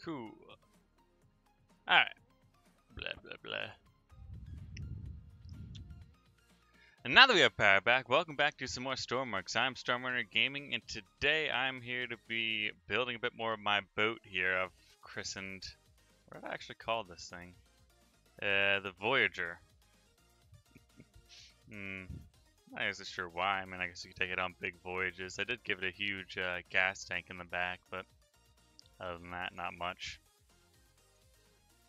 Cool. Alright. Blah, blah, blah. And now that we have power back, welcome back to some more Stormworks. I'm Stormrunner Gaming, and today I'm here to be building a bit more of my boat here. I've christened... What did I actually call this thing? The Voyager. Not exactly sure why. I mean, I guess you could take it on big voyages. I did give it a huge gas tank in the back, but other than that, not much.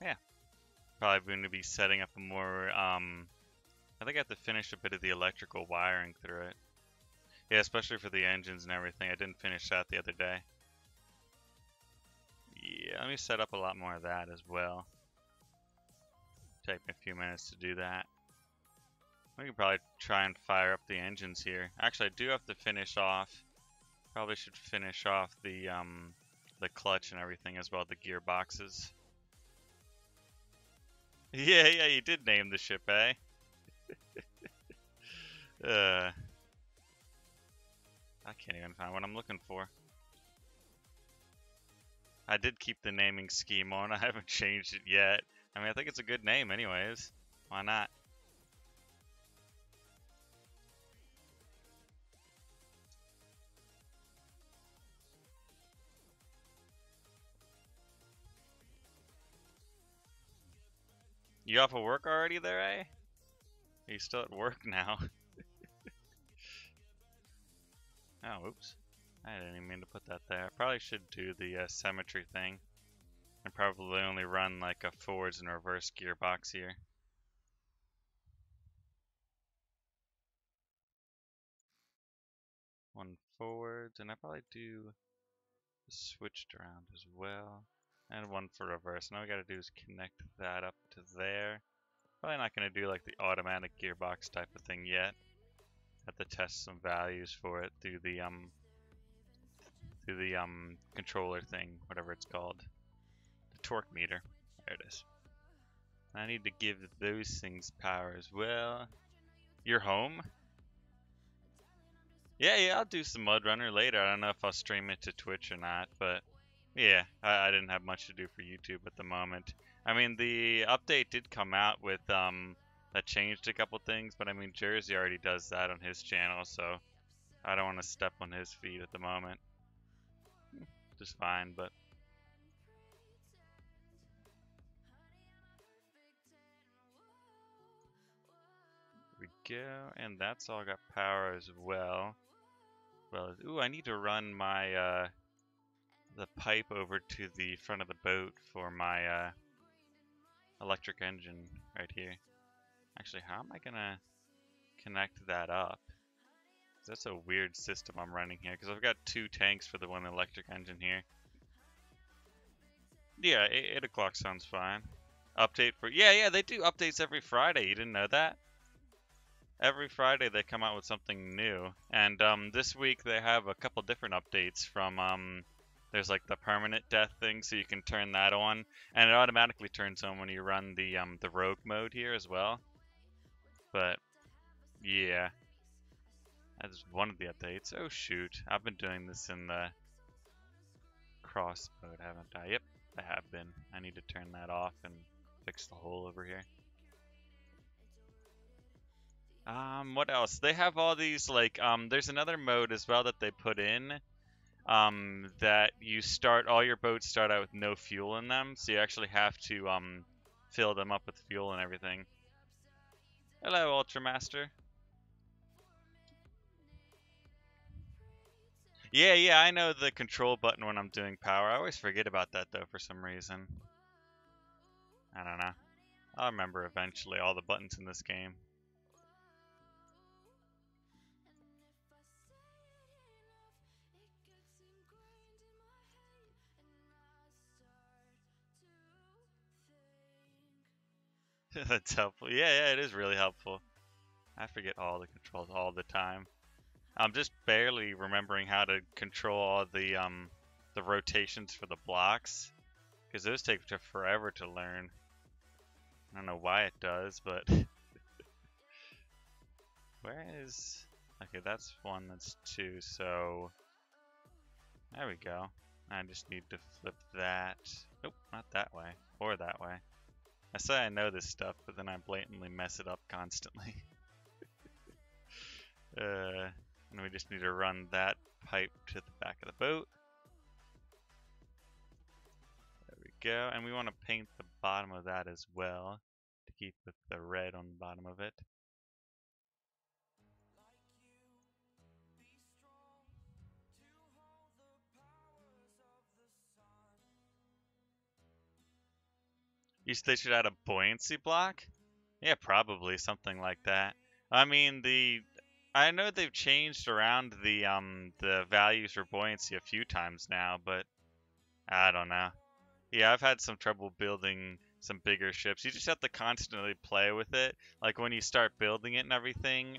Yeah. Probably going to be setting up a more... I think I have to finish a bit of the electrical wiring through it. Yeah, especially for the engines and everything. I didn't finish that the other day. Yeah, let me set up a lot more of that as well. Take me a few minutes to do that. We can probably try and fire up the engines here. Actually, I do have to finish off. Probably should finish off the clutch and everything as well, the gearboxes. Yeah, you did name the ship, eh? I can't even find what I'm looking for. I did keep the naming scheme on. I haven't changed it yet. I mean, I think it's a good name anyways. Why not? You off of work already there, eh? Are you still at work now? Oh, oops. I didn't even mean to put that there. I probably should do the symmetry thing. And probably only run like a forwards and reverse gearbox here. One forwards, and I probably do switched around as well. And one for reverse. Now we gotta do is connect that up to there. Probably not gonna do like the automatic gearbox type of thing yet. Have to test some values for it through the controller thing, whatever it's called. The torque meter. There it is. I need to give those things power as well. You're home? Yeah, I'll do some Mud Runner later. I don't know if I'll stream it to Twitch or not, but yeah, I didn't have much to do for YouTube at the moment. I mean, the update did come out with that changed a couple things, but I mean, Jersey already does that on his channel, so I don't want to step on his feet at the moment. Just fine, but there we go, and that's all got power as well. Well, ooh, I need to run my the pipe over to the front of the boat for my electric engine right here. Actually, how am I gonna connect that up? That's a weird system I'm running here, because I've got two tanks for the one electric engine here. Yeah, 8 o'clock sounds fine. Update for... Yeah, they do updates every Friday. You didn't know that? Every Friday they come out with something new. And this week they have a couple different updates from... there's like the permanent death thing, so you can turn that on. And it automatically turns on when you run the rogue mode here as well. But, yeah. That's one of the updates. Oh shoot, I've been doing this in the cross mode, haven't I? Yep, I have been. I need to turn that off and fix the hole over here. What else? They have all these, like, there's another mode as well that they put in, that you start, all your boats start out with no fuel in them, so you actually have to, fill them up with fuel and everything. Hello, Ultramaster. Yeah, I know the control button when I'm doing power. I always forget about that, though, for some reason. I don't know. I'll remember eventually all the buttons in this game. That's helpful. Yeah, it is really helpful. I forget all the controls all the time. I'm just barely remembering how to control all the rotations for the blocks, because those take forever to learn. I don't know why it does, but where is... Okay, that's one, that's two, so there we go. I just need to flip that. Nope, not that way. Or that way. I say I know this stuff, but then I blatantly mess it up constantly. And we just need to run that pipe to the back of the boat. There we go. And we want to paint the bottom of that as well to keep with the red on the bottom of it. They should add a buoyancy block? Yeah, probably something like that. I mean, I know they've changed around the values for buoyancy a few times now, but I don't know. Yeah, I've had some trouble building some bigger ships. You just have to constantly play with it. Like when you start building it and everything,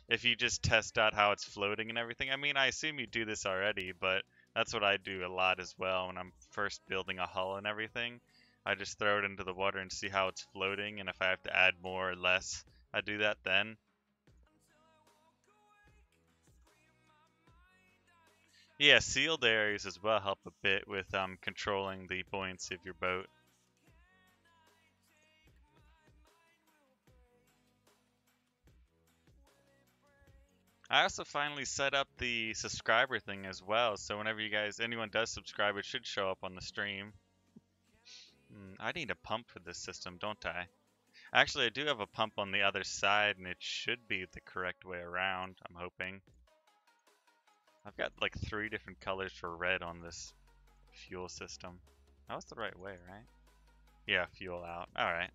if you just test out how it's floating and everything. I mean, I assume you do this already, but that's what I do a lot as well when I'm first building a hull and everything. I just throw it into the water and see how it's floating, and if I have to add more or less, I do that then. Yeah, sealed areas as well help a bit with controlling the buoyancy of your boat. I also finally set up the subscriber thing as well, so whenever anyone does subscribe, it should show up on the stream. I need a pump for this system, don't I? Actually, I do have a pump on the other side, and it should be the correct way around, I'm hoping. I've got like 3 different colors for red on this fuel system. That was the right way, right? Yeah, fuel out. Alright.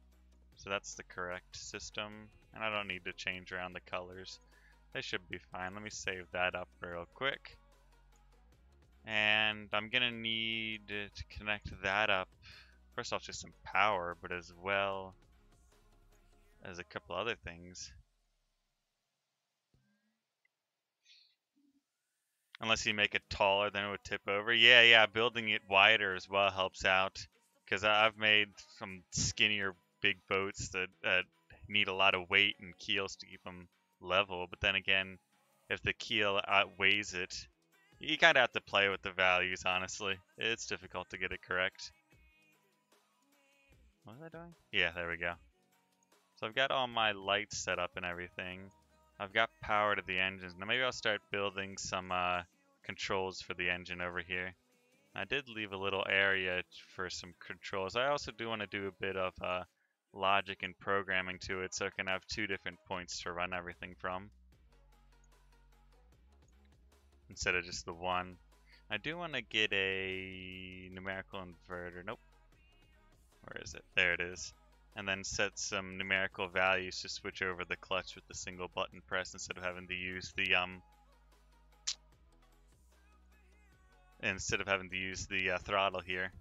So that's the correct system, and I don't need to change around the colors. They should be fine. Let me save that up real quick. And I'm gonna need to connect that up. First off, just some power, but as well as a couple other things. Unless you make it taller, then it would tip over. Yeah, building it wider as well helps out. Because I've made some skinnier big boats that need a lot of weight and keels to keep them level. But then again, if the keel outweighs it, you kind of have to play with the values, honestly. It's difficult to get it correct. What was I doing? Yeah, there we go. So I've got all my lights set up and everything. I've got power to the engines. Now maybe I'll start building some controls for the engine over here. I did leave a little area for some controls. I also do want to do a bit of logic and programming to it so I can have 2 different points to run everything from, instead of just the one. I do want to get a numerical inverter. Nope. Where is it? There it is. And then set some numerical values to switch over the clutch with a single button press instead of having to use the throttle here.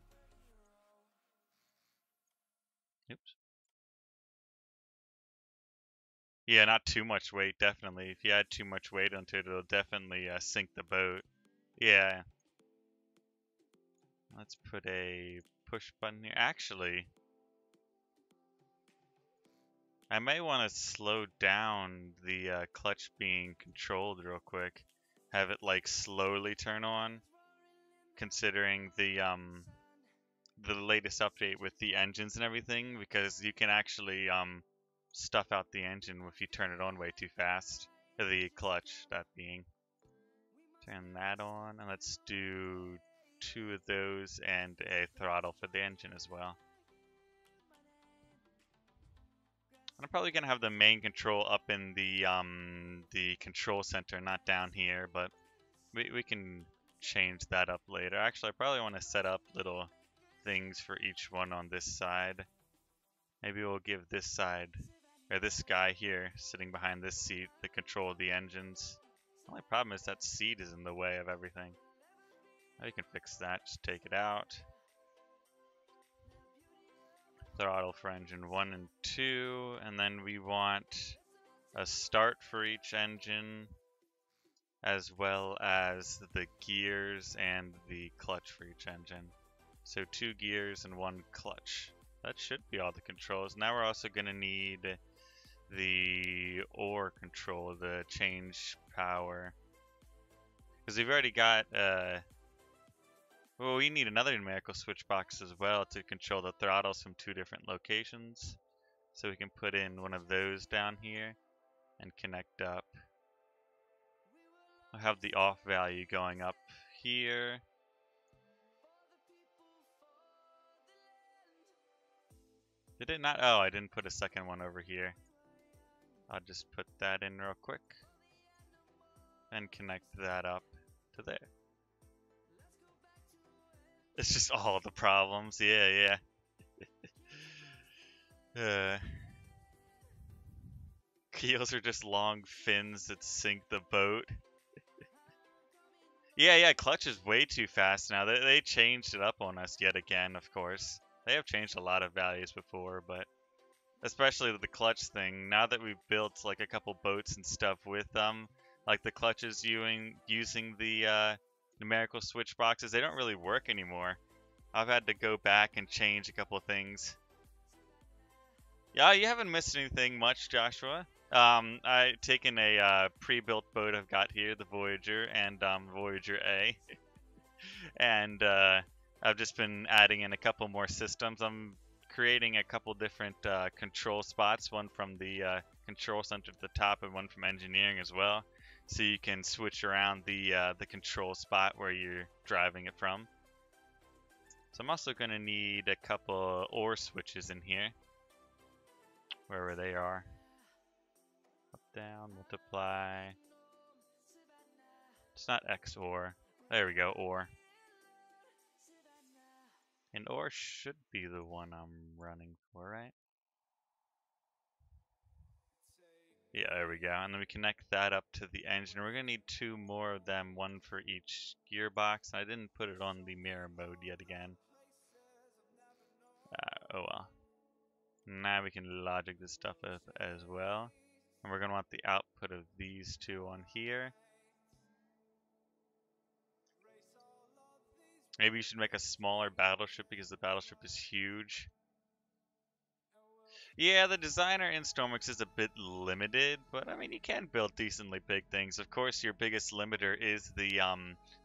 Oops. Yeah, not too much weight, definitely. If you add too much weight onto it, it'll definitely sink the boat. Yeah. Let's put a push button here. Actually, I may want to slow down the clutch being controlled real quick. Have it like slowly turn on, considering the latest update with the engines and everything, because you can actually stuff out the engine if you turn it on way too fast. The clutch, that being. Turn that on, and let's do 2 of those and a throttle for the engine as well. I'm probably gonna have the main control up in the control center, not down here, but we can change that up later. Actually, I probably want to set up little things for each one on this side. Maybe we'll give this side, or this guy here sitting behind this seat, the control of the engines. The only problem is that seat is in the way of everything. Now you can fix that, just take it out. Throttle for engine 1 and 2, and then we want a start for each engine, as well as the gears and the clutch for each engine. So 2 gears and 1 clutch. That should be all the controls. Now we're also going to need the oar control, the change power. Because we've already got Well, we need another numerical switch box as well to control the throttles from 2 different locations. So we can put in one of those down here and connect up. I'll have the off value going up here. Did it not? Oh, I didn't put a second one over here. I'll just put that in real quick and connect that up to there. It's just all the problems. Yeah. Keels are just long fins that sink the boat. Yeah, clutch is way too fast now. They changed it up on us yet again, of course. They have changed a lot of values before, but especially the clutch thing. Now that we've built like a couple boats and stuff with them, like the clutches using the numerical switch boxes, they don't really work anymore. I've had to go back and change a couple of things. Yeah, you haven't missed anything much, Joshua. I've taken a pre-built boat I've got here, the Voyager and Voyager A, and I've just been adding in a couple more systems. I'm creating a couple different control spots, one from the control center at the top and one from engineering as well, so you can switch around the control spot where you're driving it from. So I'm also going to need a couple ore switches in here, wherever they are. Up, down, multiply. It's not X ore. There we go, ore. And ore should be the one I'm running for, right? Yeah, there we go. And then we connect that up to the engine. We're going to need 2 more of them, one for each gearbox. I didn't put it on the mirror mode yet again. Oh well. Now we can logic this stuff up as well. And we're going to want the output of these 2 on here. Maybe you should make a smaller battleship because the battleship is huge. Yeah, the designer in Stormworks is a bit limited, but I mean you can build decently big things. Of course, your biggest limiter is the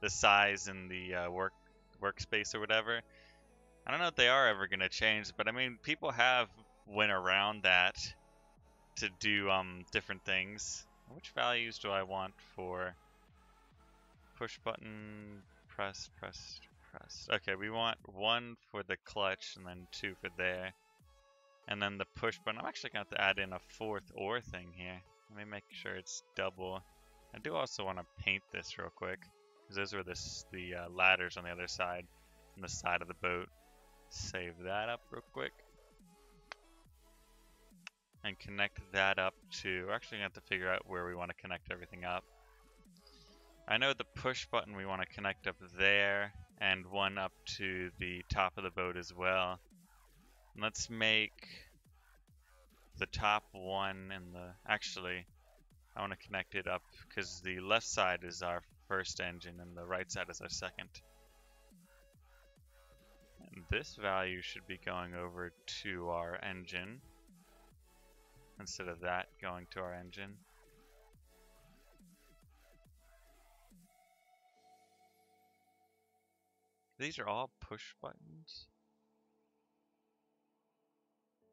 size and the workspace or whatever. I don't know if they are ever gonna change, but I mean people have went around that to do different things. Which values do I want for push button, press? Okay, we want 1 for the clutch and then 2 for there. And then the push button, I'm actually going to have to add in a 4th ore thing here. Let me make sure it's double. I do also want to paint this real quick, because those are the ladders on the other side, on the side of the boat. Save that up real quick. And connect that up to, we're actually going to have to figure out where we want to connect everything up. I know the push button we want to connect up there, and 1 up to the top of the boat as well. Let's make the top one and actually I want to connect it up because the left side is our first engine and the right side is our second. And this value should be going over to our engine instead of that going to our engine. These are all push buttons.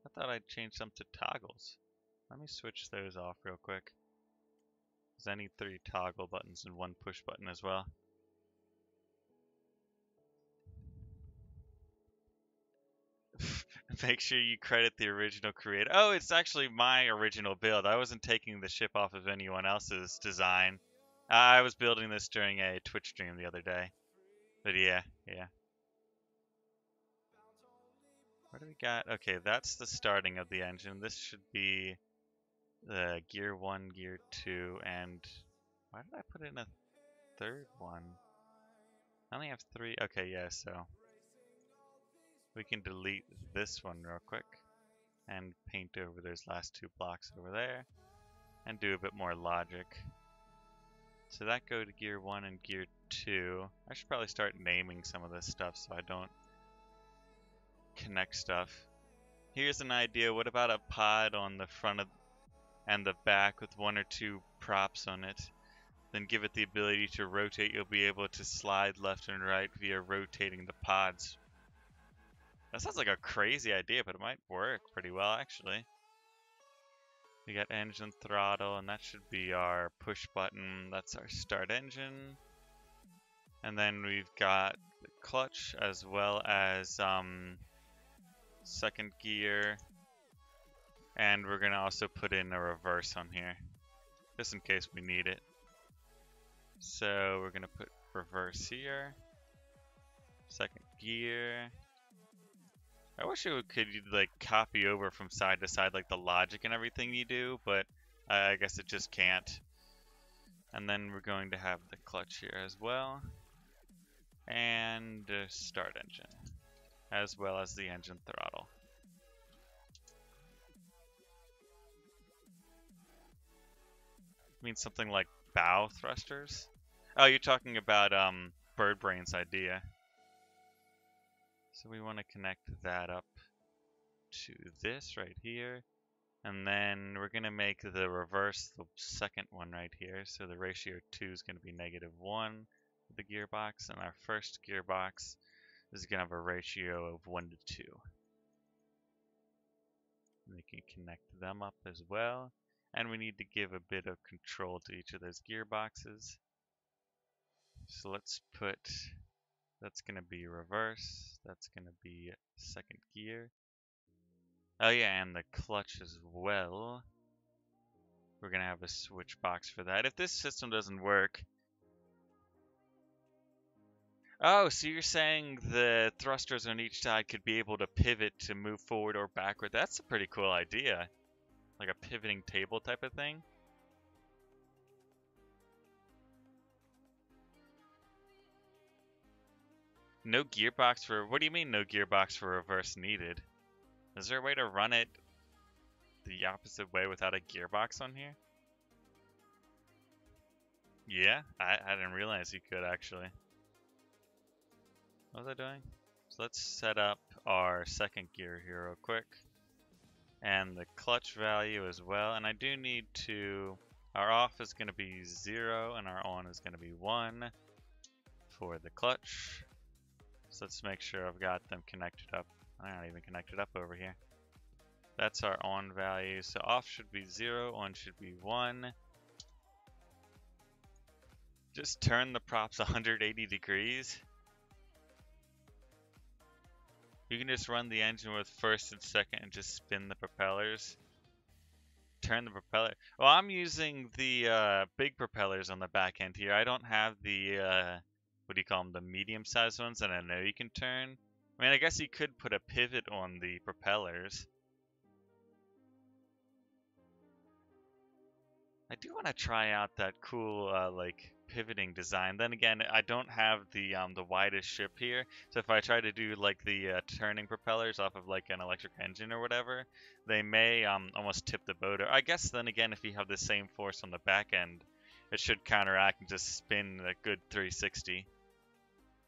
I thought I'd change them to toggles. Let me switch those off real quick. Because I need 3 toggle buttons and 1 push button as well. Make sure you credit the original creator. Oh, it's actually my original build. I wasn't taking the ship off of anyone else's design. I was building this during a Twitch stream the other day. But yeah. What do we got? Okay, that's the starting of the engine. This should be the gear 1, gear 2, and why did I put in a 3rd one? I only have 3. Okay, yeah, so we can delete this one real quick and paint over those last 2 blocks over there and do a bit more logic. So that go to gear 1 and gear 2. I should probably start naming some of this stuff so I don't connect stuff. Here's an idea. What about a pod on the front of and the back with 1 or 2 props on it? Then give it the ability to rotate. You'll be able to slide left and right via rotating the pods. That sounds like a crazy idea, but it might work pretty well, actually. We got engine throttle, and that should be our push button. That's our start engine. And then we've got the clutch as well as second gear. And we're going to also put in a reverse on here, just in case we need it. So we're going to put reverse here. Second gear. I wish it could like copy over from side to side like the logic and everything you do, but I guess it just can't. And then we're going to have the clutch here as well. And start engine, as well as the engine throttle. Means something like bow thrusters? Oh, you're talking about Birdbrain's idea. So we want to connect that up to this right here. And then we're going to make the reverse the second one right here. So the ratio 2 is going to be -1 for the gearbox. And our first gearbox is going to have a ratio of 1 to 2. We can connect them up as well. And we need to give a bit of control to each of those gearboxes. So let's put, that's going to be reverse. That's going to be second gear. Oh yeah, and the clutch as well. We're going to have a switch box for that. If this system doesn't work... Oh, so you're saying the thrusters on each side could be able to pivot to move forward or backward. That's a pretty cool idea. Like a pivoting table type of thing. No gearbox for... What do you mean no gearbox for reverse needed? Is there a way to run it the opposite way without a gearbox on here? Yeah, I didn't realize you could actually. What was I doing? So let's set up our second gear here real quick. And the clutch value as well. And I do need to... Our off is going to be 0 and our on is going to be 1 for the clutch. So let's make sure I've got them connected up. I'm not even connected up over here. That's our on value. So off should be 0, on should be 1. Just turn the props 180 degrees. You can just run the engine with first and second and just spin the propellers. Turn the propeller. Well, I'm using the big propellers on the back end here. I don't have the, what do you call them, the medium-sized ones that I know you can turn. I mean, I guess you could put a pivot on the propellers. I do want to try out that cool, like, pivoting design. Then again, I don't have the widest ship here, so if I try to do like the turning propellers off of like an electric engine or whatever, they may almost tip the boat. I guess then again, if you have the same force on the back end, it should counteract and just spin a good 360.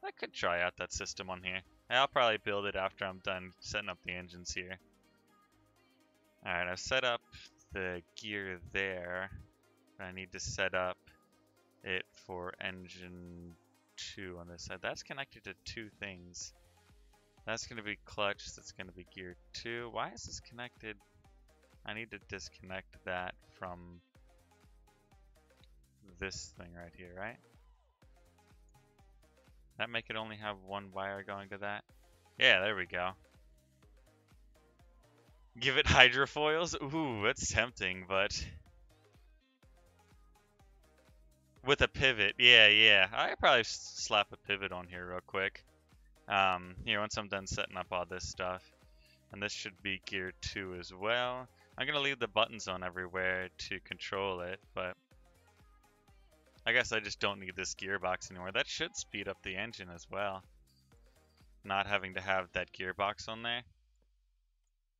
I could try out that system on here. I'll probably build it after I'm done setting up the engines here. Alright, I've set up the gear there. I need to set up it for engine 2 on this side. That's connected to 2 things. That's going to be clutch, that's going to be gear 2. Why is this connected? I need to disconnect that from this thing right here, right? That make it only have one wire going to that? Yeah, there we go. Give it hydrofoils? Ooh, that's tempting, but... With a pivot, yeah. I could probably slap a pivot on here real quick. Here, once I'm done setting up all this stuff. And this should be gear 2 as well. I'm going to leave the buttons on everywhere to control it, but... I guess I just don't need this gearbox anymore. That should speed up the engine as well. Not having to have that gearbox on there.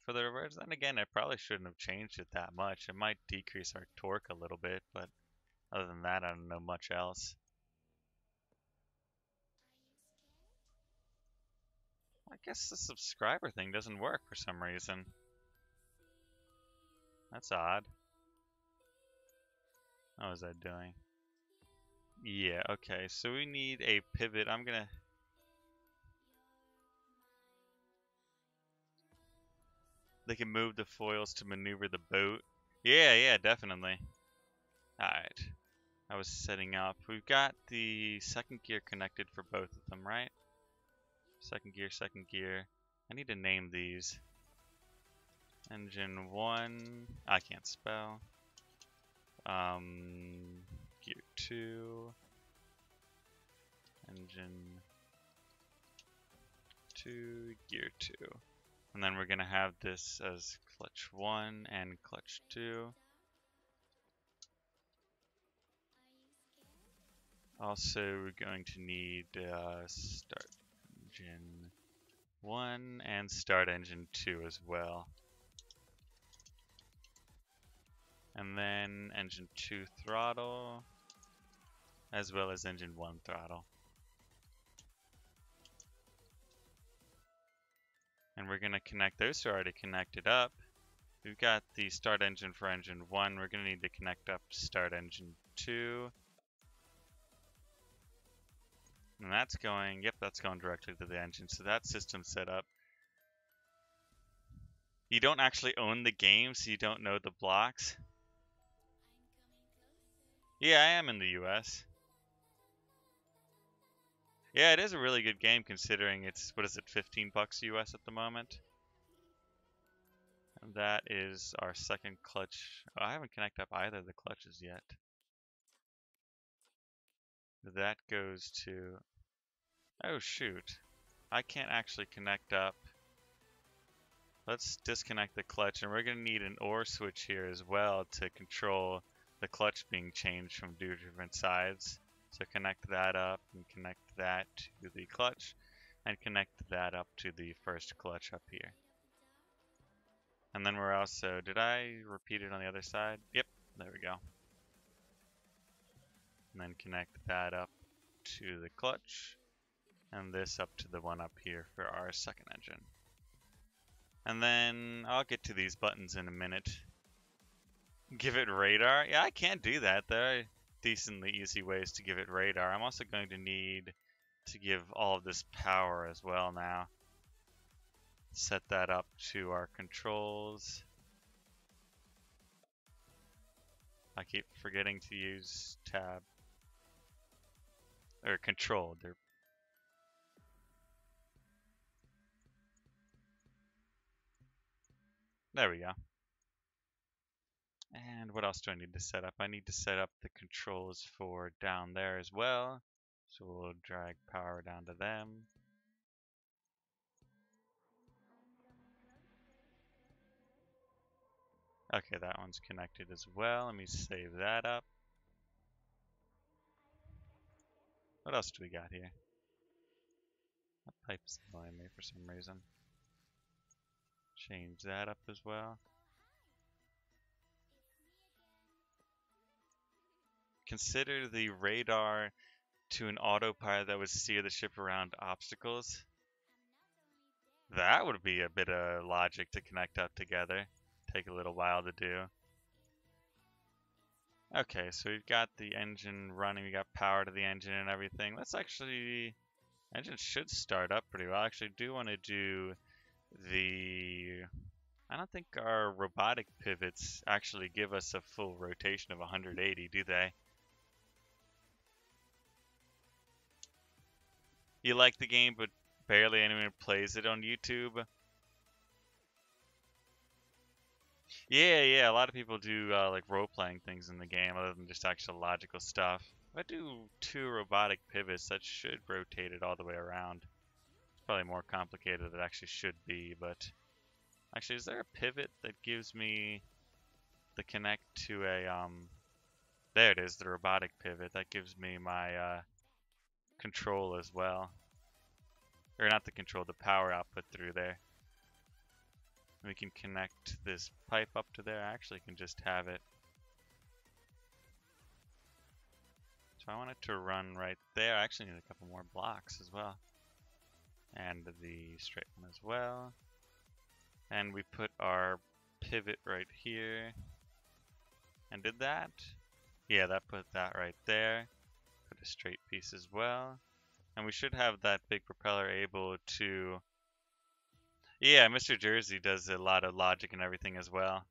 For the reverse, then again, I probably shouldn't have changed it that much. It might decrease our torque a little bit, but other than that, I don't know much else. I guess the subscriber thing doesn't work for some reason. That's odd. How is that doing? Yeah, okay, so we need a pivot. I'm gonna... They can move the foils to maneuver the boat. Yeah, yeah, definitely. Alright. I was setting up. We've got the second gear connected for both of them, right? Second gear, second gear. I need to name these. Engine 1. I can't spell. Gear 2. Engine 2, gear 2. And then we're going to have this as clutch 1 and clutch 2. Also, we're going to need start engine 1 and start engine 2 as well. And then engine 2 throttle, as well as engine 1 throttle. And we're going to connect those two already connected up. We've got the start engine for engine 1. We're going to need to connect up start engine 2. And that's going, yep, that's going directly to the engine. So that system's set up. You don't actually own the game, so you don't know the blocks. Yeah, I am in the US. Yeah, it is a really good game considering it's, what is it, 15 bucks US at the moment? And that is our second clutch. Oh, I haven't connected up either of the clutches yet. That goes to, oh shoot, I can't actually connect up. Let's disconnect the clutch, and we're going to need an OR switch here as well to control the clutch being changed from different sides. So connect that up and connect that to the clutch and connect that up to the first clutch up here. And then we're also, did I repeat it on the other side? Yep, there we go. And then connect that up to the clutch and this up to the one up here for our second engine. And then I'll get to these buttons in a minute. Give it radar. Yeah, I can't do that. There are decently easy ways to give it radar. I'm also going to need to give all of this power as well now. Set that up to our controls. I keep forgetting to use tab or control. There we go. And what else do I need to set up? I need to set up the controls for down there as well. So we'll drag power down to them. Okay, that one's connected as well. Let me save that up. What else do we got here? That pipe's annoying me for some reason. Change that up as well. Consider the radar to an autopilot that would steer the ship around obstacles. That would be a bit of logic to connect up together. Take a little while to do. Okay, so we've got the engine running, we got power to the engine and everything. Let's actually, engine should start up pretty well. I actually do want to do the, I don't think our robotic pivots actually give us a full rotation of 180, do they? You like the game, but barely anyone plays it on YouTube? Yeah, a lot of people do like role-playing things in the game other than just actual logical stuff. If I do 2 robotic pivots, that should rotate it all the way around. It's probably more complicated than it actually should be, but... Actually, is there a pivot that gives me the connect to a, there it is, the robotic pivot. That gives me my control as well. Or not the control, the power output through there. We can connect this pipe up to there. I actually can just have it. So I want it to run right there. I actually need a couple more blocks as well. And the straight one as well. And we put our pivot right here. And did that? Yeah, that put that right there. put a straight piece as well. And we should have that big propeller able to... Yeah, Mr. Jersey does a lot of logic and everything as well.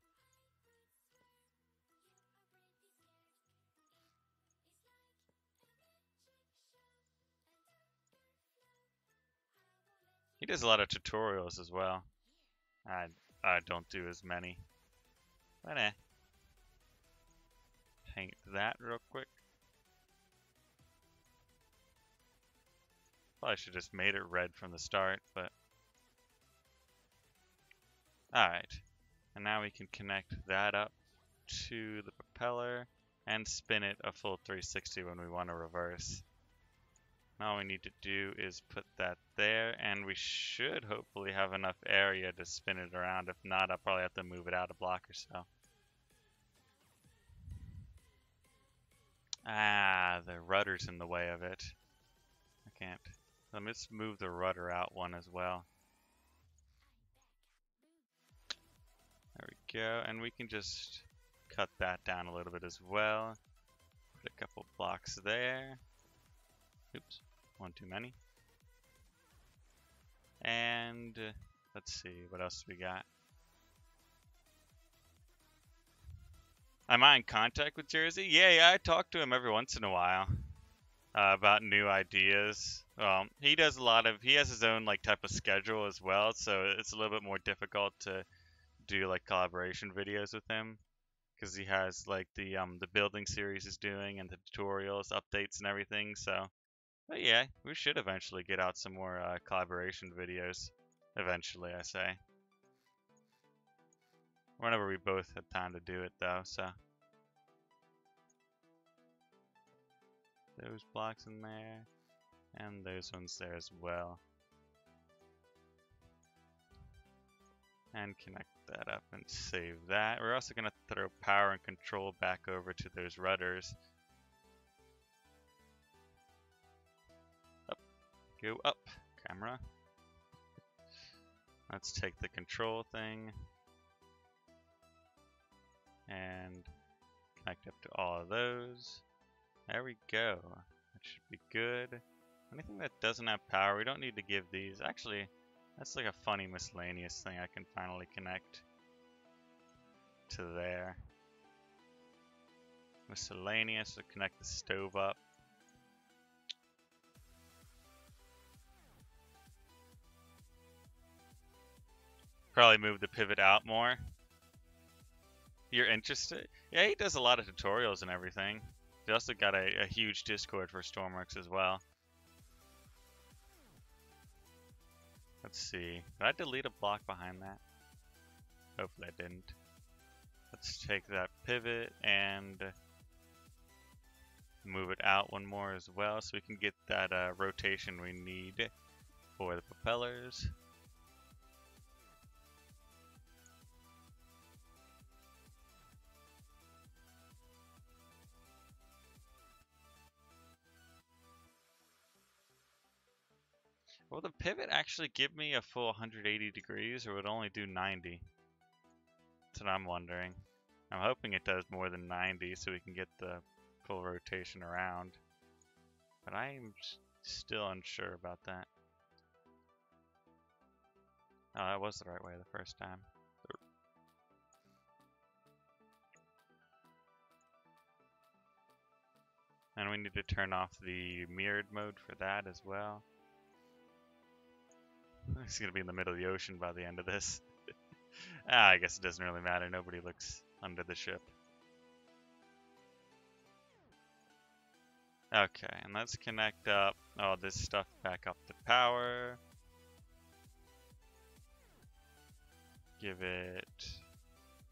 He does a lot of tutorials as well. I don't do as many. But paint that real quick. Probably should just made it red from the start, but... Alright. And now we can connect that up to the propeller and spin it a full 360 when we want to reverse. All we need to do is put that there, and we should hopefully have enough area to spin it around. If not, I'll probably have to move it out a block or so. Ah, the rudder's in the way of it. I can't. Let me just move the rudder out one as well. There we go, and we can just cut that down a little bit as well. Put a couple blocks there. Oops, one too many. And let's see, what else we got? Am I in contact with Jersey? Yeah, I talk to him every once in a while about new ideas. He does a lot of, he has his own like type of schedule as well, so it's a little bit more difficult to do like collaboration videos with him because he has like the building series he's doing and the tutorials, updates, and everything. So, but yeah, we should eventually get out some more collaboration videos. Eventually, I say. Whenever we both have time to do it, though. So those blocks in there, and those ones there as well. And connect that up and save that. We're also going to throw power and control back over to those rudders. Up. Go up, camera. Let's take the control thing and connect up to all of those. There we go. That should be good. Anything that doesn't have power, we don't need to give these. Actually, that's like a funny miscellaneous thing I can finally connect to there. Miscellaneous, so connect the stove up. Probably move the pivot out more. You're interested? Yeah, he does a lot of tutorials and everything. He also got a huge Discord for Stormworks as well. Let's see. Did I delete a block behind that? Hopefully I didn't. Let's take that pivot and move it out one more as well so we can get that rotation we need for the propellers. Will the pivot actually give me a full 180 degrees, or would it only do 90? That's what I'm wondering. I'm hoping it does more than 90 so we can get the full rotation around. But I'm still unsure about that. Oh, that was the right way the first time. And we need to turn off the mirrored mode for that as well. It's gonna be in the middle of the ocean by the end of this. I guess it doesn't really matter. Nobody looks under the ship. Okay, and let's connect up all this stuff back up to power. Give it...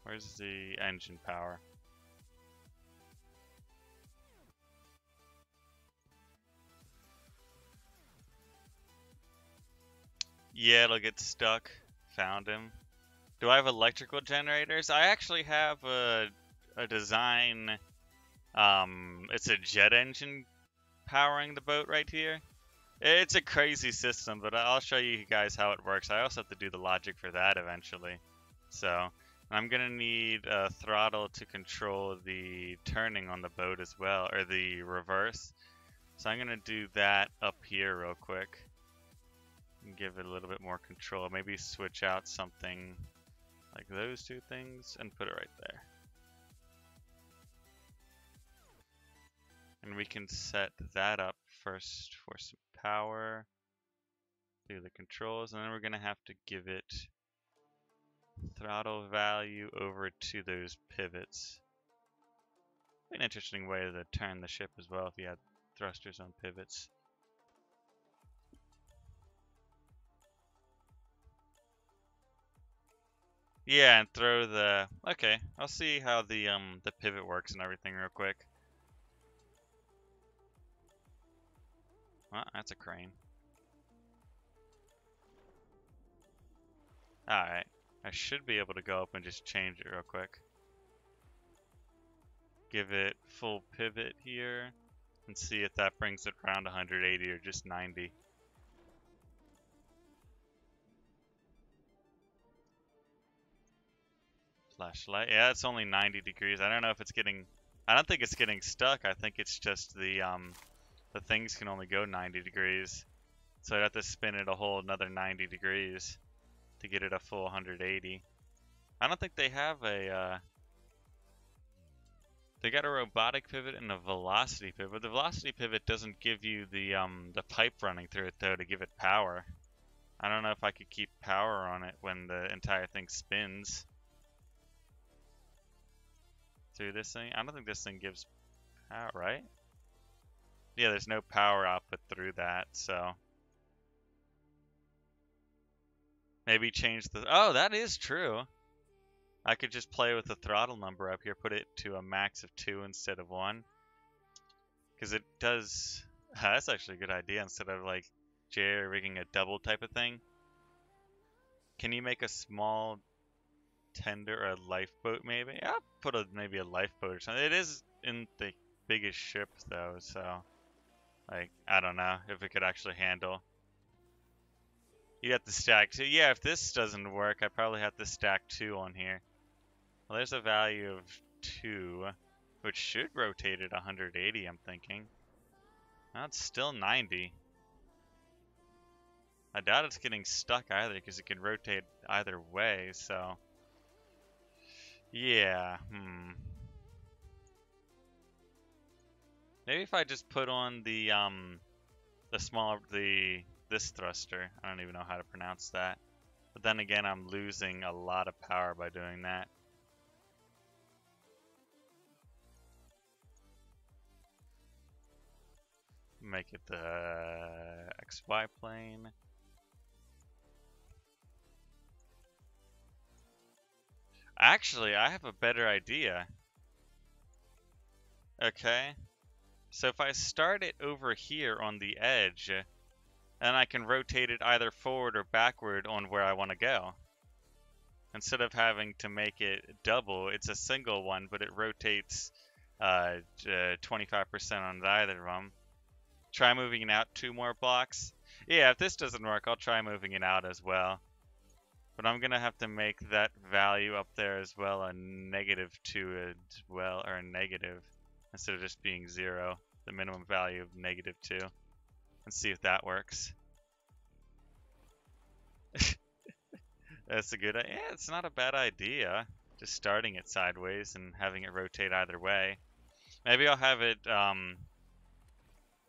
Where's the engine power? Yeah, it'll get stuck. Found him. Do I have electrical generators? I actually have a design. It's a jet engine powering the boat right here. It's a crazy system, but I'll show you guys how it works. I also have to do the logic for that eventually. So I'm gonna need a throttle to control the turning on the boat as well, or the reverse. So I'm gonna do that up here real quick and give it a little bit more control. Maybe switch out something like those two things and put it right there. And we can set that up first for some power. Do the controls, and then we're gonna have to give it throttle value over to those pivots. An interesting way to turn the ship as well if you had thrusters on pivots. Yeah, and throw the... Okay, I'll see how the pivot works and everything real quick. Well, that's a crane. Alright, I should be able to go up and just change it real quick. Give it full pivot here and see if that brings it around 180 or just 90. Flashlight. Yeah, it's only 90 degrees. I don't know if it's getting... I don't think it's getting stuck. I think it's just the things can only go 90 degrees. So I'd have to spin it a whole another 90 degrees to get it a full 180. I don't think they have a... They got a robotic pivot and a velocity pivot. But the velocity pivot doesn't give you the pipe running through it, though, to give it power. I don't know if I could keep power on it when the entire thing spins. Through this thing? I don't think this thing gives power, right? Yeah, there's no power output through that, so... Maybe change the... Oh, that is true! I could just play with the throttle number up here, put it to a max of 2 instead of 1. Because it does... That's actually a good idea, instead of like jerry-rigging a double type of thing. Can you make a small tender or a lifeboat maybe? Yeah, I'll put maybe a lifeboat or something. It is in the biggest ship though, so like I don't know if it could actually handle. You have to stack 2. Yeah, if this doesn't work, I probably have to stack 2 on here. Well, there's a value of 2, which should rotate at 180, I'm thinking. No, it's still 90. I doubt it's getting stuck either, because it can rotate either way, so... Yeah, Maybe if I just put on the this thruster. I don't even know how to pronounce that. But then again, I'm losing a lot of power by doing that. Make it the XY plane. Actually, I have a better idea. Okay. So if I start it over here on the edge, then I can rotate it either forward or backward on where I want to go. Instead of having to make it double, it's a single one, but it rotates 25% on either of them. Try moving it out 2 more blocks. Yeah, if this doesn't work, I'll try moving it out as well. But I'm going to have to make that value up there as well a -2 as well, or a negative, instead of just being 0, the minimum value of -2. And see if that works. That's a good idea. Yeah, it's not a bad idea. Just starting it sideways and having it rotate either way. Maybe I'll have it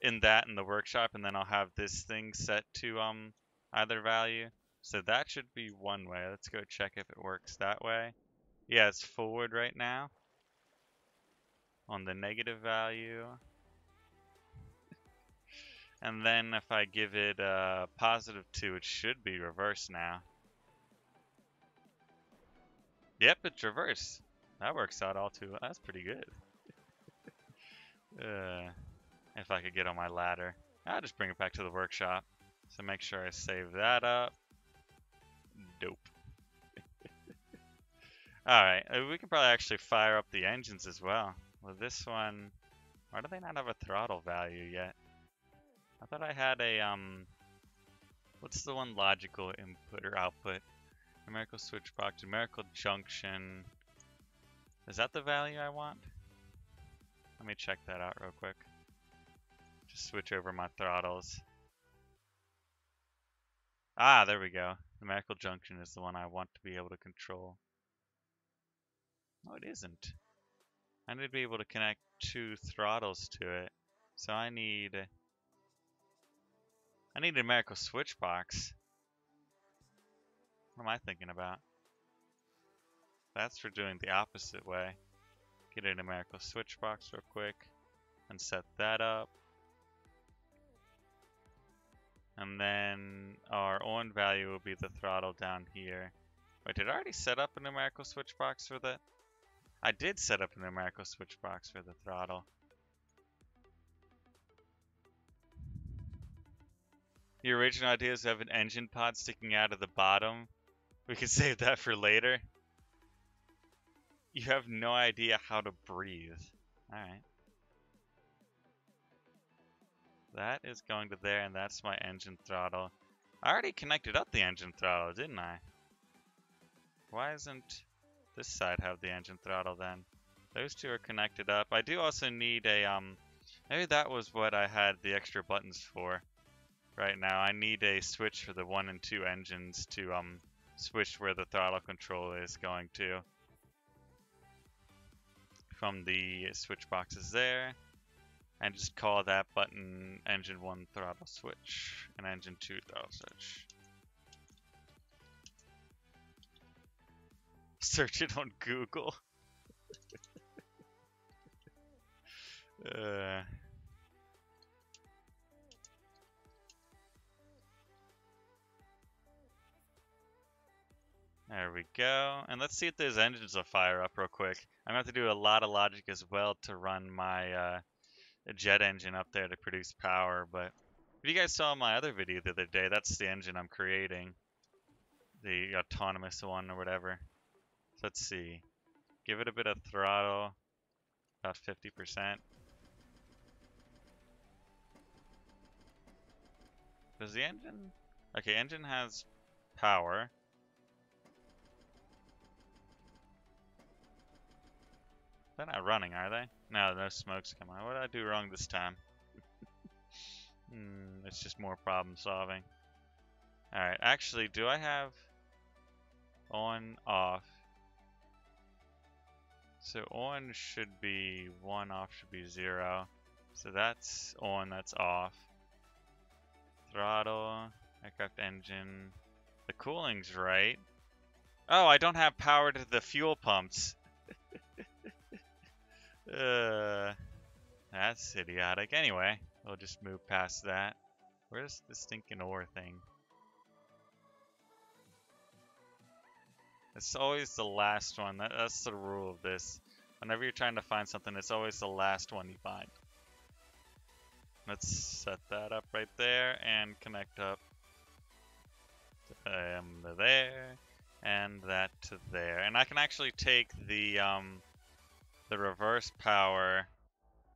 in the workshop, and then I'll have this thing set to either value. So that should be one way. Let's go check if it works that way. Yeah, it's forward right now on the negative value. And then if I give it a +2, it should be reverse now. Yep, it's reverse. That works out all too well. That's pretty good. If I could get on my ladder. I'll just bring it back to the workshop. So make sure I save that up. Dope. Alright, we can probably actually fire up the engines as well. Well, this one... Why do they not have a throttle value yet? I thought I had a, what's the one logical input or output? Numerical switch box, numerical junction. Is that the value I want? Let me check that out real quick. switch over my throttles. Ah, there we go. Numerical junction is the one I want to be able to control. No, it isn't. I need to be able to connect 2 throttles to it. So I need a numerical switch box. What am I thinking about? That's for doing the opposite way. Get a numerical switch box real quick and set that up. And then our on value will be the throttle down here. Wait, did I already set up a numerical switch box for that? I did set up a numerical switch box for the throttle. The original idea is to have an engine pod sticking out of the bottom. We could save that for later. You have no idea how to breathe. Alright. That is going to there, and that's my engine throttle. I already connected up the engine throttle, didn't I? Why isn't this side have the engine throttle then? Those two are connected up. I do also need a, maybe that was what I had the extra buttons for. Right now, I need a switch for the 1 and 2 engines to, switch where the throttle control is going to. From the switch boxes there. And just call that button engine 1 throttle switch and engine 2 throttle switch. Search it on Google. There we go. And let's see if those engines will fire up real quick. I'm going to have to do a lot of logic as well to run my jet engine up there to produce power. But if you guys saw my other video the other day, that's the engine I'm creating. The autonomous one or whatever. So let's see. Give it a bit of throttle. About 50%. Does the engine... Okay, engine has power. They're not running, are they? No, no smoke's coming out. What did I do wrong this time? It's just more problem solving. Alright, actually, do I have on, off? So on should be 1, off should be 0. So that's on, that's off. Throttle, aircraft engine. The cooling's right. Oh, I don't have power to the fuel pumps. That's idiotic. Anyway, we'll just move past that. Where's the stinking ore thing? It's always the last one. That's the rule of this. Whenever you're trying to find something, it's always the last one you find. Let's set that up right there and connect up to there and that to there. And I can actually take the reverse power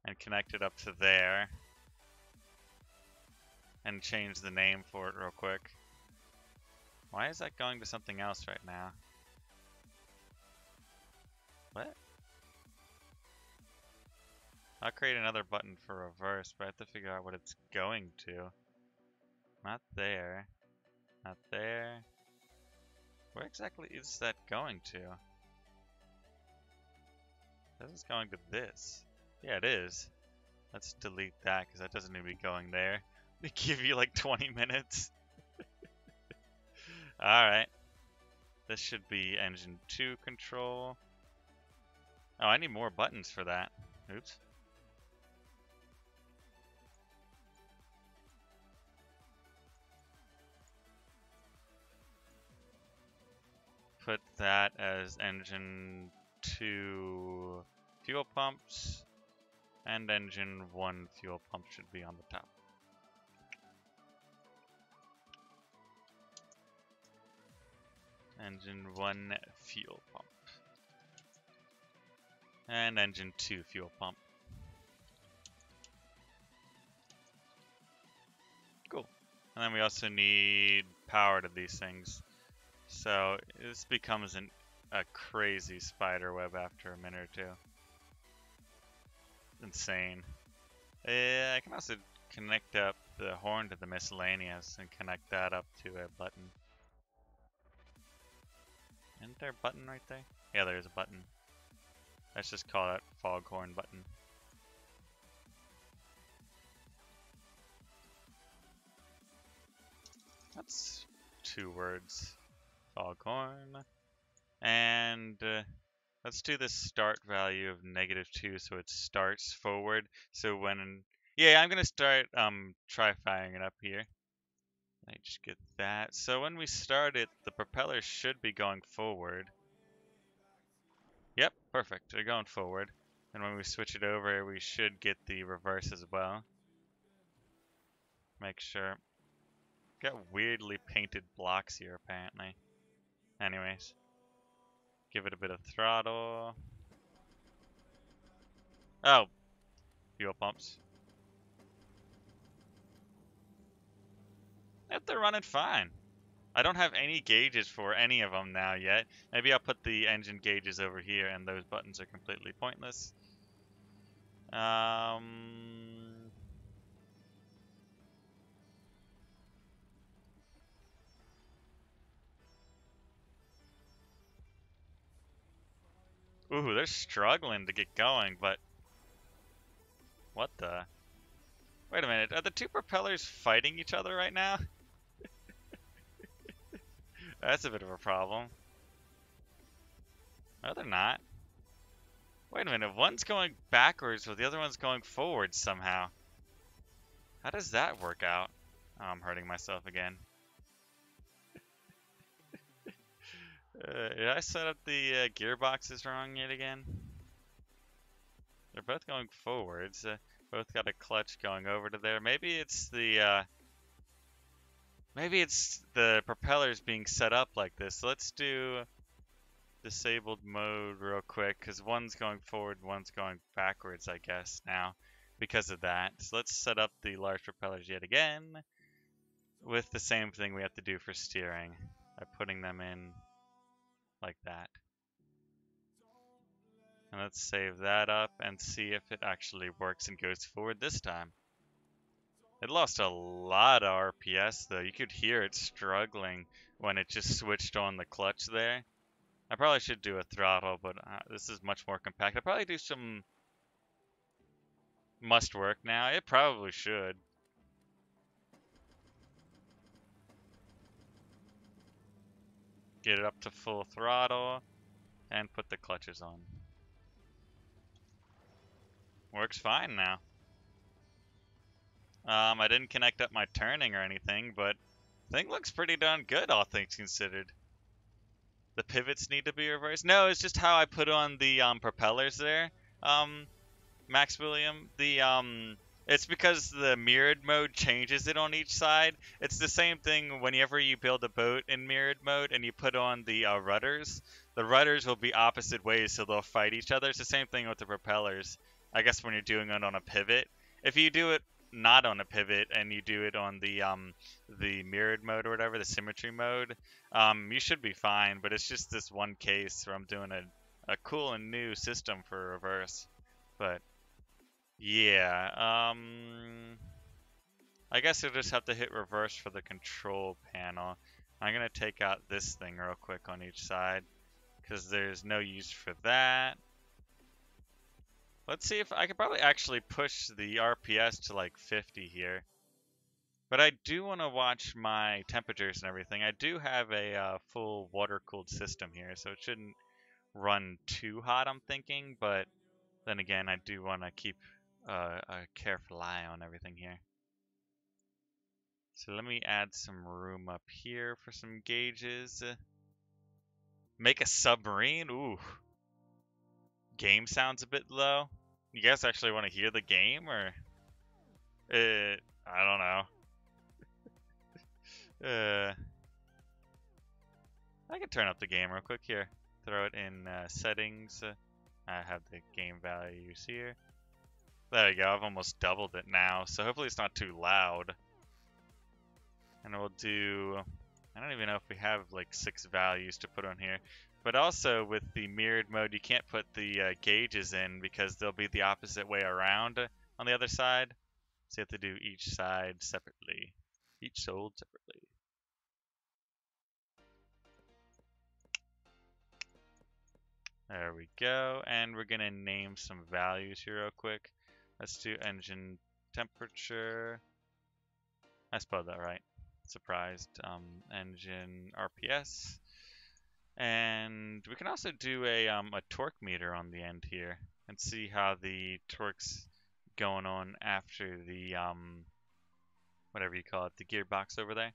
and connect it up to there and change the name for it real quick. Why is that going to something else right now? What? I'll create another button for reverse, but I have to figure out what it's going to. Not there. Not there. Where exactly is that going to? This is going to this. Yeah, it is. Let's delete that because that doesn't need to be going there. They give you like 20 minutes. Alright. This should be engine 2 control. Oh, I need more buttons for that. Oops. Put that as engine 2 fuel pumps, and engine 1 fuel pump should be on the top. Engine 1 fuel pump. And engine 2 fuel pump. Cool. And then we also need power to these things. So this becomes a crazy spider web after a minute or two. Insane. I can also connect up the horn to the miscellaneous and connect that up to a button. Isn't there a button right there? Yeah, there's a button. Let's just call that foghorn button. That's 2 words. Foghorn. And let's do the start value of -2 so it starts forward. So when... Yeah, I'm going to start try firing it up here. Let me just get that. So when we start it, the propellers should be going forward. Yep, perfect. They're going forward. And when we switch it over, we should get the reverse as well. Make sure. Got weirdly painted blocks here, apparently. Anyways. Give it a bit of throttle. Oh. Fuel pumps. Yep, they're running fine. I don't have any gauges for any of them now yet. Maybe I'll put the engine gauges over here and those buttons are completely pointless. Ooh, they're struggling to get going, but... What the... Wait a minute, are the 2 propellers fighting each other right now? That's a bit of a problem. No, they're not. Wait a minute, one's going backwards while the other one's going forward somehow. How does that work out? Oh, I'm hurting myself again. Did I set up the gearboxes wrong yet again? They're both going forwards. Both got a clutch going over to there. Maybe it's the propellers being set up like this. So let's do disabled mode real quick because one's going forward, one's going backwards, I guess, now because of that. So let's set up the large propellers yet again with the same thing we have to do for steering by putting them in like that. And let's save that up and see if it actually works and goes forward this time. It lost a lot of RPS though. You could hear it struggling when it just switched on the clutch there. I probably should do a throttle, but this is much more compact. I'll probably do some must work now. It probably should. Get it up to full throttle and put the clutches on. Works fine now. I didn't connect up my turning or anything, but thing looks pretty darn good, all things considered. The pivots need to be reversed. No, it's just how I put on the propellers there, Max William. It's because the mirrored mode changes it on each side. It's the same thing whenever you build a boat in mirrored mode and you put on the rudders. The rudders will be opposite ways, so they'll fight each other. It's the same thing with the propellers. I guess when you're doing it on a pivot. If you do it not on a pivot and you do it on the mirrored mode or whatever, the symmetry mode, you should be fine. But it's just this one case where I'm doing a cool and new system for reverse. But yeah, I guess you'll just have to hit reverse for the control panel. I'm gonna take out this thing real quick on each side because there's no use for that. Let's see if I could probably actually push the RPS to like 50 here. But I do want to watch my temperatures and everything. I do have a full water-cooled system here, so it shouldn't run too hot, I'm thinking. But then again, I do want to keep a careful eye on everything here. So let me add some room up here for some gauges. Make a submarine? Ooh. Game sounds a bit low. You guys actually want to hear the game, or I don't know. I can turn up the game real quick here. Throw it in settings. I have the game values here. There you go. I've almost doubled it now, so hopefully it's not too loud. And we'll do. I don't even know if we have like 6 values to put on here. But also with the mirrored mode, you can't put the gauges in because they'll be the opposite way around on the other side. So you have to do each side separately. Each sold separately. There we go. And we're going to name some values here real quick. Let's do engine temperature. I spelled that right. Surprised. Engine RPS. And we can also do a torque meter on the end here and see how the torque's going on after the whatever you call it, the gearbox over there.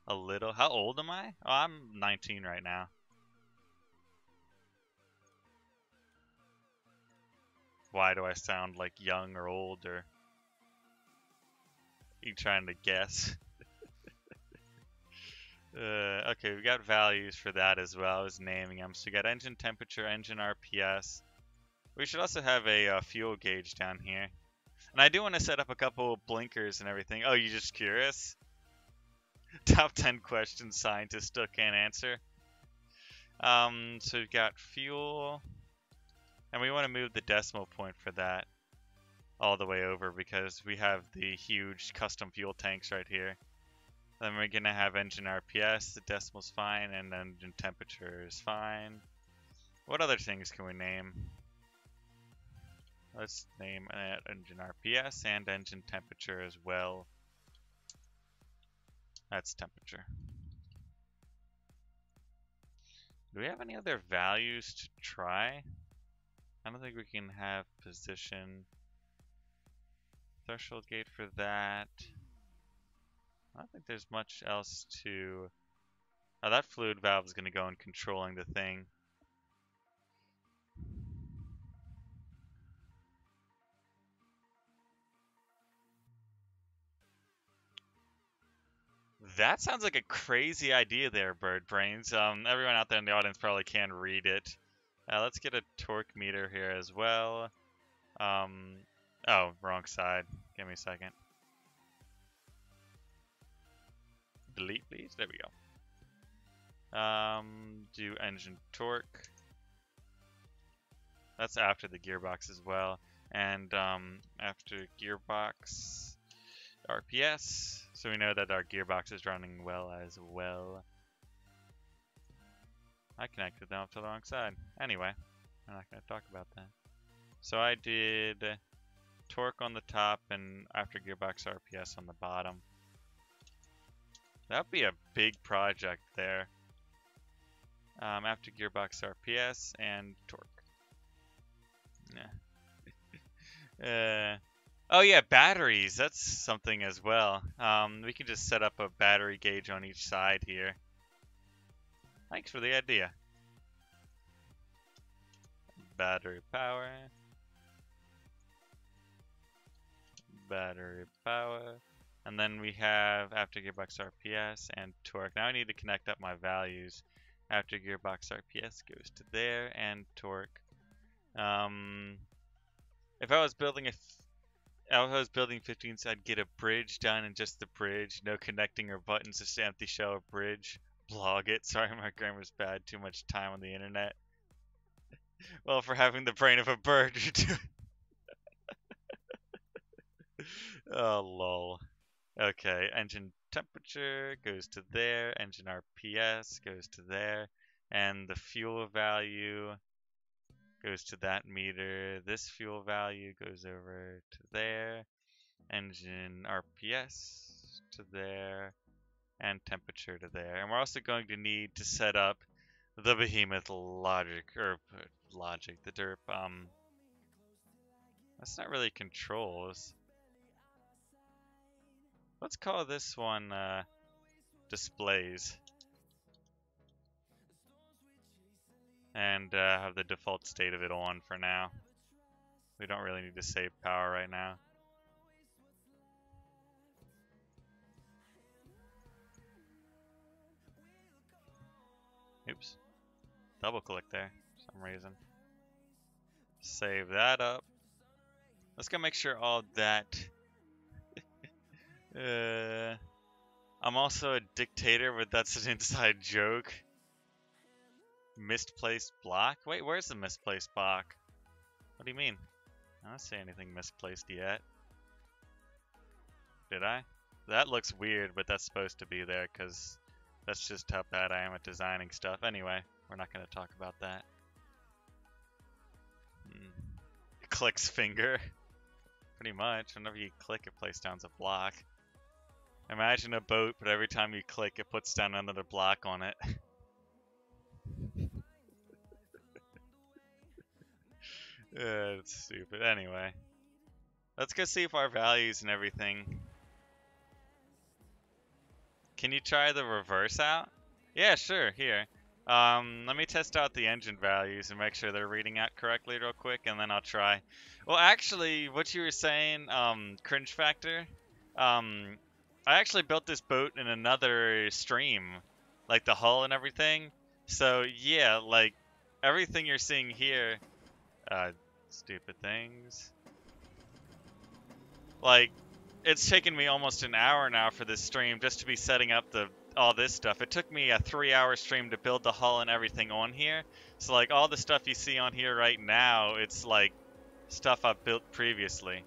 A little. How old am I? Oh, I'm 19 right now. Why do I sound like young or old, or you trying to guess? Okay, we got values for that as well. I was naming them. So we got engine temperature, engine RPS. We should also have a fuel gauge down here. And I do want to set up a couple blinkers and everything. Oh, you just curious? Top 10 questions scientists still can't answer. So we've got fuel. And we want to move the decimal point for that all the way over because we have the huge custom fuel tanks right here. Then we're going to have engine RPS, the decimal's fine, and engine temperature is fine. What other things can we name? Let's name engine RPS and engine temperature as well. That's temperature. Do we have any other values to try? I don't think we can have position. Threshold gate for that. I don't think there's much else to... Oh, that fluid valve is going to go in controlling the thing. That sounds like a crazy idea there, Bird Brains. Everyone out there in the audience probably can read it. Let's get a torque meter here as well. Oh, wrong side. Give me a second. Delete, please. There we go. Do engine torque. That's after the gearbox as well. And after gearbox RPS. So we know that our gearbox is running well as well. I connected them up to the wrong side. Anyway, I'm not going to talk about that. So I did torque on the top and after gearbox RPS on the bottom. That would be a big project there. After gearbox RPS and torque. Yeah. Oh yeah, batteries. That's something as well. We can just set up a battery gauge on each side here. Thanks for the idea. Battery power. Battery power. And then we have after gearbox RPS and torque. Now I need to connect up my values. After gearbox RPS goes to there and torque. If I was building 15s, I'd get a bridge done and just the bridge. No connecting or buttons, just empty shell bridge. Blog it. Sorry, my grammar's bad. Too much time on the internet. Well, for having the brain of a bird, you do. Oh, lol. Okay, engine temperature goes to there. Engine RPS goes to there. And the fuel value goes to that meter. This fuel value goes over to there. Engine RPS to there. And temperature to there. And we're also going to need to set up the behemoth logic, the derp. That's not really controls. Let's call this one displays. And have the default state of it on for now. We don't really need to save power right now. Oops. Double click there for some reason. Save that up. Let's go make sure all that. I'm also a dictator, but that's an inside joke. Misplaced block? Wait, where's the misplaced block? What do you mean? I don't see anything misplaced yet. Did I? That looks weird, but that's supposed to be there because that's just how bad I am at designing stuff. Anyway, we're not going to talk about that. Clicks finger. Pretty much. Whenever you click, it places down a block. Imagine a boat, but every time you click, it puts down another block on it. It's stupid. Anyway. Let's go see if our values and everything. Can you try the reverse out? Yeah, sure. Here. Let me test out the engine values and make sure they're reading out correctly real quick, and then I'll try. Well, actually, what you were saying, cringe factor, I actually built this boat in another stream, like the hull and everything. So, yeah, like, everything you're seeing here, stupid things. Like, it's taken me almost an hour now for this stream just to be setting up all this stuff. It took me a 3-hour stream to build the hull and everything on here. So like all the stuff you see on here right now, it's like stuff I've built previously.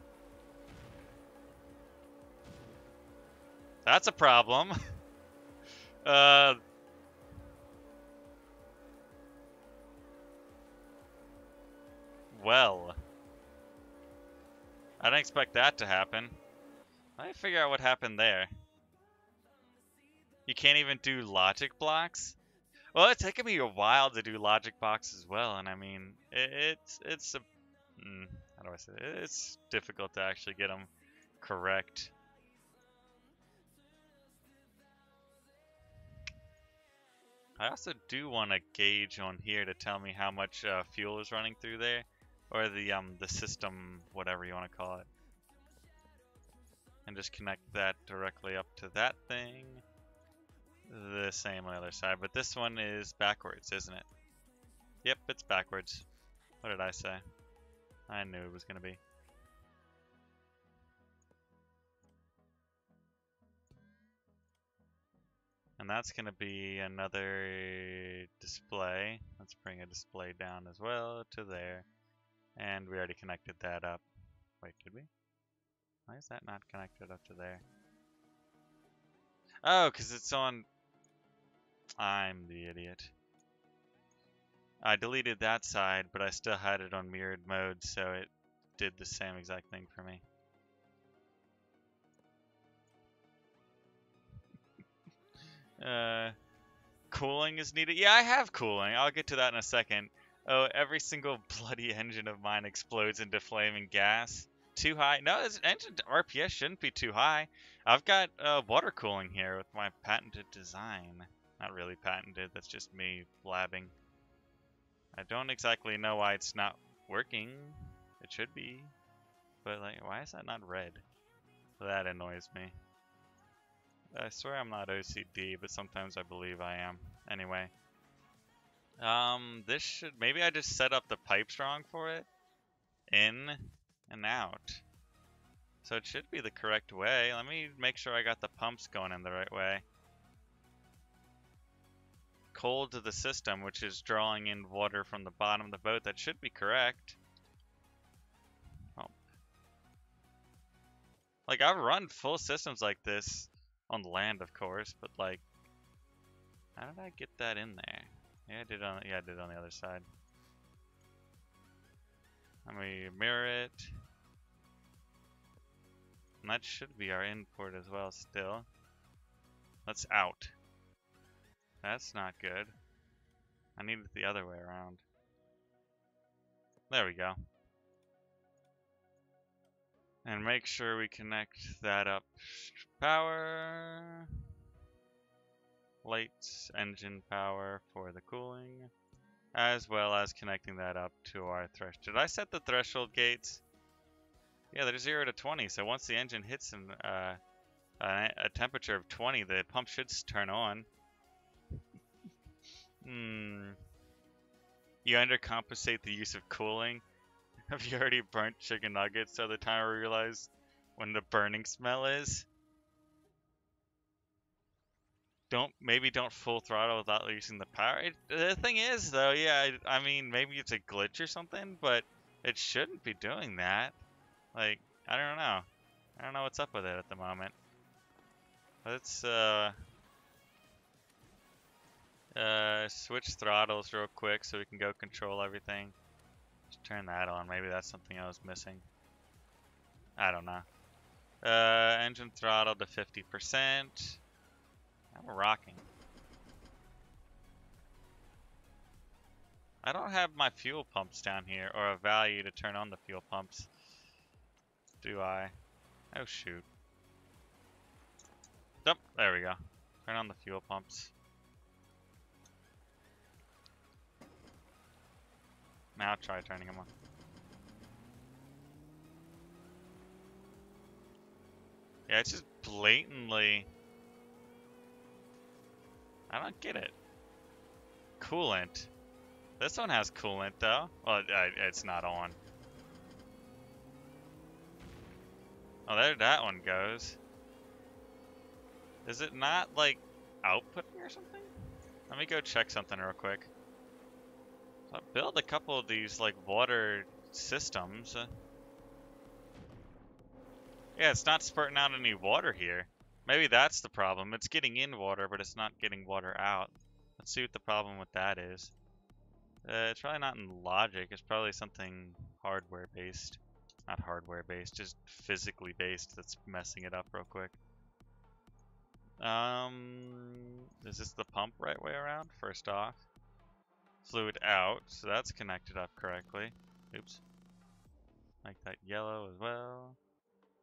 That's a problem. Well, I didn't expect that to happen. Let me figure out what happened there. You can't even do logic blocks? Well, it's taken me a while to do logic blocks as well, and I mean, it's a, how do I say it? It's difficult to actually get them correct. I also do want a gauge on here to tell me how much fuel is running through there, or the system, whatever you want to call it, and just connect that directly up to that thing. The same on the other side, but this one is backwards, isn't it? Yep, it's backwards. What did I say? I knew it was going to be. And that's going to be another display. Let's bring a display down as well to there. And we already connected that up. Wait, did we? Why is that not connected up to there? Oh, because it's on... I'm the idiot. I deleted that side, but I still had it on mirrored mode, so it did the same exact thing for me. Cooling is needed. Yeah, I have cooling. I'll get to that in a second. Oh, every single bloody engine of mine explodes into flaming gas. Too high? No, this engine RPS shouldn't be too high. I've got water cooling here with my patented design. Not really patented, that's just me blabbing. I don't exactly know why it's not working. It should be. But like, why is that not red? That annoys me. I swear I'm not OCD, but sometimes I believe I am. Anyway. This should, maybe I just set up the pipes wrong for it. In and out. So it should be the correct way. Let me make sure I got the pumps going in the right way. Cold to the system, which is drawing in water from the bottom of the boat. That should be correct. Oh. Like, I've run full systems like this on land, of course, but like, how did I get that in there? Yeah, I did on the other side. Let me mirror it. And that should be our import as well still. Let's out. That's not good. I need it the other way around. There we go. And make sure we connect that up. Power. Lights, engine power for the cooling. As well as connecting that up to our threshold. Did I set the threshold gates? Yeah, they're 0 to 20. So once the engine hits a temperature of 20, the pump should turn on. You undercompensate the use of cooling. Have you already burnt chicken nuggets so the time I realize when the burning smell is? Maybe don't full throttle without using the power. The thing is though, yeah, I mean maybe it's a glitch or something, but It shouldn't be doing that. Like, I don't know. I don't know what's up with it at the moment. Let's switch throttles real quick so we can go control everything. Just turn that on. Maybe that's something I was missing. I don't know. Engine throttle to 50%. I'm rocking. I don't have my fuel pumps down here, or a value to turn on the fuel pumps. Do I? Oh shoot. Oh, there we go. Turn on the fuel pumps. Now try turning them on. Yeah, it's just blatantly... I don't get it. Coolant. This one has coolant though. Well, it's not on. Oh, there that one goes. Is it not like outputting or something? Let me go check something real quick. So I built a couple of these like water systems. Yeah, it's not spurting out any water here. Maybe that's the problem. It's getting in water, but it's not getting water out. Let's see what the problem with that is. It's probably not in logic. It's probably something hardware based. Not hardware based, just physically based that's messing it up real quick. Is this the pump right way around? First off. Fluid out, so that's connected up correctly. Oops. Make that yellow as well.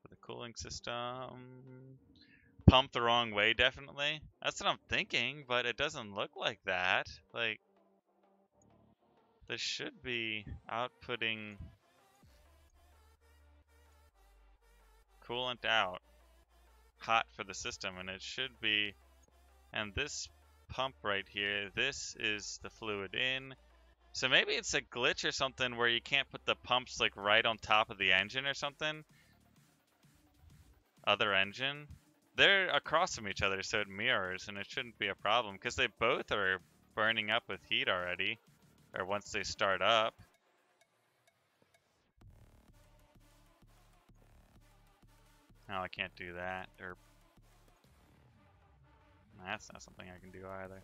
For the cooling system. Pump the wrong way, definitely. That's what I'm thinking, but it doesn't look like that. Like, this should be outputting coolant out. Hot for the system, and it should be... And this pump right here, this is the fluid in. So maybe it's a glitch or something where you can't put the pumps like right on top of the engine or something. Other engine. They're across from each other, so it mirrors, and it shouldn't be a problem because they both are burning up with heat already, or once they start up. No, I can't do that. Or that's not something I can do either.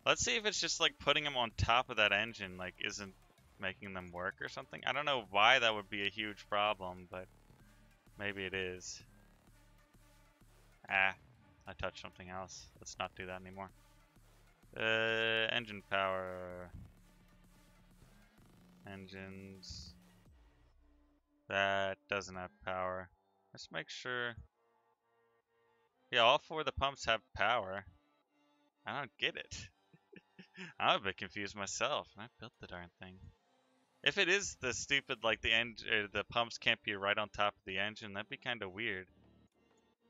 Let's see if it's just like putting them on top of that engine like isn't making them work or something. I don't know why that would be a huge problem, but maybe it is. Ah, I touched something else. Let's not do that anymore. Engine power. Engines. That doesn't have power. Let's make sure. Yeah, all four of the pumps have power. I don't get it. I'm a bit confused myself. I built the darn thing. If it is the stupid, like the pumps can't be right on top of the engine, that'd be kind of weird.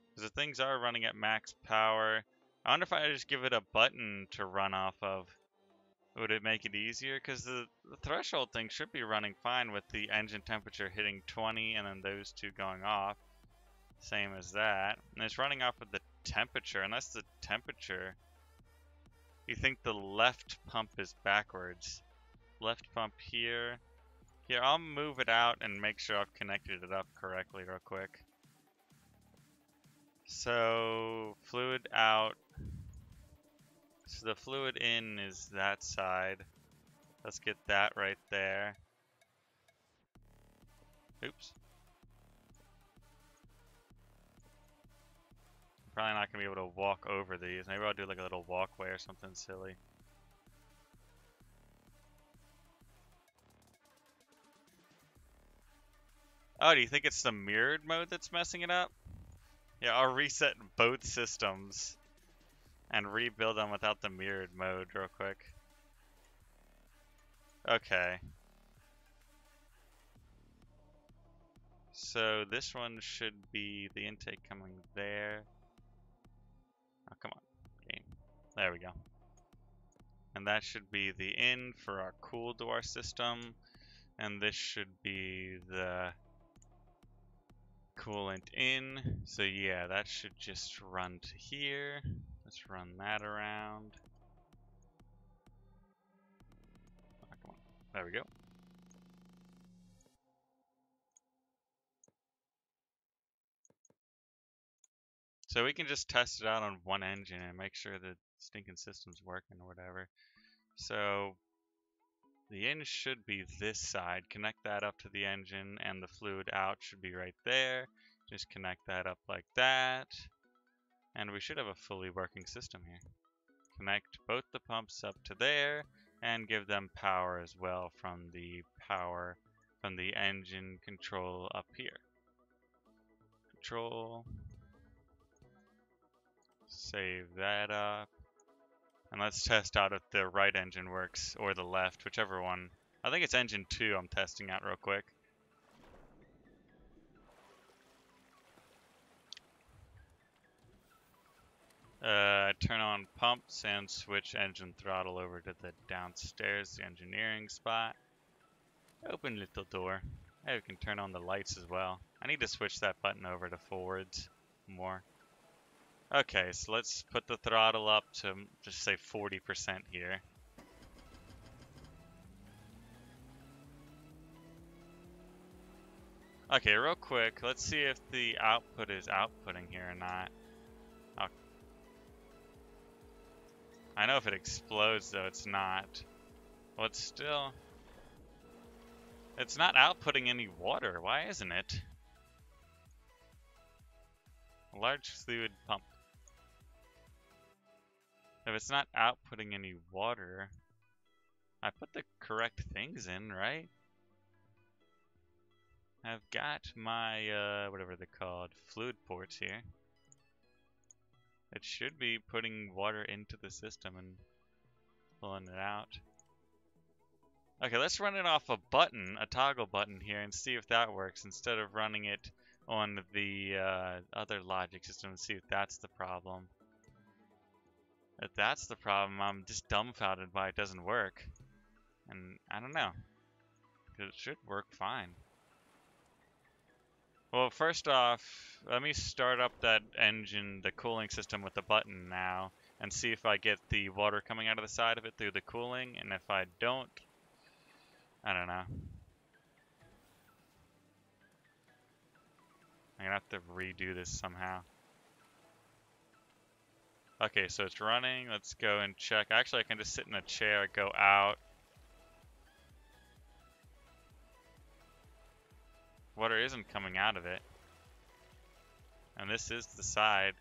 Because the things are running at max power. I wonder if I just give it a button to run off of. Would it make it easier? Because the threshold thing should be running fine with the engine temperature hitting 20 and then those two going off. Same as that. And it's running off of the temperature. And that's the temperature. You think the left pump is backwards. Left pump here. Here, I'll move it out and make sure I've connected it up correctly real quick. So, fluid out. So the fluid in is that side. Let's get that right there. Oops. Probably not gonna be able to walk over these. Maybe I'll do like a little walkway or something silly. Oh, do you think it's the mirrored mode that's messing it up? Yeah, I'll reset both systems and rebuild them without the mirrored mode real quick. Okay. So this one should be the intake coming there. Oh, come on, game. There we go. And that should be the in for our cool door system. And this should be the coolant in. So yeah, that should just run to here. Let's run that around. Oh, come on. There we go. So we can just test it out on one engine and make sure the stinking system's working or whatever. So the in should be this side. Connect that up to the engine, and the fluid out should be right there. Just connect that up like that. And we should have a fully working system here. Connect both the pumps up to there and give them power as well from the engine control up here. Control. Save that up. And let's test out if the right engine works, or the left, whichever one. I think it's engine 2 I'm testing out real quick. Turn on pumps and switch engine throttle over to the downstairs, the engineering spot. Open little door. Hey, we can turn on the lights as well. I need to switch that button over to forwards more. Okay, so let's put the throttle up to just say 40% here. Okay, real quick, let's see if the output is outputting here or not. Oh. I know if it explodes though, it's not. Well, it's still... It's not outputting any water, why isn't it? A large fluid pump. If it's not outputting any water, I put the correct things in, right? I've got my, whatever they're called, fluid ports here. It should be putting water into the system and pulling it out. Okay, let's run it off a button, a toggle button here, and see if that works instead of running it on the other logic system and see if that's the problem. If that's the problem, I'm just dumbfounded why it doesn't work. And I don't know, because it should work fine. Well, first off, let me start up that engine, the cooling system with the button now, and see if I get the water coming out of the side of it through the cooling, and if I don't, I don't know. I'm gonna have to redo this somehow. Okay, so it's running. Let's go and check. Actually, I can just sit in a chair, go out. Water isn't coming out of it. And this is the side.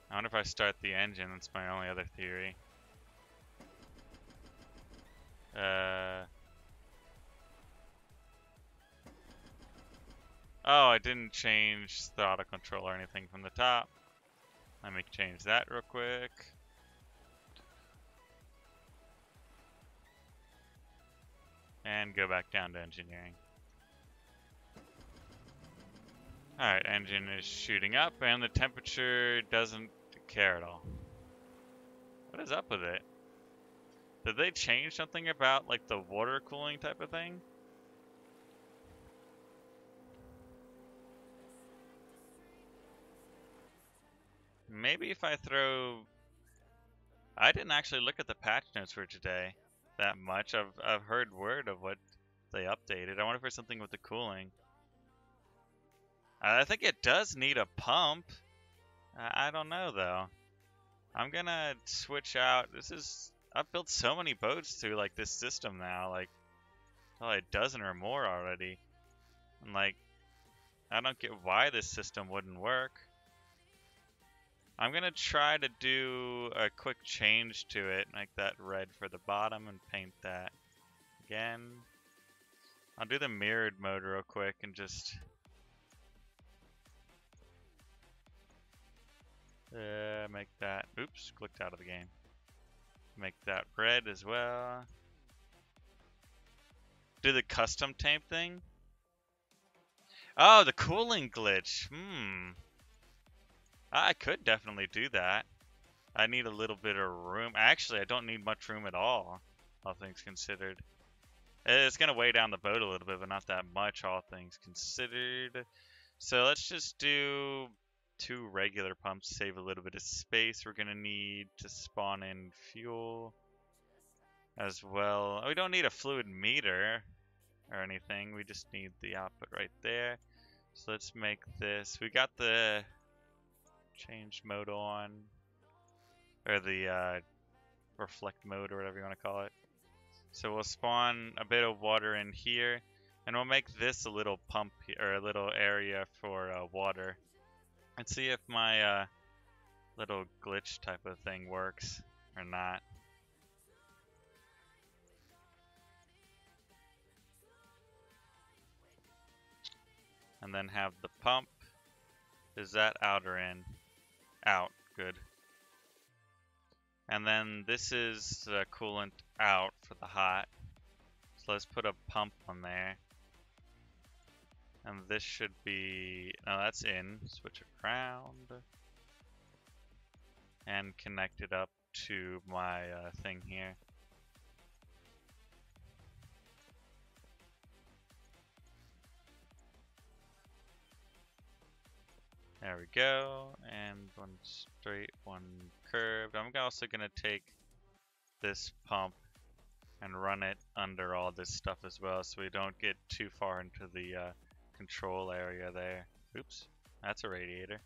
I wonder if I start the engine. That's my only other theory. Oh, I didn't change the auto control or anything from the top. Let me change that real quick. And go back down to engineering. Alright, engine is shooting up and the temperature doesn't care at all. What is up with it? Did they change something about like the water cooling type of thing? Maybe if I throw... I didn't actually look at the patch notes for today that much. I've heard word of what they updated. I wonder if there's something with the cooling. I think it does need a pump. I don't know though. I'm gonna switch out. I've built so many boats through like this system now, like probably a dozen or more already. And like, I don't get why this system wouldn't work. I'm gonna try to do a quick change to it, make that red for the bottom and paint that again. I'll do the mirrored mode real quick and just make that, oops, clicked out of the game. Make that red as well. Do the custom tape thing. Oh, the cooling glitch. I could definitely do that. I need a little bit of room. Actually, I don't need much room at all things considered. It's going to weigh down the boat a little bit, but not that much, all things considered. So let's just do 2 regular pumps, save a little bit of space. We're going to need to spawn in fuel as well. We don't need a fluid meter. or anything. We just need the output right there. So let's make this. We got the change mode on, or the reflect mode, or whatever you want to call it. So we'll spawn a bit of water in here, and we'll make this a little pump here, or a little area for water, and see if my little glitch type of thing works or not. And then have the pump. Is that out or in? Out. Good. And then this is the coolant out for the hot. So let's put a pump on there. And this should be, no, that's in. Switch it around. And connect it up to my thing here. There we go, and one straight, one curved. I'm also gonna take this pump and run it under all this stuff as well, so we don't get too far into the control area there. Oops, that's a radiator.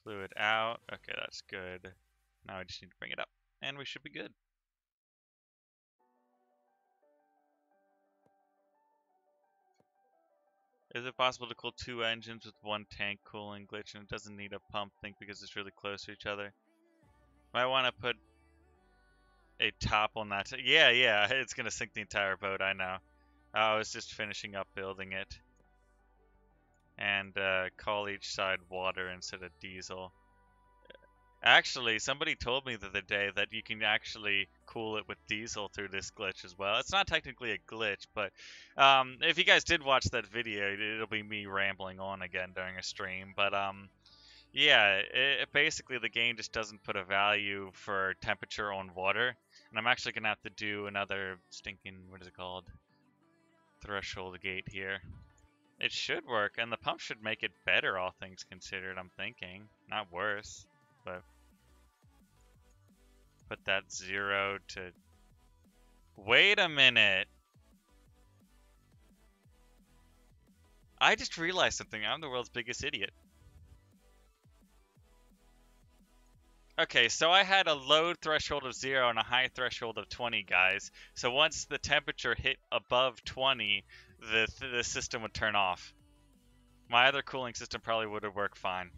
Fluid out. Okay, that's good. Now I just need to bring it up, and we should be good. Is it possible to cool two engines with one tank cooling glitch, and it doesn't need a pump? Think because it's really close to each other. Might want to put a top on that. Yeah, it's gonna sink the entire boat. I know. I was just finishing up building it, and call each side water instead of diesel. Actually, somebody told me the other day that you can actually cool it with diesel through this glitch as well. It's not technically a glitch, but if you guys did watch that video, it'll be me rambling on again during a stream. But yeah, basically the game just doesn't put a value for temperature on water. And I'm actually going to have to do another stinking, what is it called? Threshold gate here. It should work, and the pump should make it better, all things considered, I'm thinking. Not worse. But put that 0 to... Wait a minute! I just realized something. I'm the world's biggest idiot. Okay, so I had a low threshold of 0 and a high threshold of 20, guys. So once the temperature hit above 20, the system would turn off. My other cooling system probably would have worked fine.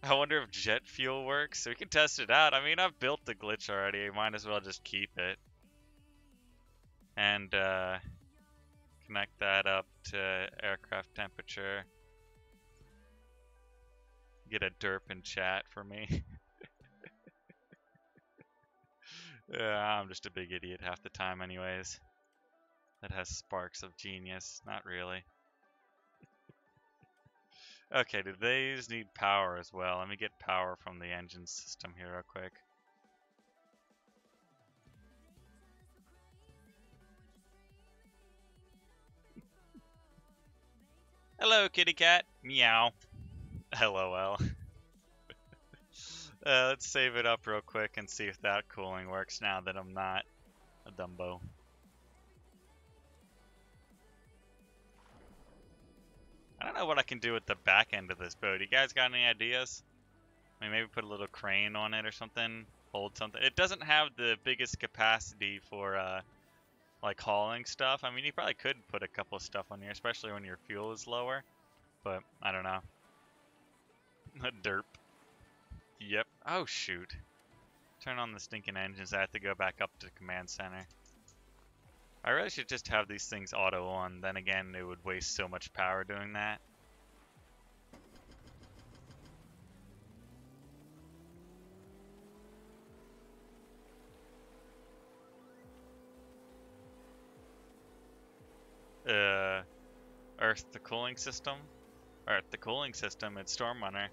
I wonder if jet fuel works. We can test it out. I mean, I've built the glitch already. Might as well just keep it. And connect that up to aircraft temperature. Get a derp in chat for me. I'm just a big idiot half the time anyways. That has sparks of genius. Not really. Okay, do these need power as well? Let me get power from the engine system here real quick. Hello, kitty cat. Meow. LOL. Let's save it up real quick and see if that cooling works now that I'm not a Dumbo. I don't know what I can do with the back end of this boat. You guys got any ideas? I mean, maybe put a little crane on it or something. Hold something. It doesn't have the biggest capacity for like hauling stuff. I mean, you probably could put a couple of stuff on here, especially when your fuel is lower. But I don't know. A derp. Yep. Oh shoot. Turn on the stinking engines. I have to go back up to the command center. I really should just have these things auto on. Then again, it would waste so much power doing that. Earth the cooling system? Earth the cooling system, it's Stormrunner.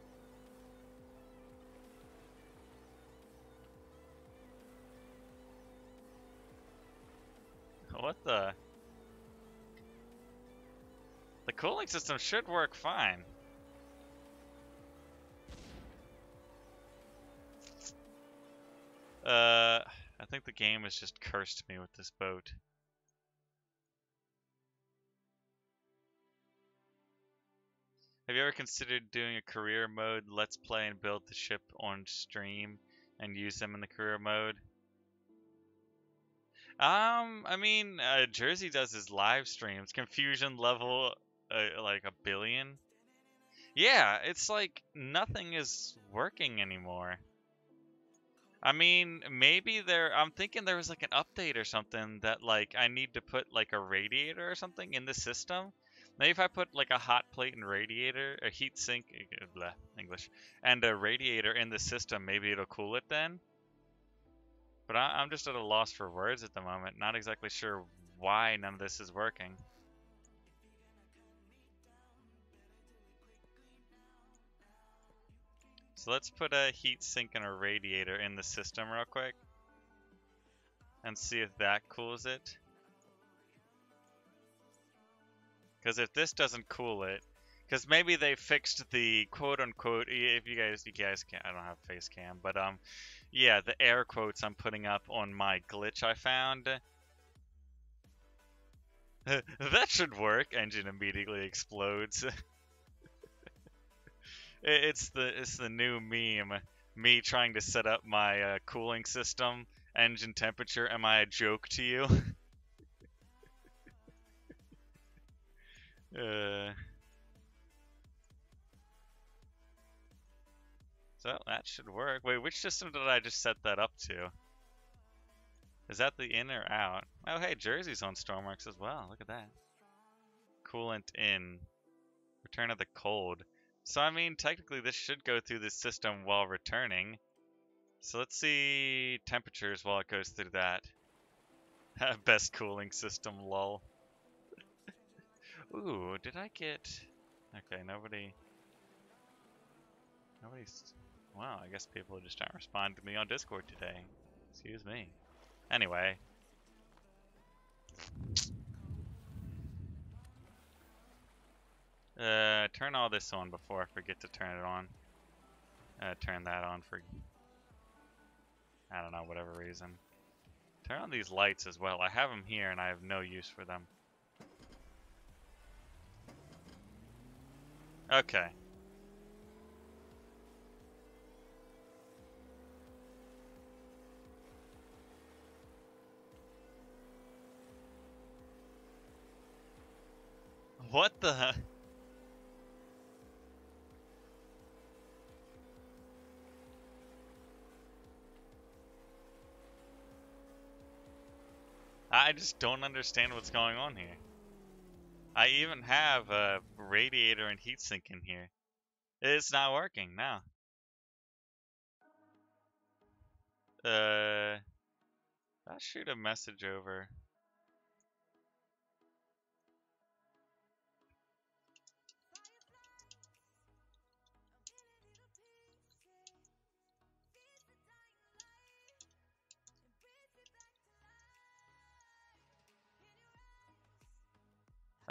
What the? The cooling system should work fine. I think the game has just cursed me with this boat. Have you ever considered doing a career mode, let's play and build the ship on stream and use them in the career mode? I mean, Jersey does his live streams. Confusion level, like 1 billion. Yeah, it's like nothing is working anymore. I mean, maybe I'm thinking there was like an update or something that like I need to put like a radiator or something in the system. Maybe if I put like a hot plate and radiator, a heat sink, blah, English, and a radiator in the system, maybe it'll cool it then. But I'm just at a loss for words at the moment. Not exactly sure why none of this is working. So let's put a heat sink and a radiator in the system real quick and see if that cools it. Because if this doesn't cool it, because maybe they fixed the quote-unquote, if you guys can't, I don't have face cam, but yeah, the air quotes I'm putting up on my glitch I found. That should work. Engine immediately explodes. It's the new meme. Me trying to set up my cooling system, engine temperature. Am I a joke to you? So that should work. Wait, which system did I just set that up to? Is that the in or out? Oh, hey, Jersey's on Stormworks as well. Look at that. Coolant in. Return of the cold. So, I mean, technically this should go through this system while returning. So let's see temperatures while it goes through that. Best cooling system, lol. Ooh, did I get... Okay, nobody's... Wow, I guess people just aren't responding to me on Discord today. Excuse me. Anyway. Turn all this on before I forget to turn it on. Turn that on for... I don't know, whatever reason. Turn on these lights as well. I have them here and I have no use for them. Okay. What the... I just don't understand what's going on here. I even have a radiator and heatsink in here. It's not working now. I'll shoot a message over.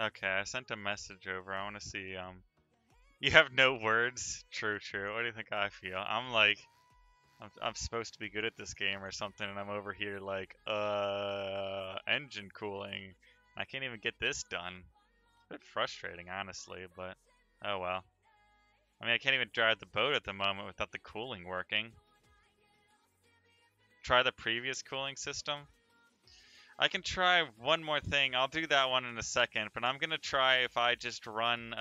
Okay, I sent a message over. I want to see, you have no words? True, true. What do you think I feel? I'm like, I'm supposed to be good at this game or something, and I'm over here like, engine cooling. I can't even get this done. It's a bit frustrating, honestly, but oh well. I mean, I can't even drive the boat at the moment without the cooling working. Try the previous cooling system. I can try one more thing. I'll do that one in a second, but I'm gonna try if I just run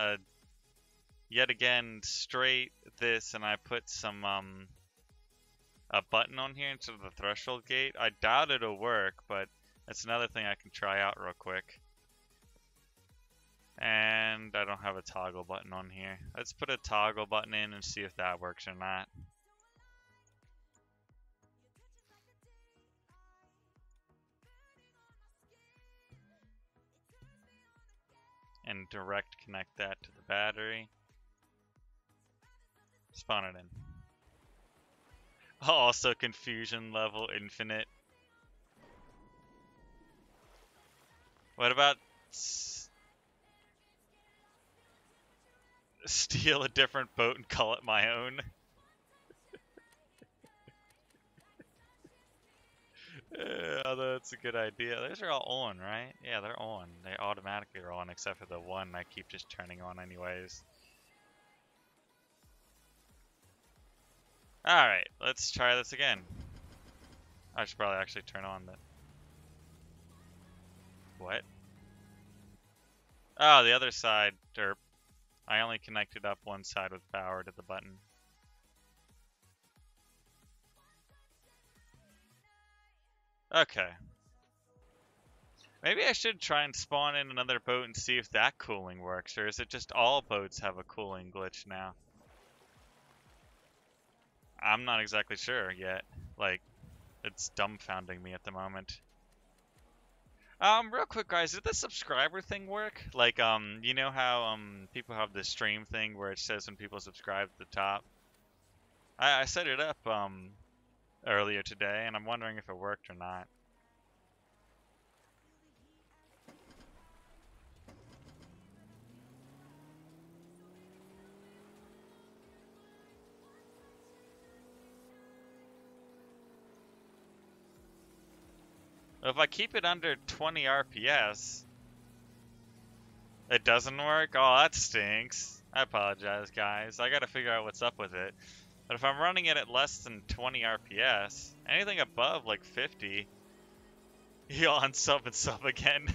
yet again straight this and I put some a button on here instead of the threshold gate. I doubt it'll work, but that's another thing I can try out real quick. And I don't have a toggle button on here. Let's put a toggle button in and see if that works or not. And direct connect that to the battery. Spawn it in. Also confusion level infinite. What about steal a different boat and call it my own? Although it's a good idea. Those are all on, right? Yeah, they're on. They automatically are on, except for the one I keep just turning on anyways. Alright, let's try this again. I should probably actually turn on the... What? Oh, the other side, derp. I only connected up one side with power to the button. Okay. Maybe I should try and spawn in another boat and see if that cooling works, or is it just all boats have a cooling glitch now? I'm not exactly sure yet. Like, it's dumbfounding me at the moment. Real quick, guys, did the subscriber thing work? Like, you know how, people have the stream thing where it says when people subscribe at the top? I set it up, earlier today, and I'm wondering if it worked or not. If I keep it under 20 RPS, it doesn't work? Oh, that stinks. I apologize, guys. I gotta figure out what's up with it. But if I'm running it at less than 20 RPS, anything above like 50, you'll unsub and sub again.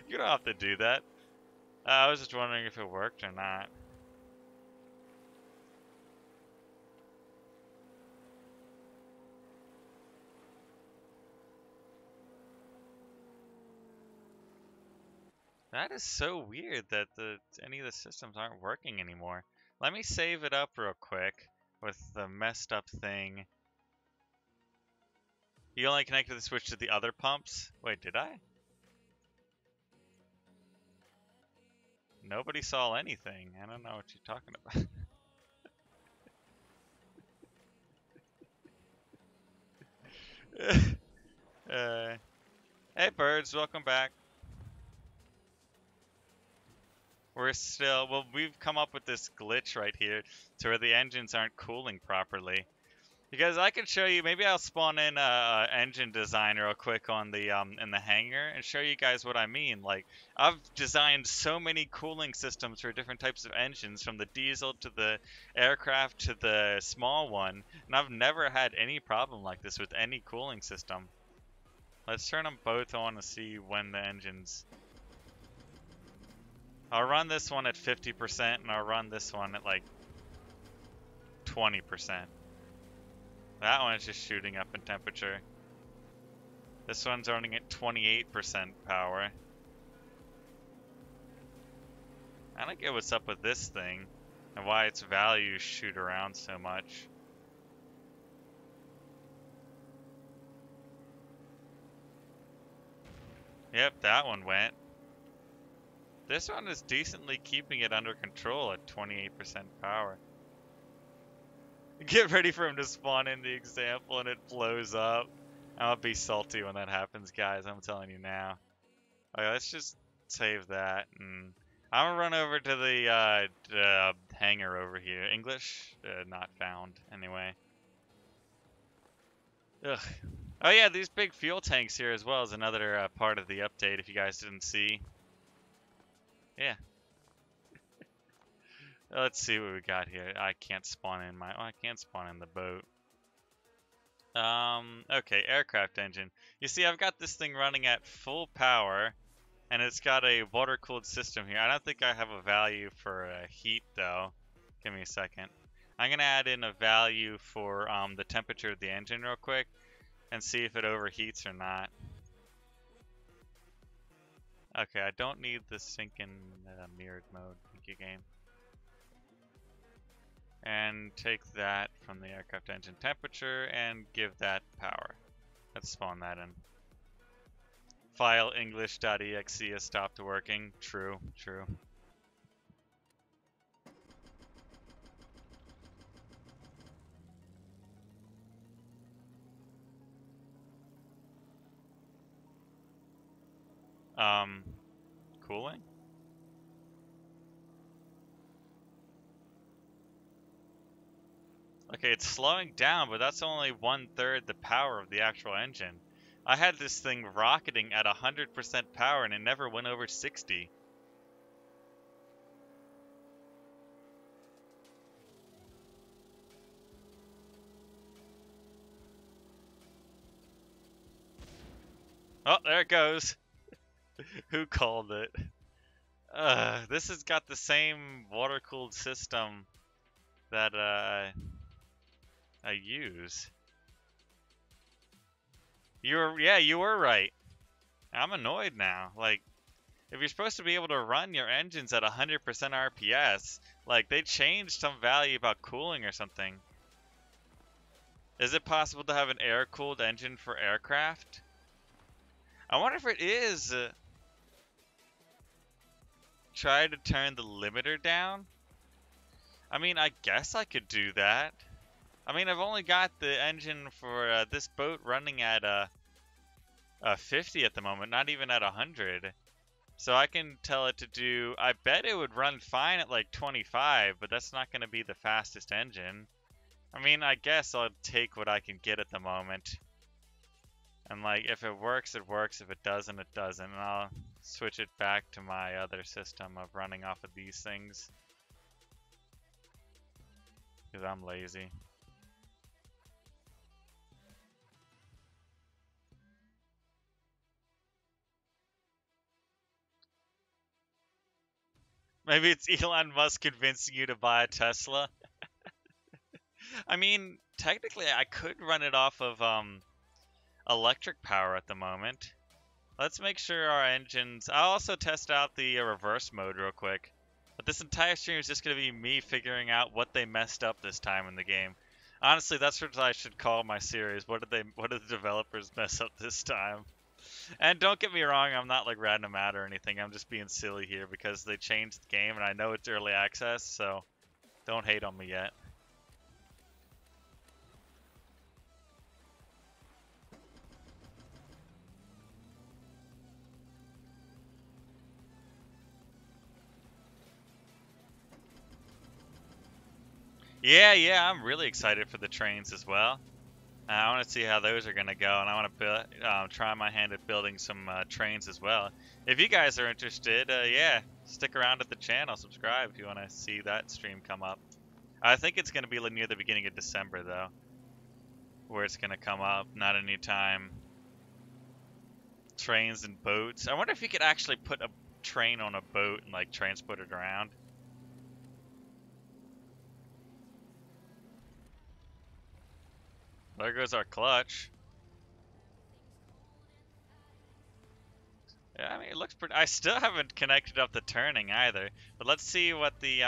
You don't have to do that. I was just wondering if it worked or not. That is so weird that any of the systems aren't working anymore. Let me save it up real quick with the messed up thing. You only connected the switch to the other pumps? Wait, did I? Nobody saw anything. I don't know what you're talking about. Hey birds, welcome back. We're still, well, we've come up with this glitch right here to where the engines aren't cooling properly. Because I can show you, maybe I'll spawn in a engine design real quick on the in the hangar and show you guys what I mean. Like, I've designed so many cooling systems for different types of engines, from the diesel to the aircraft to the small one, and I've never had any problem like this with any cooling system. Let's turn them both on to see when the engines... I'll run this one at 50% and I'll run this one at like 20%. That one is just shooting up in temperature. This one's running at 28% power. I don't get what's up with this thing and why its values shoot around so much. Yep, that one went. This one is decently keeping it under control at 28% power. Get ready for him to spawn in the example and it blows up. I'll be salty when that happens, guys. I'm telling you now. Okay, let's just save that. And I'm gonna run over to the hangar over here. English? Not found, anyway. Ugh. Oh yeah, these big fuel tanks here as well is another part of the update if you guys didn't see. Yeah. Let's see what we got here. I can't spawn in my... Oh, I can't spawn in the boat. Okay, aircraft engine. You see, I've got this thing running at full power, and it's got a water-cooled system here. I don't think I have a value for heat, though. Give me a second. I'm going to add in a value for the temperature of the engine real quick, and see if it overheats or not. Okay, I don't need the sinking mirrored mode. Thank you, game. And take that from the aircraft engine temperature and give that power. Let's spawn that in. File english.exe has stopped working. True, true. Cooling? Okay, Okay, it's slowing down, but that's only 1/3 the power of the actual engine. I had this thing rocketing at 100% power and it never went over 60. Oh, there it goes. Who called it? This has got the same water-cooled system that I use. You were right. I'm annoyed now. Like, if you're supposed to be able to run your engines at 100% RPS, like, they changed some value about cooling or something. Is it possible to have an air-cooled engine for aircraft? I wonder if it is. Try to turn the limiter down? I mean, I guess I could do that. I mean, I've only got the engine for this boat running at 50 at the moment, not even at 100. So I can tell it to do, I bet it would run fine at like 25, but that's not going to be the fastest engine. I mean, I guess I'll take what I can get at the moment. And like, if it works, it works. If it doesn't, it doesn't. And I'll switch it back to my other system of running off of these things. Because I'm lazy. Maybe it's Elon Musk convincing you to buy a Tesla. I mean, technically I could run it off of electric power at the moment. Let's make sure our engines... I'll also test out the reverse mode real quick. But this entire stream is just going to be me figuring out what they messed up this time in the game. Honestly, that's what I should call my series. What did the developers mess up this time? And don't get me wrong, I'm not like ratting them out or anything. I'm just being silly here because they changed the game and I know it's early access, so don't hate on me yet. Yeah, I'm really excited for the trains as well. I want to see how those are going to go, and I want to try my hand at building some trains as well. If you guys are interested, yeah, stick around at the channel, subscribe if you want to see that stream come up. I think it's going to be near the beginning of December, though, where it's going to come up, not any time. Trains and boats. I wonder if you could actually put a train on a boat and, like, transport it around. There goes our clutch. Yeah, I mean, it looks pretty... I still haven't connected up the turning either. But let's see what the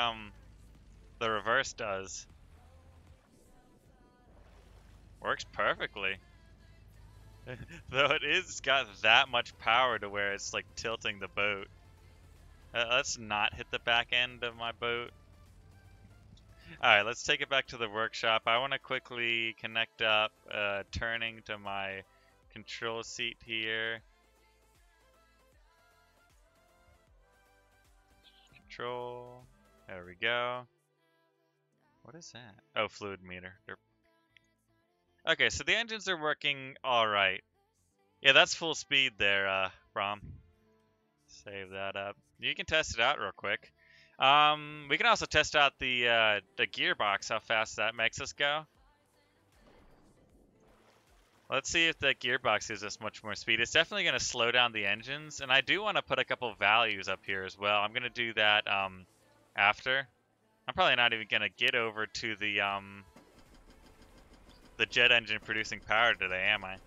reverse does. Works perfectly. Though it's got that much power to where it's like tilting the boat. Let's not hit the back end of my boat. Alright, let's take it back to the workshop. I want to quickly connect up turning to my control seat here. Control. There we go. What is that? Oh, fluid meter. Okay, so the engines are working alright. Yeah, that's full speed there, Brom. Save that up. You can test it out real quick. We can also test out the gearbox, how fast that makes us go. Let's see if the gearbox gives us much more speed. It's definitely going to slow down the engines, and I do want to put a couple values up here as well. I'm going to do that after. I'm probably not even going to get over to the jet engine producing power today, am I?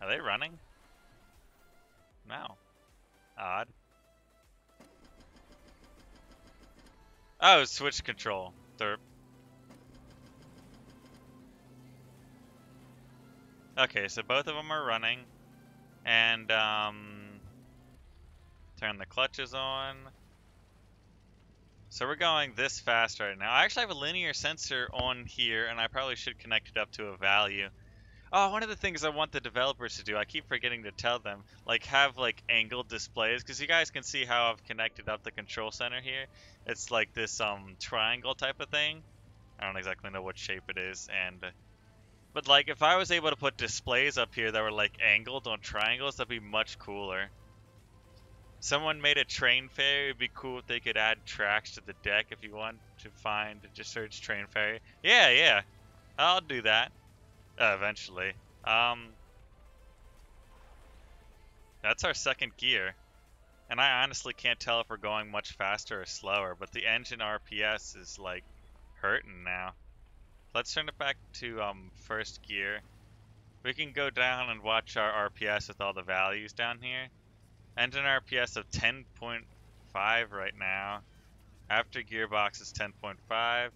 Are they running? No. Odd. Oh, switch control. Derp. Okay, so both of them are running. And, turn the clutches on. So we're going this fast right now. I actually have a linear sensor on here, and I probably should connect it up to a value. Oh, one of the things I want the developers to do, I keep forgetting to tell them, like have like angled displays, because you guys can see how I've connected up the control center here. It's like this triangle type of thing. I don't exactly know what shape it is, but like if I was able to put displays up here that were like angled on triangles, that'd be much cooler. Someone made a train ferry. It'd be cool if they could add tracks to the deck if you want to find, just search train ferry. Yeah, yeah. I'll do that. Eventually. That's our second gear. And I honestly can't tell if we're going much faster or slower, but the engine RPS is like hurting now. Let's turn it back to first gear. We can go down and watch our RPS with all the values down here. Engine RPS of 10.5 right now. After gearbox is 10.5.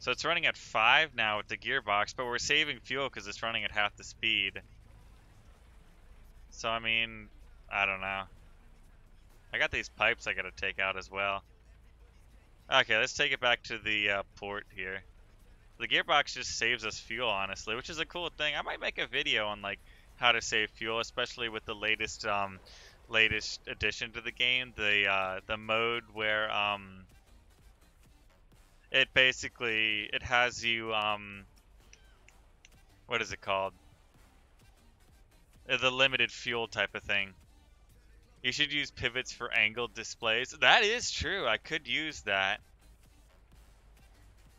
So it's running at 5 now with the gearbox, but we're saving fuel because it's running at half the speed. So I mean, I don't know. I got these pipes I gotta take out as well. Okay, let's take it back to the port here. The gearbox just saves us fuel, honestly, which is a cool thing. I might make a video on like how to save fuel, especially with the latest addition to the game, the mode where it basically it has you what is it called? The limited fuel type of thing. You should use pivots for angled displays. That is true. I could use that.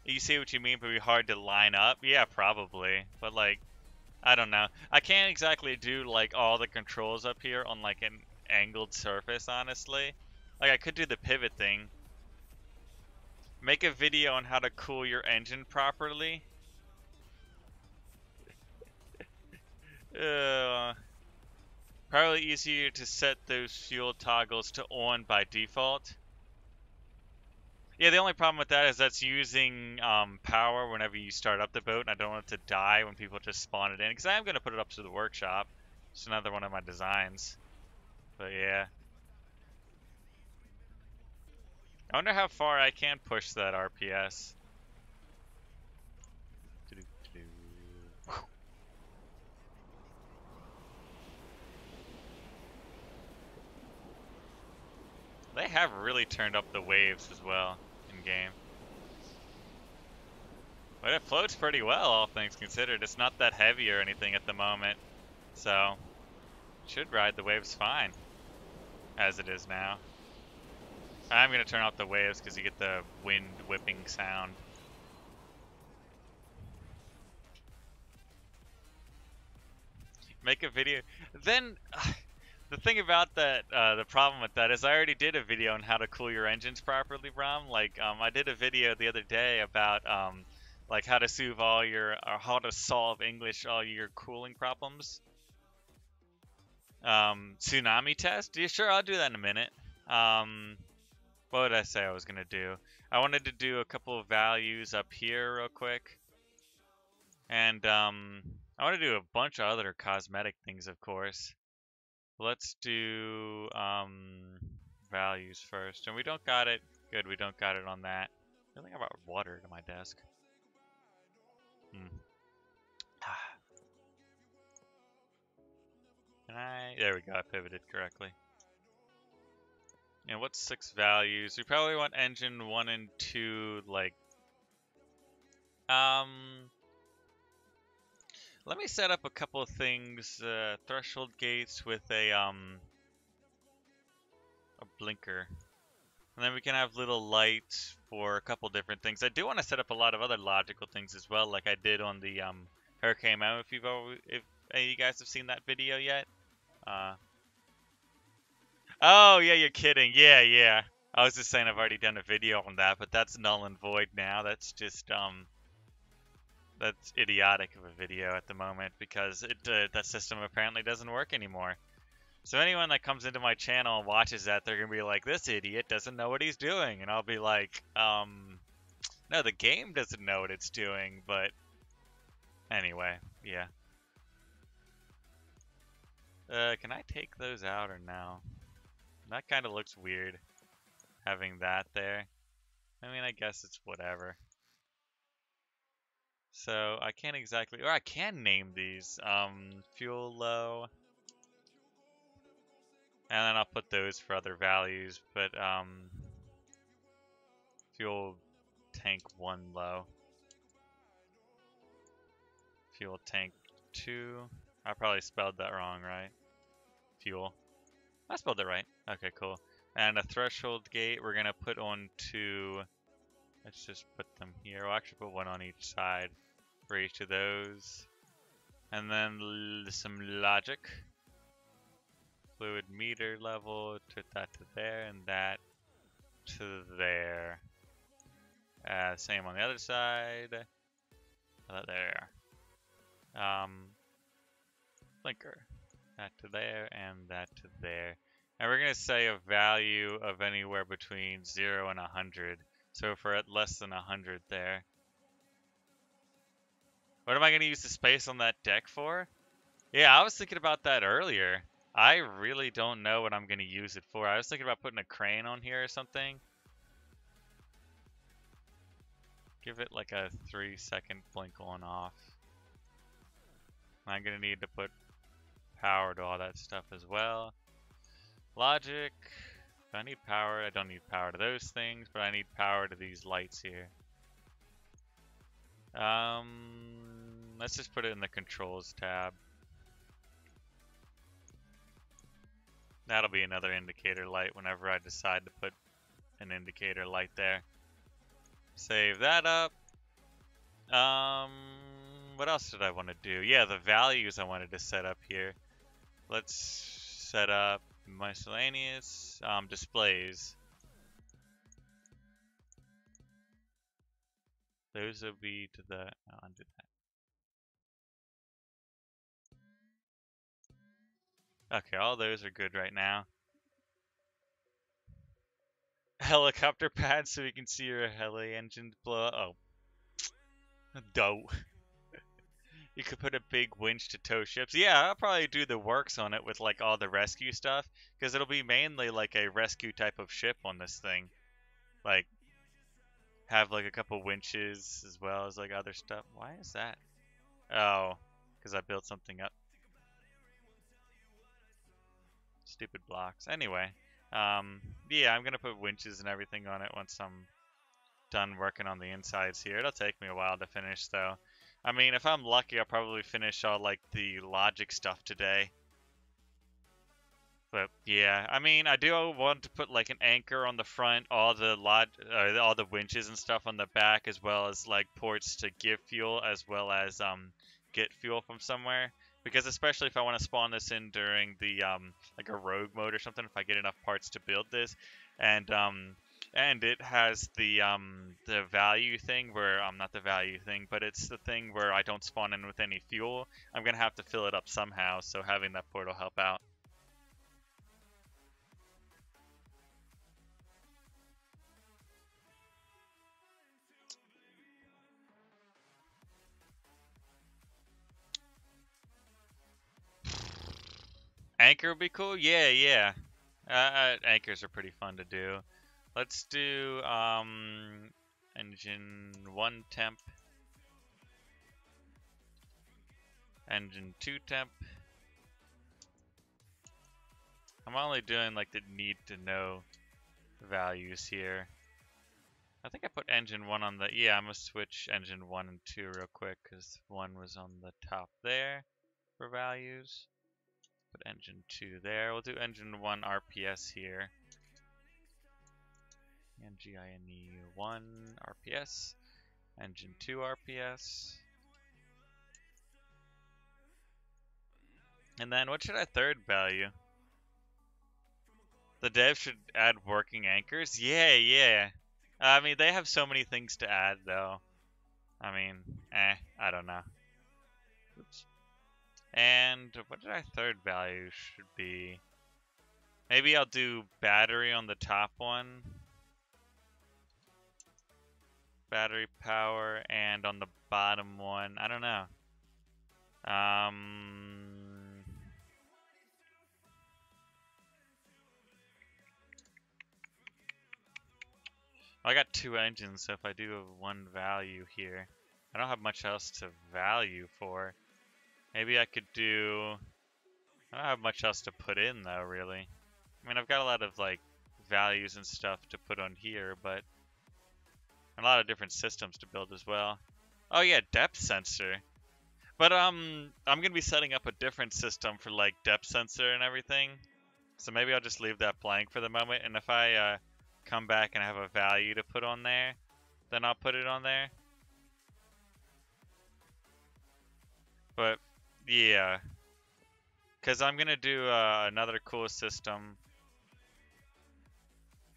You see what you mean, but it'd be hard to line up. Yeah, probably. But like, I don't know. I can't exactly do like all the controls up here on like an angled surface, honestly. Like I could do the pivot thing. Make a video on how to cool your engine properly. Probably easier to set those fuel toggles to on by default. Yeah, the only problem with that is that's using power whenever you start up the boat, and I don't want it to die when people just spawn it in, because I am going to put it up to the workshop. It's another one of my designs. But yeah. I wonder how far I can push that RPS. They have really turned up the waves as well in game. But it floats pretty well, all things considered. It's not that heavy or anything at the moment. So, should ride the waves fine, as it is now. I'm going to turn off the waves because you get the wind whipping sound. Make a video. Then, the thing about that, the problem with that is I already did a video on how to cool your engines properly, Brom. Like, I did a video the other day about, like how to solve all your cooling problems. Tsunami test? Yeah, sure, I'll do that in a minute. What did I say I was gonna do? I wanted to do a couple of values up here real quick. And, I want to do a bunch of other cosmetic things, of course. Let's do, values first. And we don't got it. Good, we don't got it on that. I think I brought water to my desk. There we go, I pivoted correctly. And what's 6 values? We probably want engine 1 and 2, like, let me set up a couple of things, threshold gates with a blinker. And then we can have little lights for a couple different things. I do want to set up a lot of other logical things as well, like I did on the Hurricane Mountain, if any of you guys have seen that video yet. Oh, yeah, you're kidding. Yeah, yeah. I was just saying I've already done a video on that, but that's null and void now. That's just, that's idiotic of a video at the moment because that system apparently doesn't work anymore. So anyone that comes into my channel and watches that, they're going to be like, this idiot doesn't know what he's doing. And I'll be like, no, the game doesn't know what it's doing, but anyway, yeah. Can I take those out or no? That kind of looks weird, having that there. I mean, I guess it's whatever. So I can't exactly, or I can name these, fuel low. And then I'll put those for other values, but, Fuel tank 1 low. Fuel tank 2. I probably spelled that wrong, right? Fuel. I spelled it right. Okay, cool. And a threshold gate we're gonna put on 2. Let's just put them here. We'll actually put 1 on each side for each of those. And then some logic. Fluid meter level, put that to there and that to there. Same on the other side. There. Blinker. That to there and that to there. And we're going to say a value of anywhere between 0 and 100. So if we're at less than 100 there. What am I going to use the space on that deck for? Yeah, I was thinking about that earlier. I really don't know what I'm going to use it for. I was thinking about putting a crane on here or something. Give it like a 3-second blink on off. I'm going to need to put power to all that stuff as well. Logic. Do I need power? I don't need power to those things, but I need power to these lights here. Let's just put it in the controls tab. That'll be another indicator light whenever I decide to put an indicator light there. Save that up. What else did I want to do? Yeah, the values I wanted to set up here. Let's set up miscellaneous displays. Those will be to the, I'll undo that. Okay, all those are good right now. Helicopter pad so we can see your heli engine blow up. Oh. Dope. You could put a big winch to tow ships. Yeah, I'll probably do the works on it with like all the rescue stuff, because it'll be mainly like a rescue type of ship on this thing. Like, have like a couple winches as well as like other stuff. Why is that? Oh, because I built something up. Stupid blocks. Anyway, yeah, I'm gonna put winches and everything on it once I'm done working on the insides here. It'll take me a while to finish though. I mean, if I'm lucky, I'll probably finish all like the logic stuff today. But yeah, I mean, I do want to put like an anchor on the front, all the winches and stuff on the back, as well as like ports to give fuel, as well as get fuel from somewhere. Because especially if I want to spawn this in during the like a rogue mode or something, if I get enough parts to build this, and it has the value thing where not the value thing, but it's the thing where I don't spawn in with any fuel. I'm gonna have to fill it up somehow, so having that port will help out. Anchor would be cool. Yeah, yeah. Anchors are pretty fun to do. Let's do engine 1 temp, engine 2 temp. I'm only doing like the need to know values here. I think I put engine 1 on the, yeah, I'm gonna switch engine 1 and 2 real quick because 1 was on the top there for values. Put engine 2 there. We'll do engine 1 RPS here. NGINE 1 RPS. Engine 2 RPS. And then what should I third value? The dev should add working anchors? Yeah, yeah. I mean, they have so many things to add though. I mean, I don't know. Oops. And what did I third value should be? Maybe I'll do battery on the top one. Battery power, and on the bottom one, I don't know. I got 2 engines, so if I do have 1 value here, I don't have much else to value for. Maybe I could do, I don't have much else to put in though, really. I mean, I've got a lot of like values and stuff to put on here, but A lot of different systems to build as well. Oh yeah, depth sensor. But I'm gonna be setting up a different system for like depth sensor and everything. So maybe I'll just leave that blank for the moment, and if I come back and have a value to put on there, then I'll put it on there. But yeah, because I'm gonna do another cool system.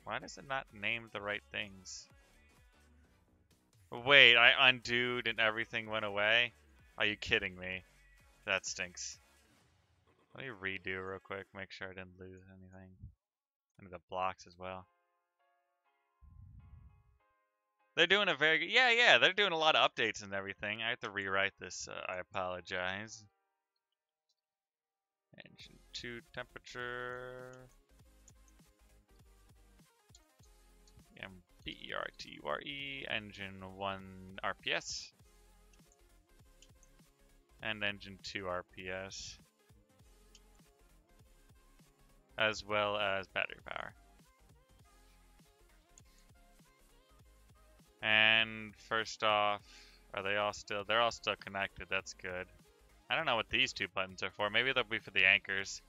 Why does it not name the right things? Wait, I undoed and everything went away? Are you kidding me? That stinks. Let me redo real quick, make sure I didn't lose anything. And the blocks as well. They're doing a very good, yeah, they're doing a lot of updates and everything. I have to rewrite this, I apologize. Engine 2 temperature. MPERTURE, engine 1 RPS. And engine 2 RPS. As well as battery power. And first off, are they all still, they're all still connected, that's good. I don't know what these two buttons are for, maybe they'll be for the anchors.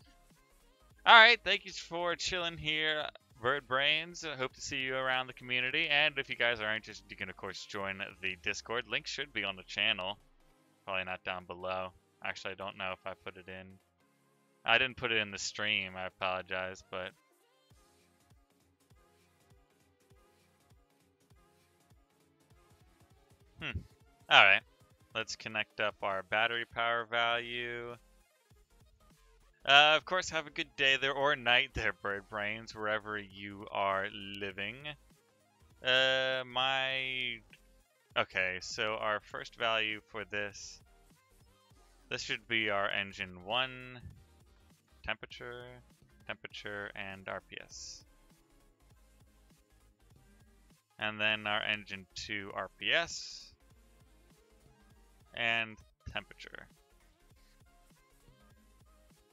Alright, thank you for chilling here, Bird Brains. I hope to see you around the community, and if you guys are interested, you can of course join the Discord. Link should be on the channel, probably not down below. Actually, I don't know if I put it in. I didn't put it in the stream, I apologize, but... Alright, let's connect up our battery power value. Of course, have a good day there, or night there, Bird Brains, wherever you are living. Okay, so our first value for this should be our engine 1, temperature, and RPS. And then our engine 2 RPS, and temperature.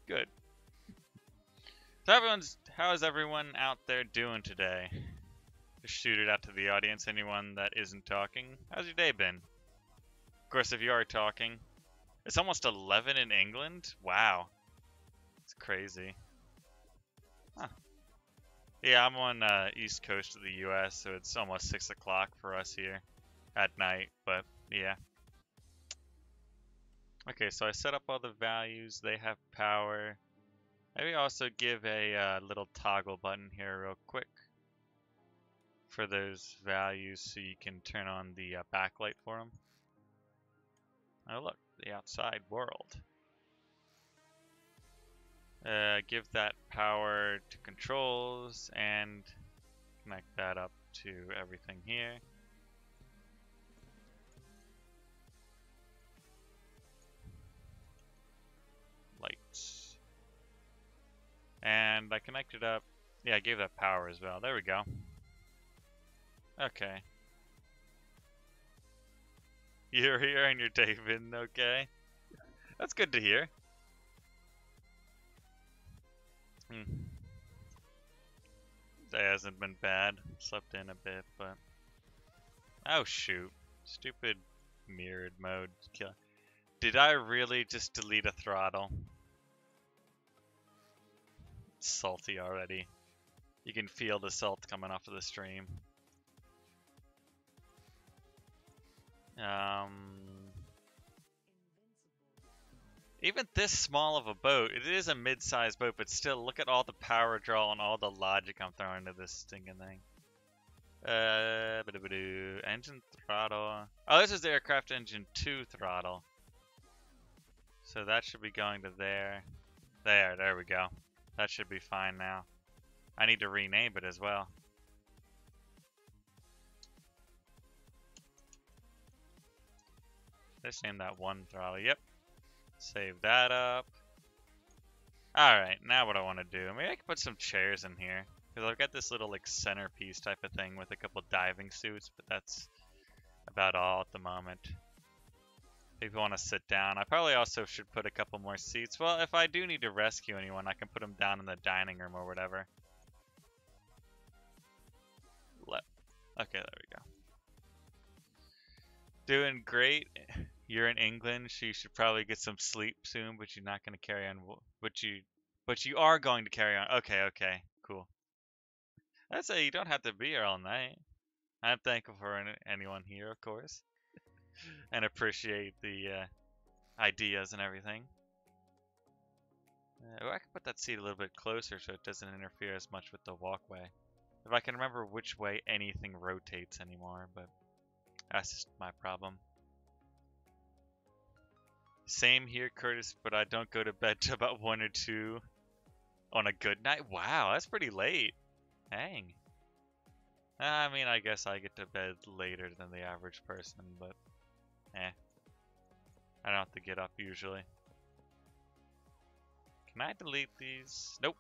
Good. So how is everyone out there doing today? Just shoot it out to the audience, anyone that isn't talking. How's your day been? Of course, if you are talking. It's almost 11 in England? Wow. It's crazy. Huh. Yeah, I'm on east coast of the US, so it's almost 6 o'clock for us here at night, but yeah. Okay, so I set up all the values. They have power. Maybe also give a little toggle button here real quick for those values so you can turn on the backlight for them. Oh look, the outside world. Give that power to controls and connect that up to everything here. Lights. And I connected up, yeah, I gave that power as well. There we go. Okay. You're here and you're David, okay. That's good to hear. Day hasn't been bad. Slept in a bit, but... Oh shoot. Stupid mirrored mode kill. Did I really just delete a throttle? It's salty already. You can feel the salt coming off of the stream. Even this small of a boat, it is a mid-sized boat, but still, look at all the power draw and all the logic I'm throwing into this stinking thing. Engine throttle. Oh, this is the aircraft engine 2 throttle. So that should be going to there. There we go. That should be fine now. I need to rename it as well. Let's name that 1 throttle. Yep. Save that up. Alright, now what I want to do. Maybe I can put some chairs in here. Because I've got this little like centerpiece type of thing with a couple diving suits, but that's about all at the moment. People want to sit down. I probably also should put a couple more seats. Well, if I do need to rescue anyone, I can put them down in the dining room or whatever. Okay, there we go. Doing great. You're in England, so you should probably get some sleep soon, but you're not going to carry on. But you are going to carry on. Okay, okay, cool. I say you don't have to be here all night. I'm thankful for anyone here, of course, and appreciate the ideas and everything. Oh, I can put that seat a little bit closer so it doesn't interfere as much with the walkway. If I can remember which way anything rotates anymore, but that's just my problem. Same here, Curtis, but I don't go to bed till about 1 or 2 on a good night. Wow, that's pretty late. Dang. I mean, I guess I get to bed later than the average person, but I don't have to get up usually. Can I delete these? Nope.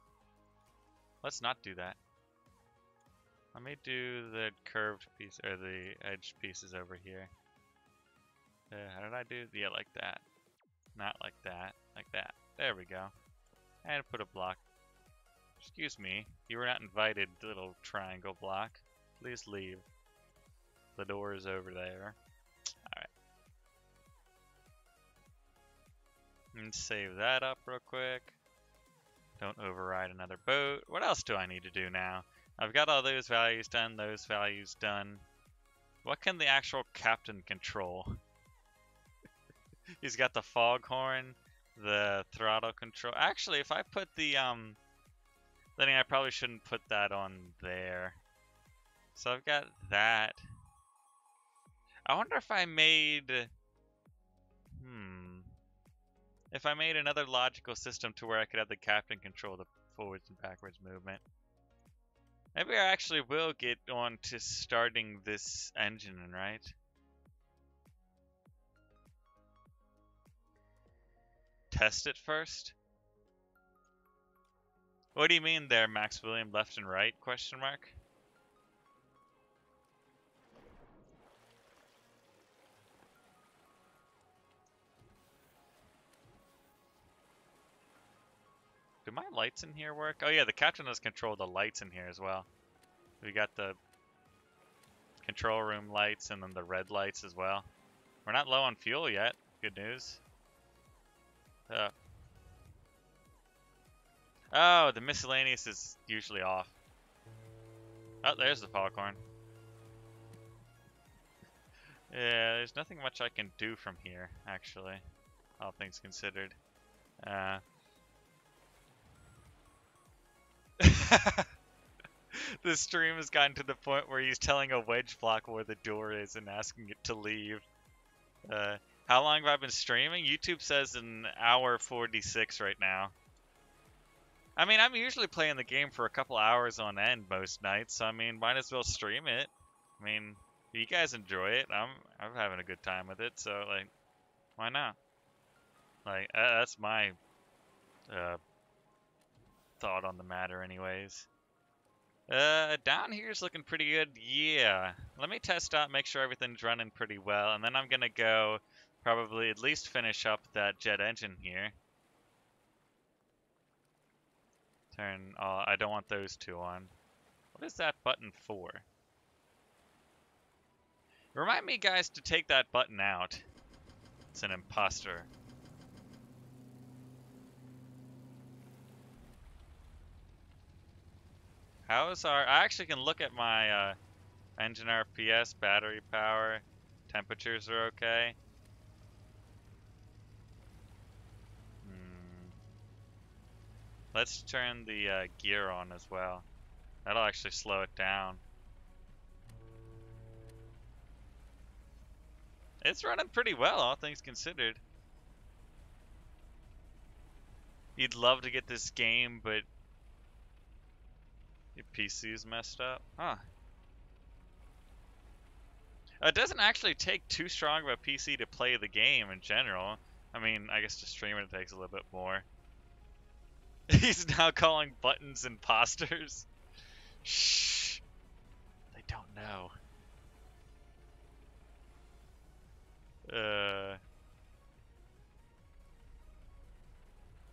Let's not do that. Let me do the curved piece, or the edge pieces over here. How did I do? Yeah, like that. Not like that. Like that. There we go. And put a block. Excuse me. You were not invited, little triangle block. Please leave. The door is over there. Alright. Let's save that up real quick. Don't override another boat. What else do I need to do now? I've got all those values done, those values done. What can the actual captain control? He's got the foghorn, the throttle control. Actually, if I put the, then I probably shouldn't put that on there. So I've got that. I wonder if I made, if I made another logical system to where I could have the captain control the forwards and backwards movement. Maybe I actually will get on to starting this engine, right? Test it first? What do you mean there, Max William, left and right, question mark? Do my lights in here work? Oh yeah, the captain does control the lights in here as well. We got the control room lights and then the red lights as well. We're not low on fuel yet. Good news. Oh, the miscellaneous is usually off. Oh, there's the foghorn. Yeah, there's nothing much I can do from here, actually. All things considered. The stream has gotten to the point where he's telling a wedge block where the door is and asking it to leave. How long have I been streaming? YouTube says an hour 46 right now. I mean, I'm usually playing the game for a couple hours on end most nights, so I mean, might as well stream it. I mean, you guys enjoy it. I'm having a good time with it, so like, why not? Like, that's my thought on the matter, anyways. Down here's looking pretty good. Yeah, let me test out, make sure everything's running pretty well, and then I'm gonna go probably at least finish up that jet engine here. Turn. I don't want those two on. What is that button for? Remind me, guys, to take that button out. It's an imposter. How is our... I actually can look at my engine RPS, battery power, temperatures are okay. Let's turn the gear on as well. That'll actually slow it down. It's running pretty well, all things considered. You'd love to get this game, but your PC's messed up. Huh. It doesn't actually take too strong of a PC to play the game in general. I mean, I guess to stream it takes a little bit more. He's now calling buttons imposters. Shh. They don't know.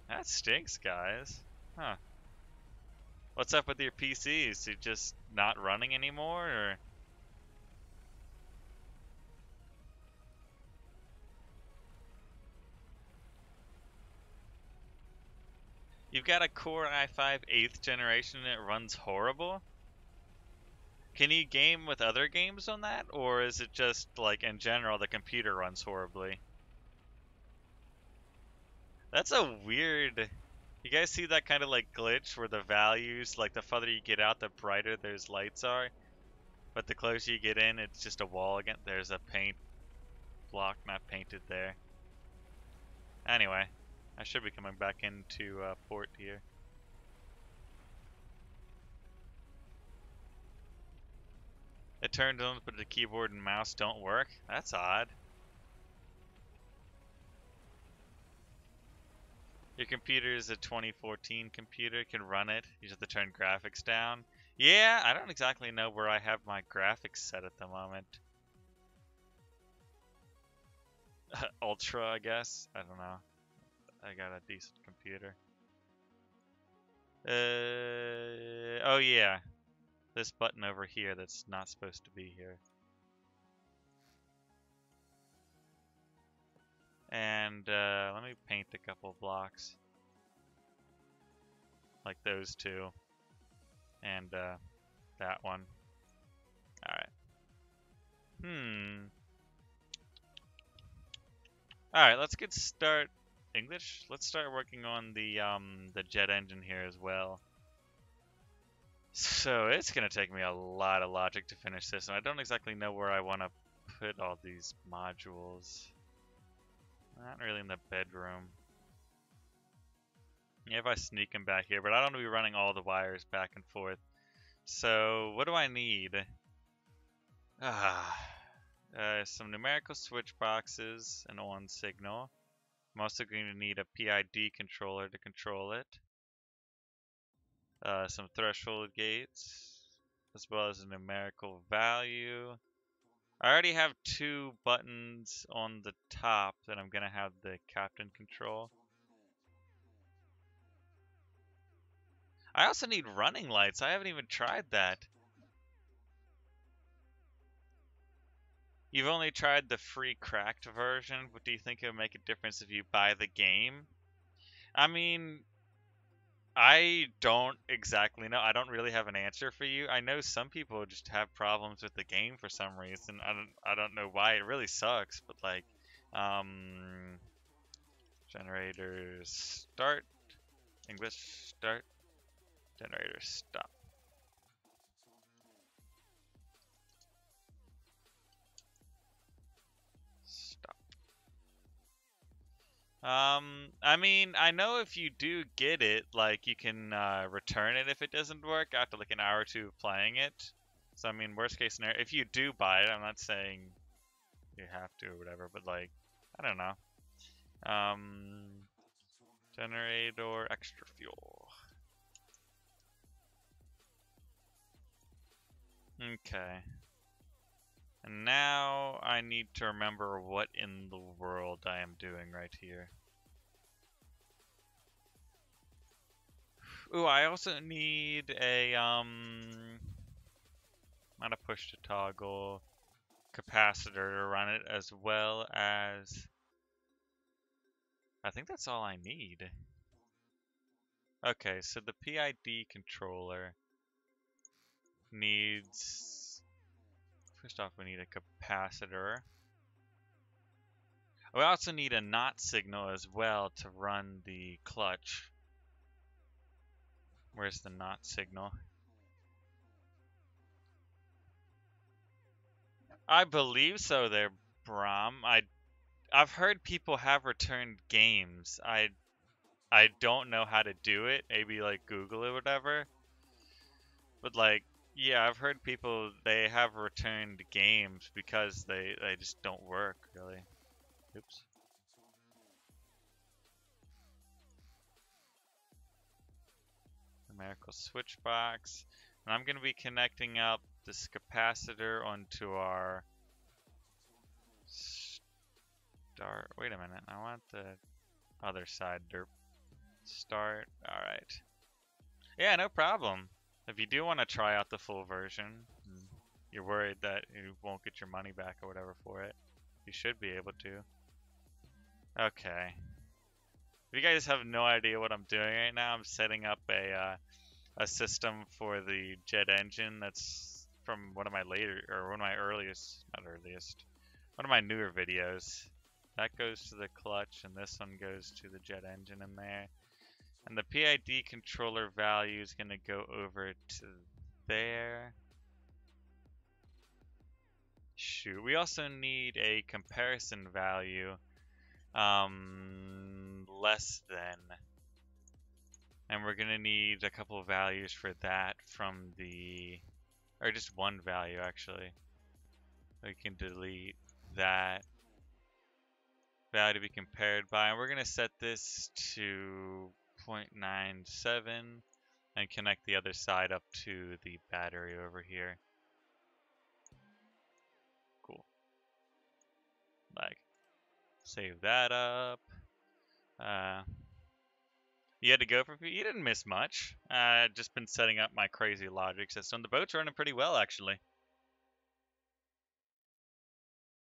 That stinks, guys. Huh. What's up with your PCs? You're just not running anymore, or? You've got a Core i5 8th generation and it runs horrible? Can you game with other games on that? Or is it just, like, in general, the computer runs horribly? That's a weird... You guys see that kind of, like, glitch where the values, like, the further you get out, the brighter those lights are? But the closer you get in, it's just a wall again. There's a paint block not painted there. Anyway, I should be coming back into port here. It turned on, but the keyboard and mouse don't work? That's odd. Your computer is a 2014 computer, it can run it. You just have to turn graphics down. Yeah, I don't exactly know where I have my graphics set at the moment. Ultra, I guess? I don't know. I got a decent computer. Oh yeah. This button over here that's not supposed to be here. And let me paint a couple blocks. Like those two. And that one. Alright. Alright, let's get start English. Let's start working on the jet engine here as well. So it's gonna take me a lot of logic to finish this, and I don't exactly know where I want to put all these modules. Not really in the bedroom. Yeah, if I sneak them back here, but I don't want to be running all the wires back and forth. So what do I need? Some numerical switch boxes, an on signal. I'm also going to need a PID controller to control it. Some threshold gates, as well as a numerical value. I already have 2 buttons on the top that I'm going to have the captain control. I also need running lights. I haven't even tried that. You've only tried the free cracked version, but do you think it would make a difference if you buy the game? I mean, I don't exactly know. I don't really have an answer for you. I know some people just have problems with the game for some reason. I don't know why. It really sucks, but like generators start, English start, generators stop. I mean, I know if you do get it, like, you can return it if it doesn't work after like an hour or 2 of playing it. So, I mean, worst case scenario, if you do buy it, I'm not saying you have to or whatever, but like, I don't know. Generator, extra fuel. Okay. And now I need to remember what in the world I am doing right here. Ooh, I also need a, not a push to toggle capacitor to run it, as well as, I think that's all I need. Okay, so the PID controller needs, first off, we need a capacitor. We also need a NOT signal as well to run the clutch. Where's the NOT signal? I believe so there, Brom. I've heard people have returned games. I don't know how to do it. Maybe like Google it or whatever. But like, yeah, I've heard people, they have returned games because they just don't work really. Oops. Numerical switch box. And I'm going to be connecting up this capacitor onto our start. Wait a minute. I want the other side. Derp. Start. Alright. Yeah, no problem. If you do want to try out the full version, you're worried that you won't get your money back or whatever for it, you should be able to. Okay. If you guys have no idea what I'm doing right now, I'm setting up a system for the jet engine that's from one of my earliest, not earliest, one of my newer videos. That goes to the clutch, and this one goes to the jet engine in there. And the PID controller value is going to go over to there. Shoot, we also need a comparison value less than, and we're gonna need a couple of values for that from the, or just one value actually. We can delete that value to be compared by, and we're gonna set this to 0.97 and connect the other side up to the battery over here. Cool. Like, save that up. You had to go for, you didn't miss much. Just been setting up my crazy logic system. The boat's running pretty well, actually.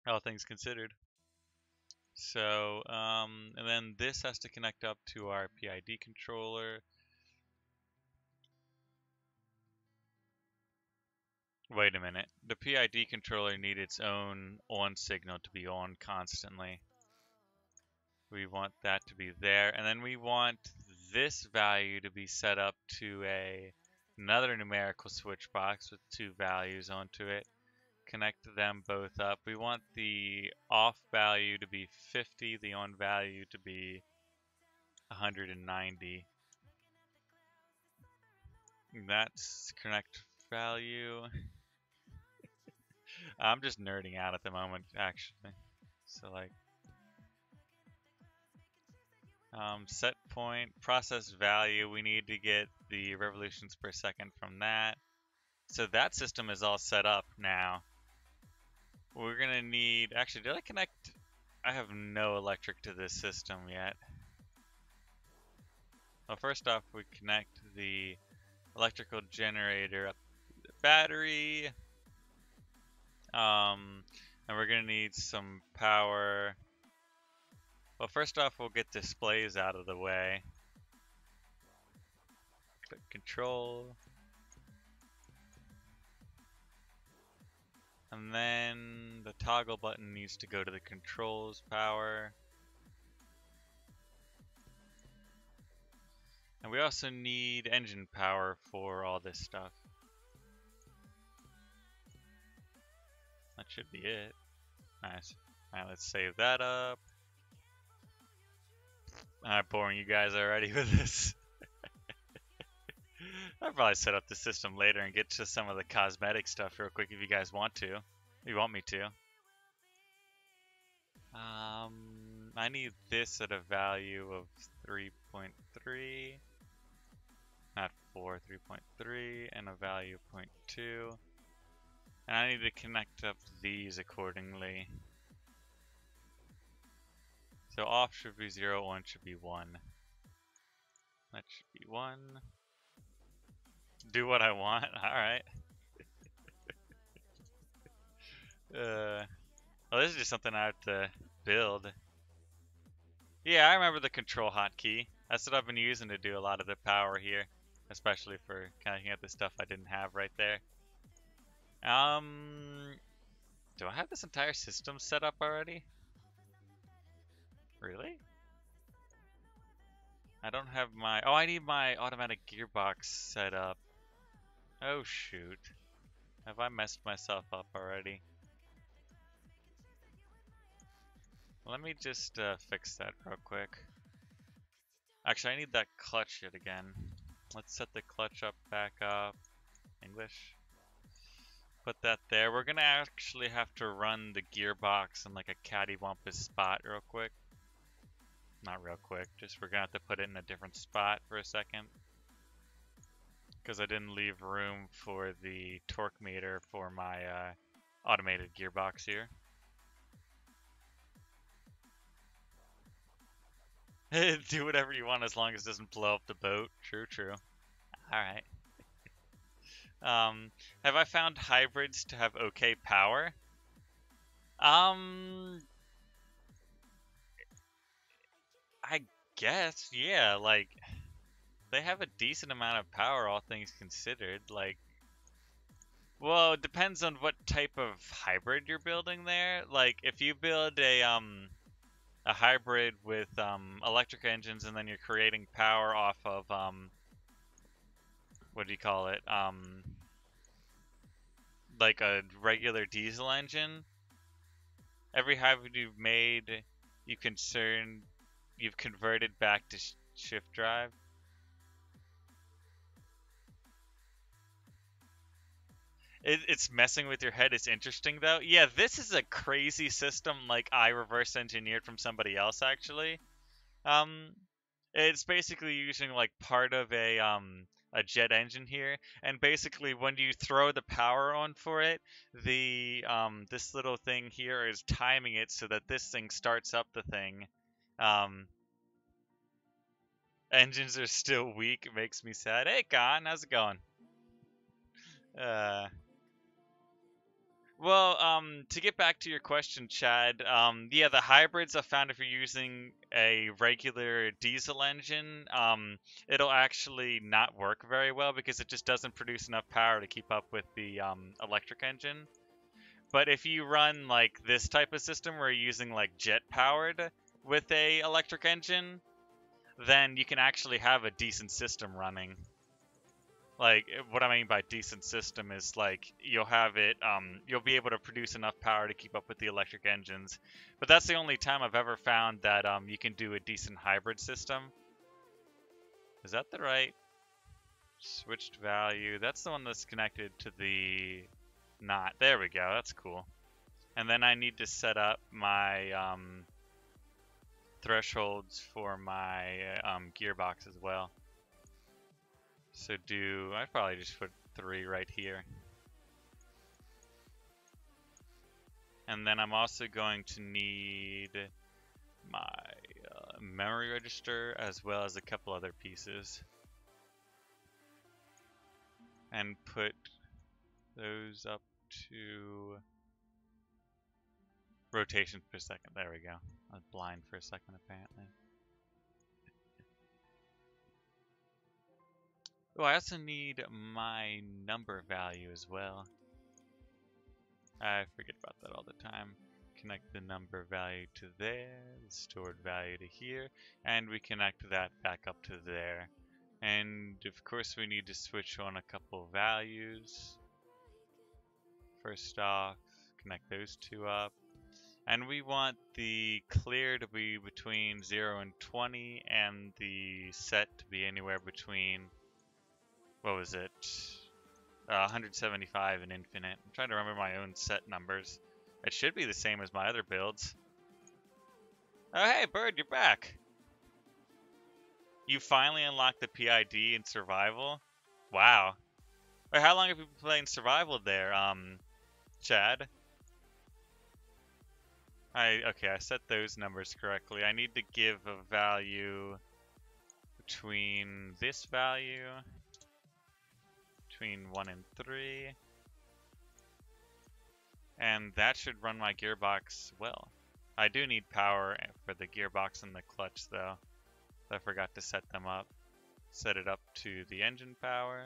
All things considered. So, and then this has to connect up to our PID controller. Wait a minute. The PID controller needs its own on signal to be on constantly. We want that to be there. And then we want this value to be set up to another numerical switch box with two values onto it. Connect them both up. We want the off value to be 50, the on value to be 190. And that's connect value. I'm just nerding out at the moment, actually. So like, set point, process value, we need to get the revolutions per second from that. So that system is all set up now. We're gonna need, actually, did I connect? I have no electric to this system yet. Well, first off, we connect the electrical generator up to the battery. And we're gonna need some power. Well, first off, we'll get displays out of the way. Click control. And then the toggle button needs to go to the controls power. And we also need engine power for all this stuff. That should be it. Nice. Alright, let's save that up. I'm boring you guys already with this. I'll probably set up the system later and get to some of the cosmetic stuff real quick if you guys want to. If you want me to. I need this at a value of 3.3. Not 4, 3.3, and a value of 0.2. And I need to connect up these accordingly. So off should be 0, on should be 1. That should be 1. Do what I want, alright. Well, this is just something I have to build. Yeah, I remember the control hotkey. That's what I've been using to do a lot of the power here. Especially for connecting up the stuff I didn't have right there. Do I have this entire system set up already? Really? I don't have my, oh, I need my automatic gearbox set up. Oh shoot. Have I messed myself up already? Let me just fix that real quick. Actually, I need that clutch yet again. Let's set the clutch up back up. English. Put that there. We're gonna actually have to run the gearbox in like a cattywampus spot real quick. Not real quick, just we're gonna have to put it in a different spot for a second. Because I didn't leave room for the torque meter for my automated gearbox here. Do whatever you want as long as it doesn't blow up the boat. True, true. Alright. Have I found hybrids to have okay power? I guess, yeah, like, they have a decent amount of power, all things considered. Like, well, it depends on what type of hybrid you're building there. Like, if you build a hybrid with electric engines and then you're creating power off of what do you call it? Like a regular diesel engine. Every hybrid you've made, you've converted back to shift drive. It's messing with your head. It's interesting though. Yeah, this is a crazy system. Like I reverse engineered from somebody else actually. Um, it's basically using like part of a jet engine here, and basically when you throw the power on for it, the this little thing here is timing it so that this thing starts up the thing. Um, engines are still weak. It makes me sad. Hey, Con, how's it going? Uh, Well, to get back to your question, Chad, yeah, the hybrids I found if you're using a regular diesel engine, it'll actually not work very well because it just doesn't produce enough power to keep up with the electric engine. But if you run like this type of system where you're using like jet powered with a electric engine, then you can actually have a decent system running. Like what I mean by decent system is like you'll have it you'll be able to produce enough power to keep up with the electric engines. But that's the only time I've ever found that you can do a decent hybrid system. Is that the right switched value? That's the one that's connected to the not. There we go. That's cool. And then I need to set up my thresholds for my gearbox as well. So I'd probably just put 3 right here. And then I'm also going to need my memory register as well as a couple other pieces. And put those up to rotations per second. There we go. I was blind for a second apparently. Oh, I also need my number value as well. I forget about that all the time. Connect the number value to there, the stored value to here, and we connect that back up to there. And of course we need to switch on a couple values. First off, connect those two up. And we want the clear to be between 0 and 20, and the set to be anywhere between, what was it? 175 and infinite. I'm trying to remember my own set numbers. It should be the same as my other builds. Oh, hey, Bird, you're back. You finally unlocked the PID in survival? Wow. Wait, how long have you been playing survival there, Chad? Okay, I set those numbers correctly. I need to give a value between this value, between 1 and 3, and that should run my gearbox well. I do need power for the gearbox and the clutch though. I forgot to set them up. Set it up to the engine power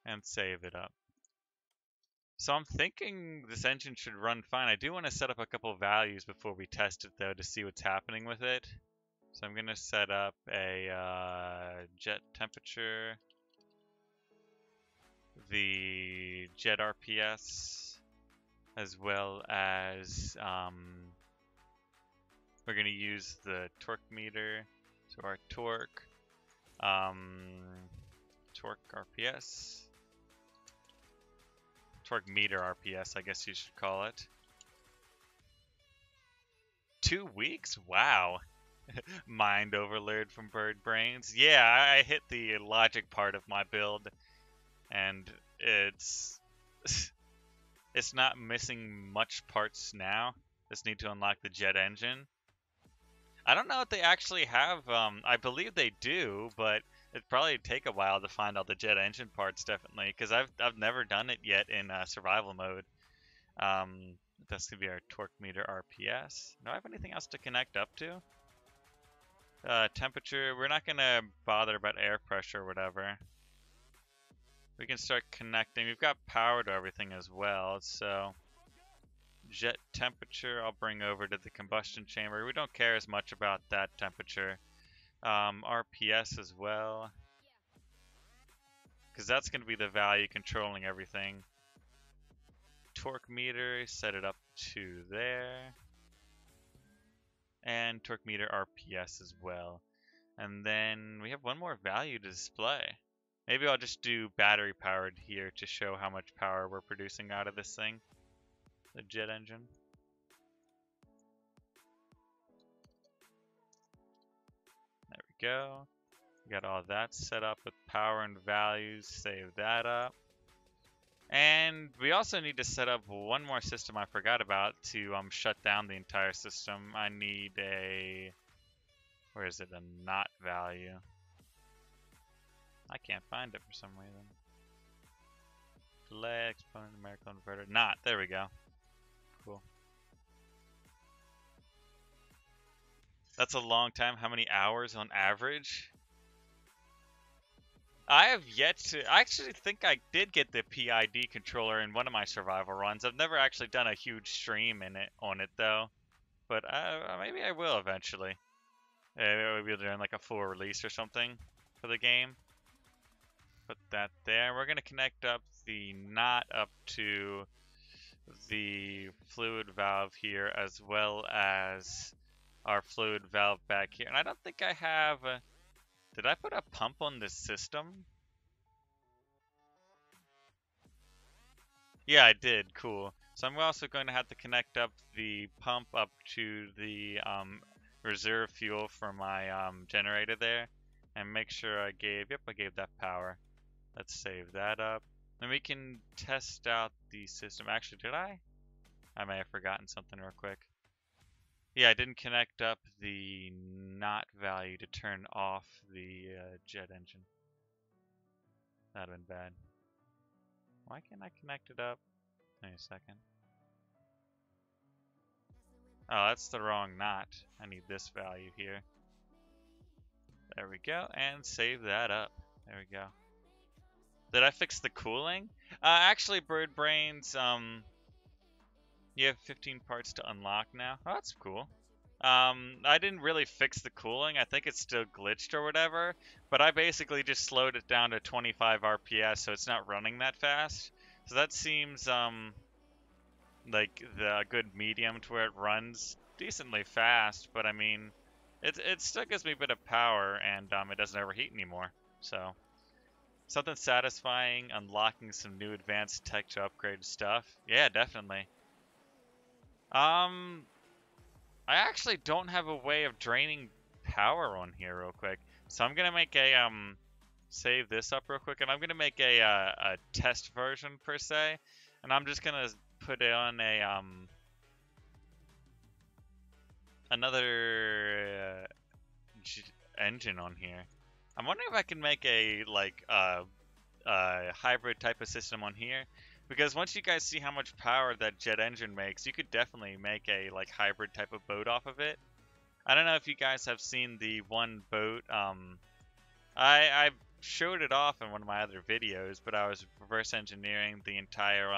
and save it up. So I'm thinking this engine should run fine. I do want to set up a couple values before we test it though to see what's happening with it. So I'm going to set up a jet temperature, the jet RPS, as well as we're going to use the torque meter. So our torque, torque RPS, torque meter RPS, I guess you should call it. 2 weeks? Wow. Mind overload from Bird Brains. Yeah, I hit the logic part of my build, and it's not missing much parts now. Just need to unlock the jet engine. I don't know if they actually have, I believe they do, but it'd probably take a while to find all the jet engine parts, definitely, because I've never done it yet in survival mode. That's gonna be our torque meter RPS. Do I have anything else to connect up to? Temperature, we're not gonna bother about air pressure or whatever. We can start connecting. We've got power to everything as well, so jet temperature I'll bring over to the combustion chamber. We don't care as much about that temperature. RPS as well, because that's going to be the value controlling everything. Torque meter, set it up to there. And torque meter RPS as well. And then we have one more value to display. Maybe I'll just do battery powered here to show how much power we're producing out of this thing. The jet engine. There we go. We got all that set up with power and values. Save that up. And we also need to set up one more system I forgot about to shut down the entire system. I need a... where is it? A not value. I can't find it for some reason. Delay, exponent, numerical inverter. Not. There we go. Cool. That's a long time. How many hours on average? I have yet to... I actually think I did get the PID controller in one of my survival runs. I've never actually done a huge stream on it though. But maybe I will eventually. Maybe during like a full release or something for the game. Put that there. We're going to connect up the knot up to the fluid valve here, as well as our fluid valve back here. And I don't think I have... did I put a pump on this system? Yeah, I did. Cool. So I'm also going to have to connect up the pump up to the reserve fuel for my generator there. And make sure I gave... yep, I gave that power. Let's save that up. And we can test out the system. Actually, did I? I may have forgotten something real quick. Yeah, I didn't connect up the not value to turn off the jet engine. That'd have been bad. Why can't I connect it up? Wait a second. Oh, that's the wrong not. I need this value here. There we go, and save that up. There we go. Did I fix the cooling? Actually, Bird Brains, you have 15 parts to unlock now. Oh, that's cool. I didn't really fix the cooling. I think it's still glitched or whatever, but I basically just slowed it down to 25 RPS, so it's not running that fast. So that seems, like the good medium to where it runs decently fast, but I mean, it still gives me a bit of power, and it doesn't overheat anymore. So something satisfying, unlocking some new advanced tech to upgrade stuff. Yeah, definitely. I actually don't have a way of draining power on here real quick, so I'm gonna make a save this up real quick, and I'm gonna make a test version per se, and I'm just gonna put on a another engine on here. I'm wondering if I can make a like hybrid type of system on here, because once you guys see how much power that jet engine makes, you could definitely make a like hybrid type of boat off of it. I don't know if you guys have seen the one boat. I showed it off in one of my other videos, but I was reverse engineering the entire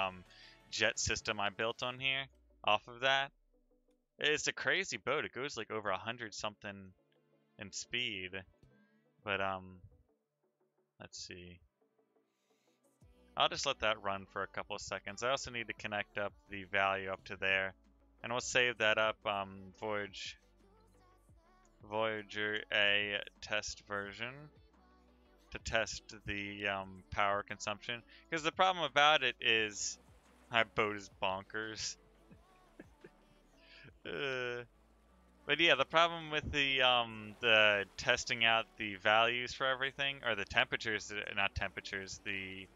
jet system I built on here off of that. It's a crazy boat. It goes like over 100 something in speed. But let's see. I'll just let that run for a couple of seconds. I also need to connect up the value up to there, and we'll save that up. Voyager A test version to test the power consumption, because the problem about it is my boat is bonkers. But yeah, the problem with the testing out the values for everything, or the temperatures, not temperatures, the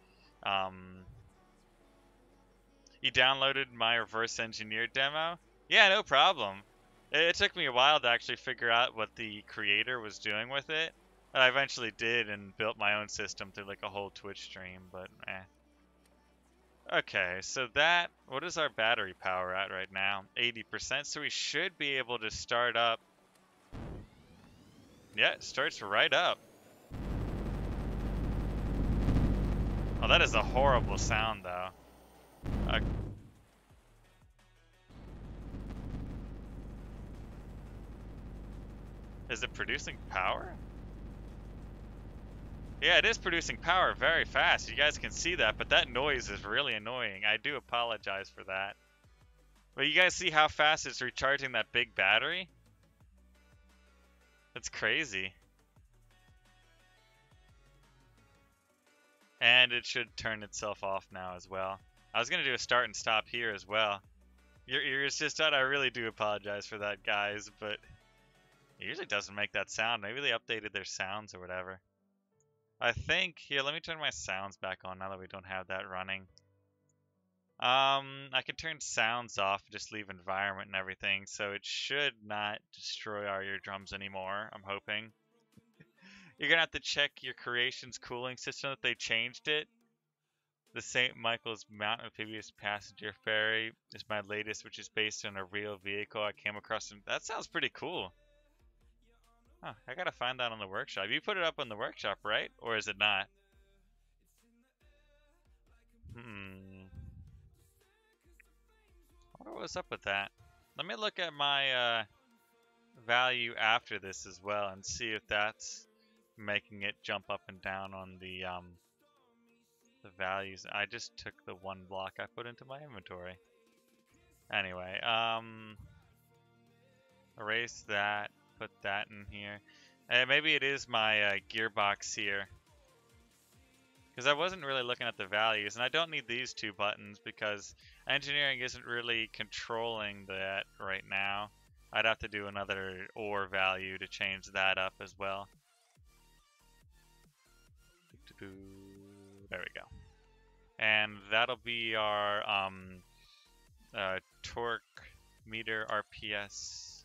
you downloaded my reverse engineered demo? Yeah, no problem. It took me a while to actually figure out what the creator was doing with it. I eventually did and built my own system through like a whole Twitch stream, but eh. Okay, so that, what is our battery power at right now? 80%, so we should be able to start up Yeah, it starts right up. Oh, that is a horrible sound, though. Is it producing power? Yeah, it is producing power very fast. You guys can see that, but that noise is really annoying. I do apologize for that. But you guys see how fast it's recharging that big battery? That's crazy. And it should turn itself off now as well. I was going to do a start and stop here as well. Your ears just out. I really do apologize for that, guys, but it usually doesn't make that sound. Maybe they updated their sounds or whatever. I think, here, let me turn my sounds back on now that we don't have that running. I can turn sounds off, just leave environment and everything, so it should not destroy our eardrums anymore, I'm hoping. You're gonna have to check your creation's cooling system if they changed it. The St. Michael's Mount Amphibious Passenger Ferry is my latest, which is based on a real vehicle I came across. That sounds pretty cool. Huh, I gotta find that on the workshop. You put it up on the workshop, right? Or is it not? I wonder what's up with that. Let me look at my value after this as well and see if that's making it jump up and down on the values. I just took the one block I put into my inventory. Anyway, erase that, put that in here. Maybe it is my gearbox here. Because I wasn't really looking at the values, and I don't need these two buttons because engineering isn't really controlling that right now. I'd have to do another OR value to change that up as well. There we go. And that'll be our torque meter RPS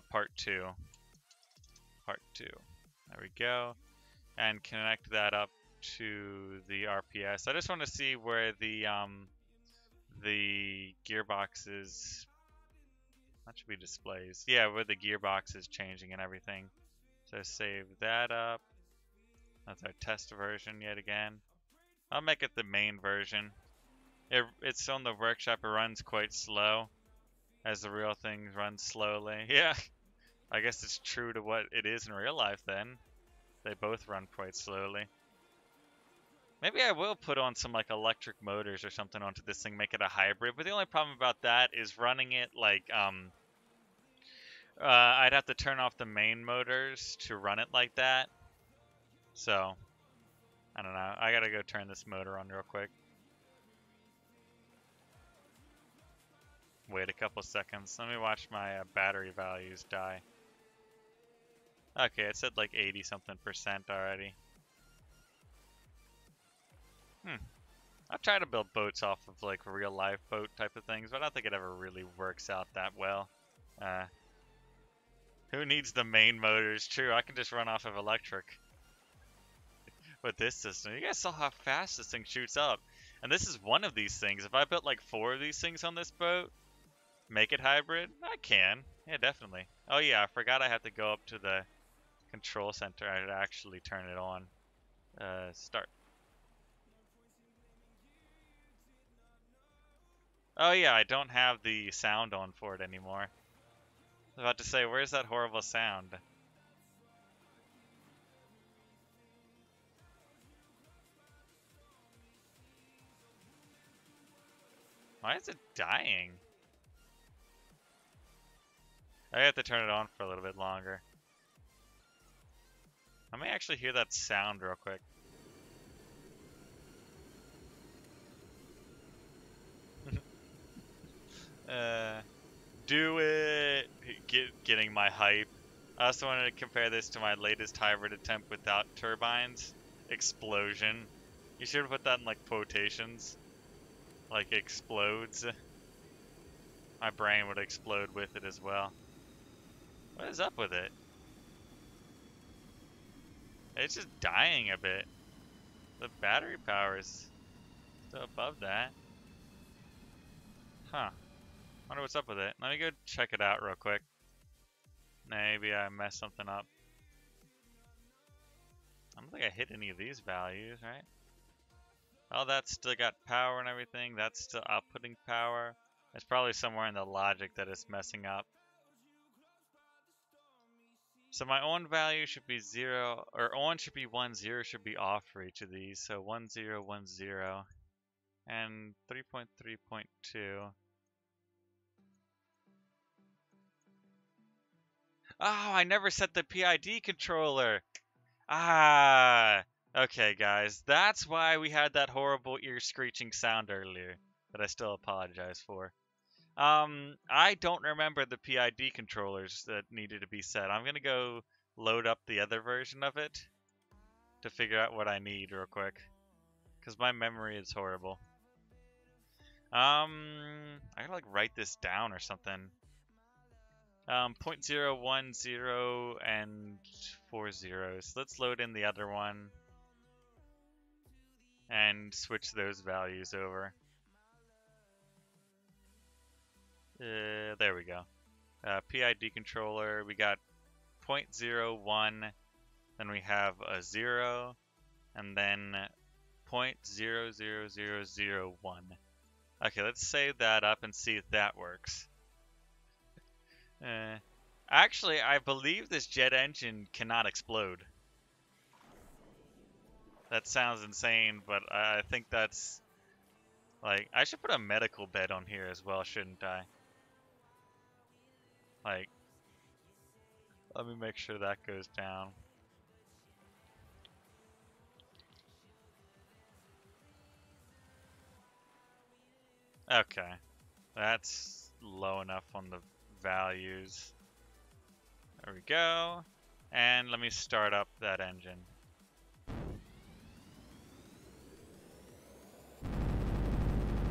part 2. Part 2. There we go. And connect that up to the RPS. I just want to see where the gearbox is. That should be displays. Yeah, where the gearbox is changing and everything. So save that up. That's our test version yet again. I'll make it the main version. It's on the workshop. It runs quite slow, as the real thing runs slowly. Yeah, I guess it's true to what it is in real life then. They both run quite slowly. Maybe I will put on some like electric motors or something onto this thing, make it a hybrid. But the only problem about that is running it like I'd have to turn off the main motors to run it like that. So I don't know. I gotta go turn this motor on real quick. Wait a couple seconds. Let me watch my battery values die. Okay, it said like 80 something% already. I've tried to build boats off of like real life boat type of things, but I don't think it ever really works out that well. Who needs the main motors? True, I can just run off of electric with this system. You guys saw how fast this thing shoots up. And this is one of these things. If I built like 4 of these things on this boat, make it hybrid, I can. Yeah, definitely. Oh yeah, I forgot I have to go up to the control center and actually turn it on. Start. Oh yeah, I don't have the sound on for it anymore. I was about to say, where's that horrible sound? Why is it dying? I have to turn it on for a little bit longer. Let me actually hear that sound real quick. Do it! Getting my hype. I also wanted to compare this to my latest hybrid attempt without turbines. Explosion. You should put that in like quotations. Like explodes. My brain would explode with it as well. What is up with it? It's just dying a bit. The battery power is still above that. Huh. Wonder what's up with it. Let me go check it out real quick. Maybe I messed something up. I don't think I hit any of these values, right? Oh, that's still got power and everything. That's still outputting power. It's probably somewhere in the logic that it's messing up. So my on value should be 0, or on should be 1, 0 should be off for each of these. So 1, 0, 1, 0, and 3.3.2. Oh, I never set the PID controller. Ah, okay, guys. That's why we had that horrible ear screeching sound earlier that I still apologize for. I don't remember the PID controllers that needed to be set. I'm gonna go load up the other version of it to figure out what I need real quick, because my memory is horrible. I gotta like write this down or something. 0.010 and 4 zeros. Let's load in the other one and switch those values over. There we go. PID controller, we got 0.01, then we have a 0, and then 0.00001. Okay, let's save that up and see if that works. Actually, I believe this jet engine cannot explode. That sounds insane, but I think that's... Like, I should put a medical bed on here as well, shouldn't I? Like, let me make sure that goes down. Okay. That's low enough on the values. There we go. And let me start up that engine.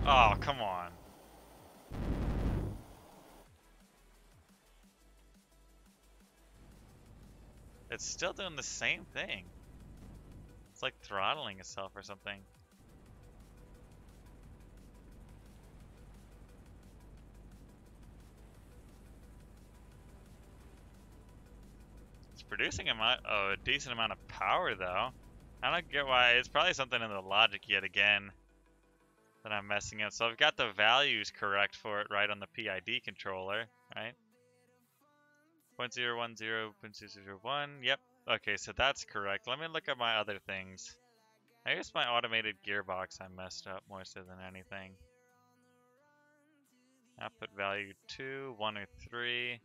Oh, come on. It's still doing the same thing. It's like throttling itself or something. It's producing a decent amount of power though. I don't get why. It's probably something in the logic yet again that I'm messing up. So I've got the values correct for it right on the PID controller, right? 0.010, 0.001, yep. Okay, so that's correct. Let me look at my other things. I guess my automated gearbox I messed up more so than anything. Output value 2, 1 or 3.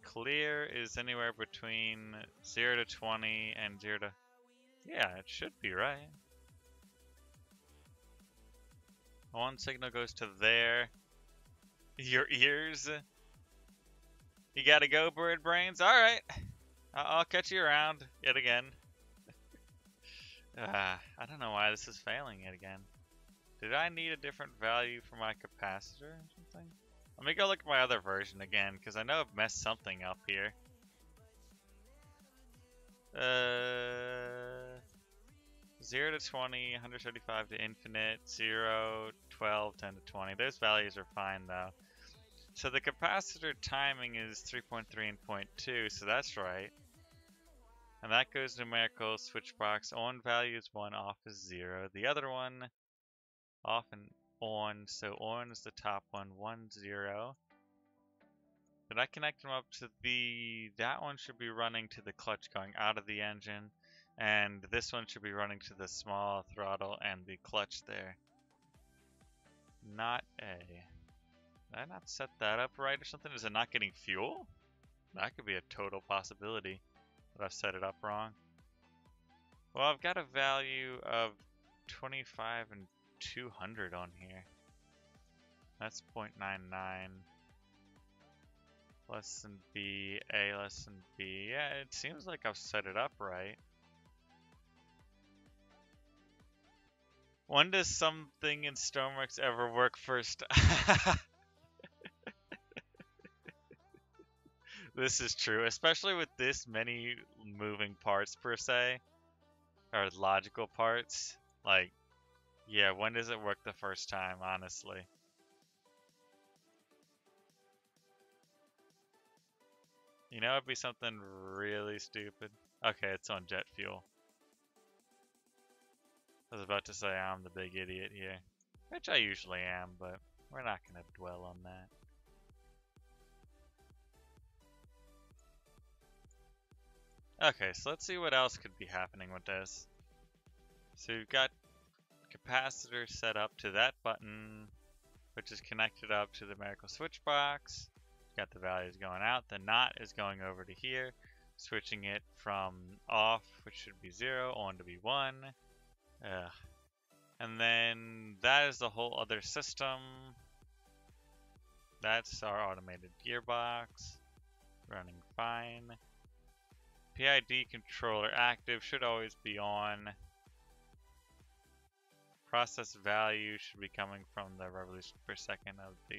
Clear is anywhere between 0 to 20 and 0 to... Yeah, it should be right. One signal goes to there. Your ears. You gotta go, bird brains? Alright. I'll catch you around yet again. I don't know why this is failing yet again. Did I need a different value for my capacitor or something? Let me go look at my other version again, because I know I've messed something up here. 0 to 20, 175 to infinite, 0, 12, 10 to 20. Those values are fine though. So the capacitor timing is 3.3 and 0.2, so that's right. And that goes numerical, switch box, on value is 1, off is 0. The other one, off and on, so on is the top one, 1, 0. Did I connect them up to that one should be running to the clutch going out of the engine, and this one should be running to the small throttle and the clutch there. Not A. Did I not set that up right or something? Is it not getting fuel? That could be a total possibility that I've set it up wrong. Well, I've got a value of 25 and 200 on here. That's 0.99. Less than B, A less than B. Yeah, it seems like I've set it up right. When does something in Stormworks ever work first? This is true, especially with this many moving parts per se, or logical parts. Like, yeah, when does it work the first time, honestly? You know, it'd be something really stupid. Okay, it's on jet fuel. I was about to say I'm the big idiot here, which I usually am, but we're not going to dwell on that. Okay, so let's see what else could be happening with this. So we've got capacitor set up to that button, which is connected up to the numerical switch box. Got the values going out. The NOT is going over to here, switching it from off, which should be 0, on to be 1. And then that is the whole other system. That's our automated gearbox, running fine. PID controller active, should always be on. Process value should be coming from the revolution per second of the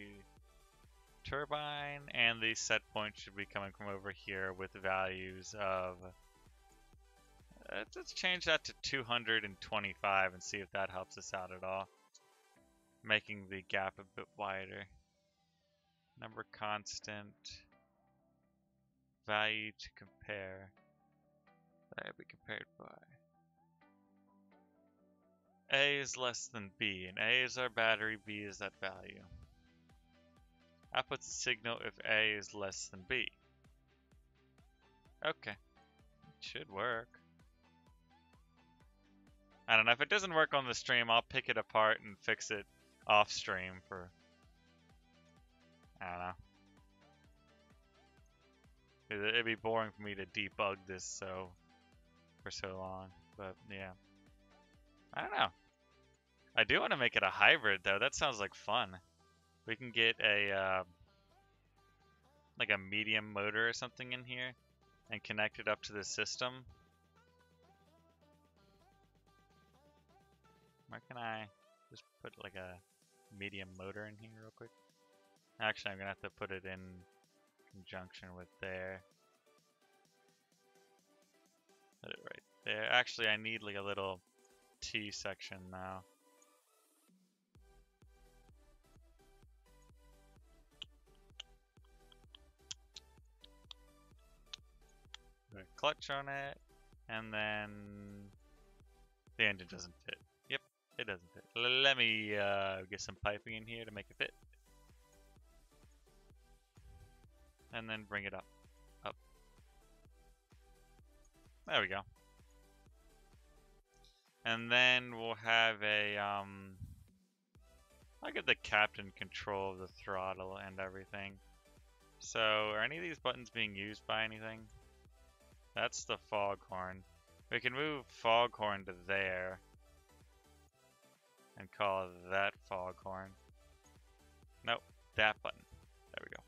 turbine, and the set point should be coming from over here with values of, let's change that to 225 and see if that helps us out at all, making the gap a bit wider. Number constant, value to compare, that would be compared by A is less than B, and A is our battery, B is that value. Outputs a signal if A is less than B. Okay, it should work. I don't know, if it doesn't work on the stream, I'll pick it apart and fix it off stream for, I don't know. It'd be boring for me to debug this for so long, but yeah. I don't know. I do want to make it a hybrid though, that sounds like fun. We can get a, like a medium motor or something in here and connect it up to the system. Where can I just put like a medium motor in here real quick? Actually, I'm gonna have to put it in conjunction with there. Put it right there. Actually, I need like a little T section now. Put a clutch on it, and then the engine doesn't fit. Yep, it doesn't fit. Let me get some piping in here to make it fit. And then bring it up. There we go. And then we'll have a, I'll give the captain control of the throttle and everything. So, are any of these buttons being used by anything? That's the foghorn. We can move foghorn to there and call that foghorn. Nope, that button. There we go.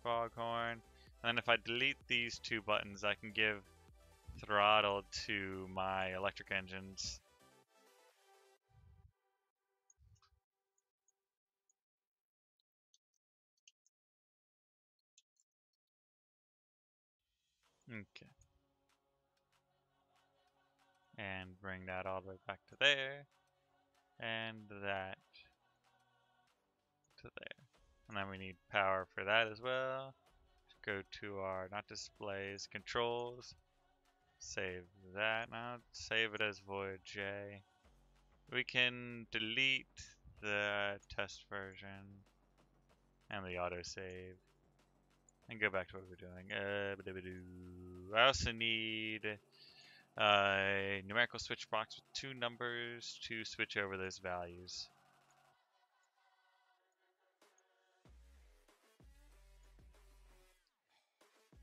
Foghorn. And then if I delete these two buttons, I can give throttle to my electric engines. Okay. And bring that all the way back to there. And that to there. And then we need power for that as well. Go to our, not displays, controls. Save that. Now save it as void J. We can delete the test version and the autosave and go back to what we're doing. I also need a numerical switch box with 2 numbers to switch over those values.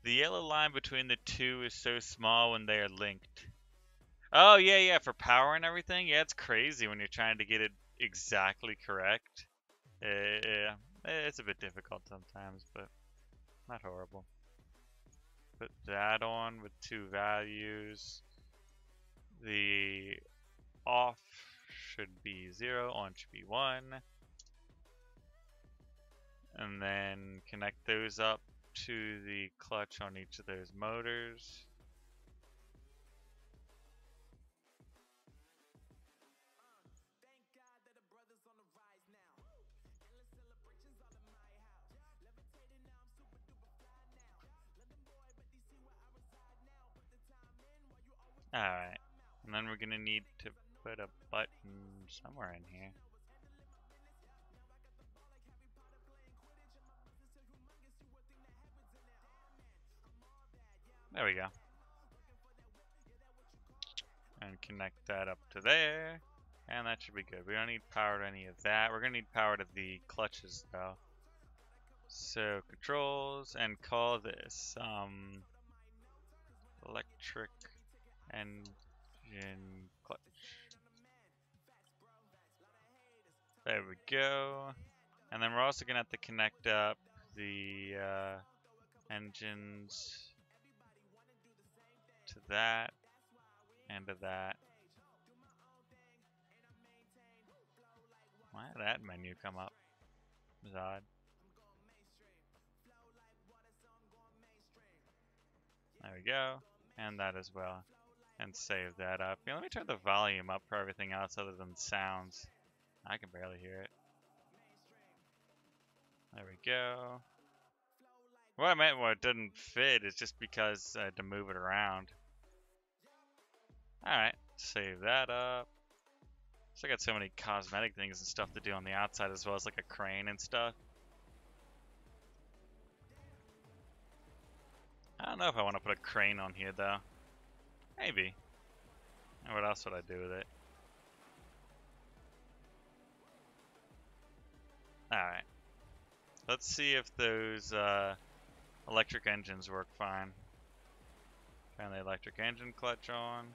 The yellow line between the two is so small when they are linked. Oh, yeah, for power and everything? Yeah, it's crazy when you're trying to get it exactly correct. Yeah, it's a bit difficult sometimes, but not horrible. Put that on with 2 values. The off should be 0, on should be 1. And then connect those up to the clutch on each of those motors. Alright. And then we're gonna need to put a button somewhere in here. There we go. And connect that up to there. And that should be good. We don't need power to any of that. We're gonna need power to the clutches though. So controls and call this electric engine clutch. There we go. And then we're also gonna have to connect up the engines to that and to that. Why did that menu come up? It was odd. There we go. And that as well. And save that up. Yeah, let me turn the volume up for everything else other than sounds. I can barely hear it. There we go. What I meant what it didn't fit is just because I had to move it around. Alright, save that up. So I got so many cosmetic things and stuff to do on the outside as well as like a crane and stuff. I don't know if I want to put a crane on here though. Maybe. And what else would I do with it? Alright. Let's see if those electric engines work fine. Turn the electric engine clutch on.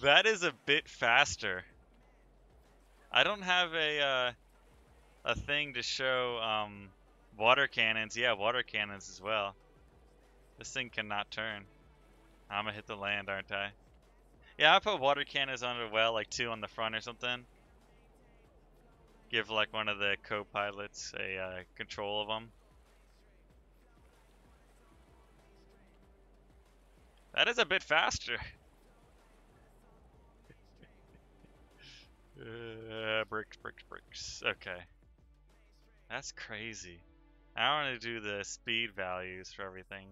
That is a bit faster. I don't have a thing to show water cannons. Yeah, water cannons as well. This thing cannot turn. I'm gonna hit the land, aren't I? Yeah, I put water cannons on it well, like 2 on the front or something. Give like one of the co-pilots a control of them. That is a bit faster. Bricks. Okay. That's crazy. I want to do the speed values for everything.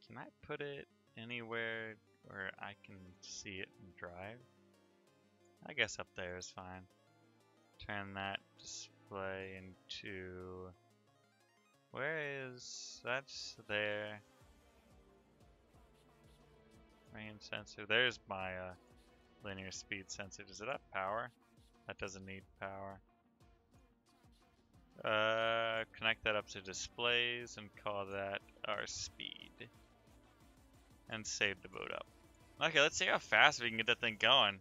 Can I put it anywhere where I can see it and drive? I guess up there is fine. Turn that display into... Where is... That's there. Rain sensor. There's my linear speed sensor. Does it have power? That doesn't need power. Connect that up to displays and call that our speed. And save the boat up. Okay, let's see how fast we can get that thing going.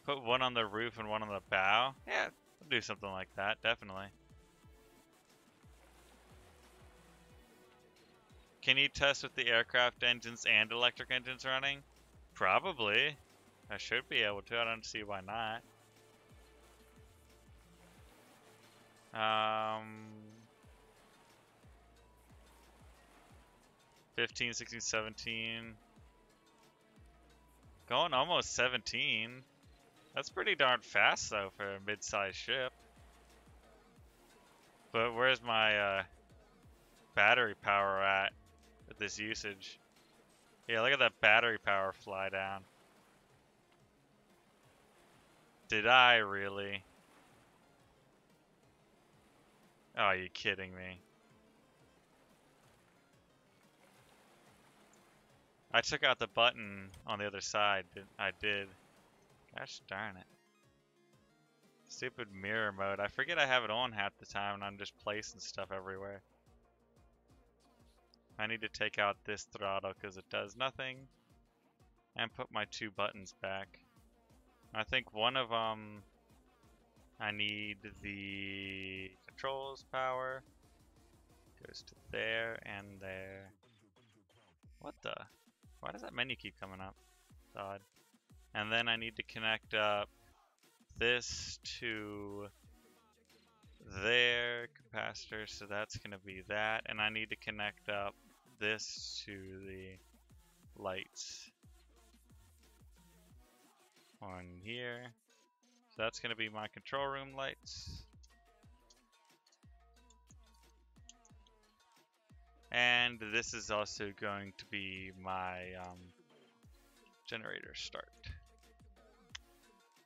Put one on the roof and one on the bow. Yeah, we'll do something like that, definitely. Can you test with the aircraft engines and electric engines running? Probably. I should be able to. I don't see why not. 15, 16, 17. Going almost 17. That's pretty darn fast though for a mid-sized ship. But where's my battery power at with this usage? Yeah, look at that battery power fly down. Did I really? Oh, are you kidding me? I took out the button on the other side. I did. Gosh darn it. Stupid mirror mode. I forget I have it on half the time and I'm just placing stuff everywhere. I need to take out this throttle because it does nothing. And put my 2 buttons back. I think one of them, I need the controls power. Goes to there and there. What the? Why does that menu keep coming up? It's odd. And then I need to connect up this to their capacitor, so that's going to be that. And I need to connect up this to the lights. One here. So that's going to be my control room lights. And this is also going to be my generator start.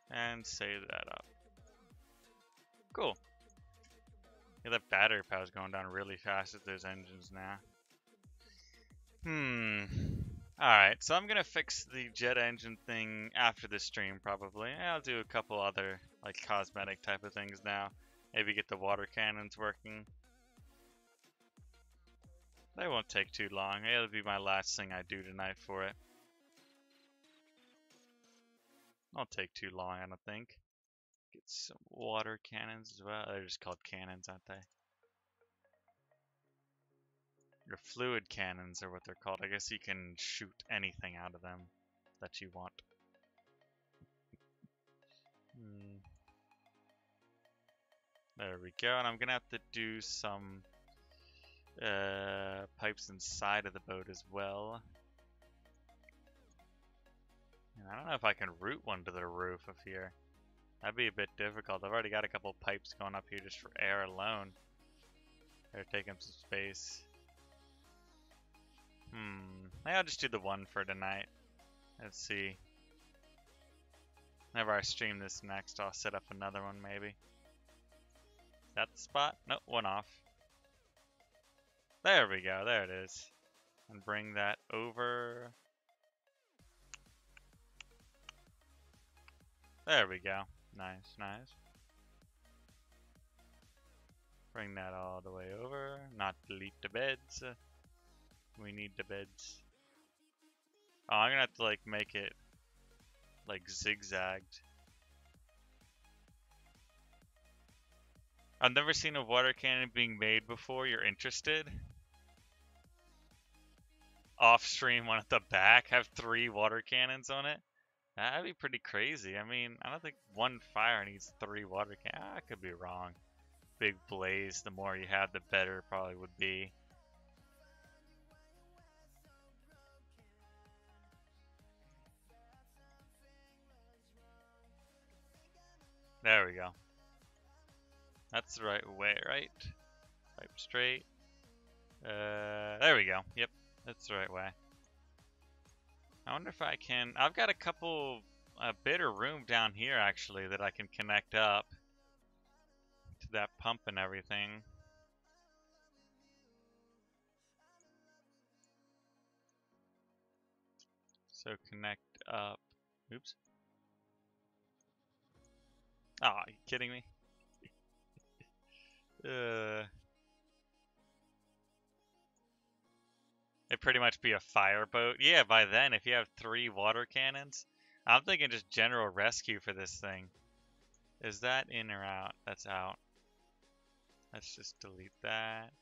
And save that up. Cool. Yeah, that battery power is going down really fast with those engines now. Alright, so I'm gonna fix the jet engine thing after the stream probably. I'll do a couple other like cosmetic type of things now. Maybe get the water cannons working. They won't take too long. It'll be my last thing I do tonight for it. Won't take too long, I don't think. Get some water cannons as well. They're just called cannons, aren't they? Your fluid cannons are what they're called. I guess you can shoot anything out of them that you want. There we go. And I'm gonna have to do some pipes inside of the boat as well. And I don't know if I can route one to the roof of here. That'd be a bit difficult. I've already got a couple pipes going up here just for air alone. They're taking some space. Maybe I'll just do the one for tonight. Let's see. Whenever I stream this next, I'll set up another one maybe. Is that the spot? Nope, one off. There we go, there it is. And bring that over. There we go. Nice, nice. Bring that all the way over. Not delete the beds. We need the beds. Oh, I'm gonna have to like make it like zigzagged. I've never seen a water cannon being made before. You're interested? Off stream one at the back, have 3 water cannons on it. That'd be pretty crazy. I mean, I don't think one fire needs 3 water cannons. I could be wrong. Big blaze, the more you have, the better it probably would be. There we go. That's the right way, right? Pipe straight. There we go. Yep, that's the right way. I wonder if I can... I've got a bit of room down here, actually, that I can connect up to that pump and everything. So connect up. Oops. Oh, are you kidding me? It'd pretty much be a fireboat. Yeah, by then, if you have 3 water cannons. I'm thinking just general rescue for this thing. Is that in or out? That's out. Let's just delete that.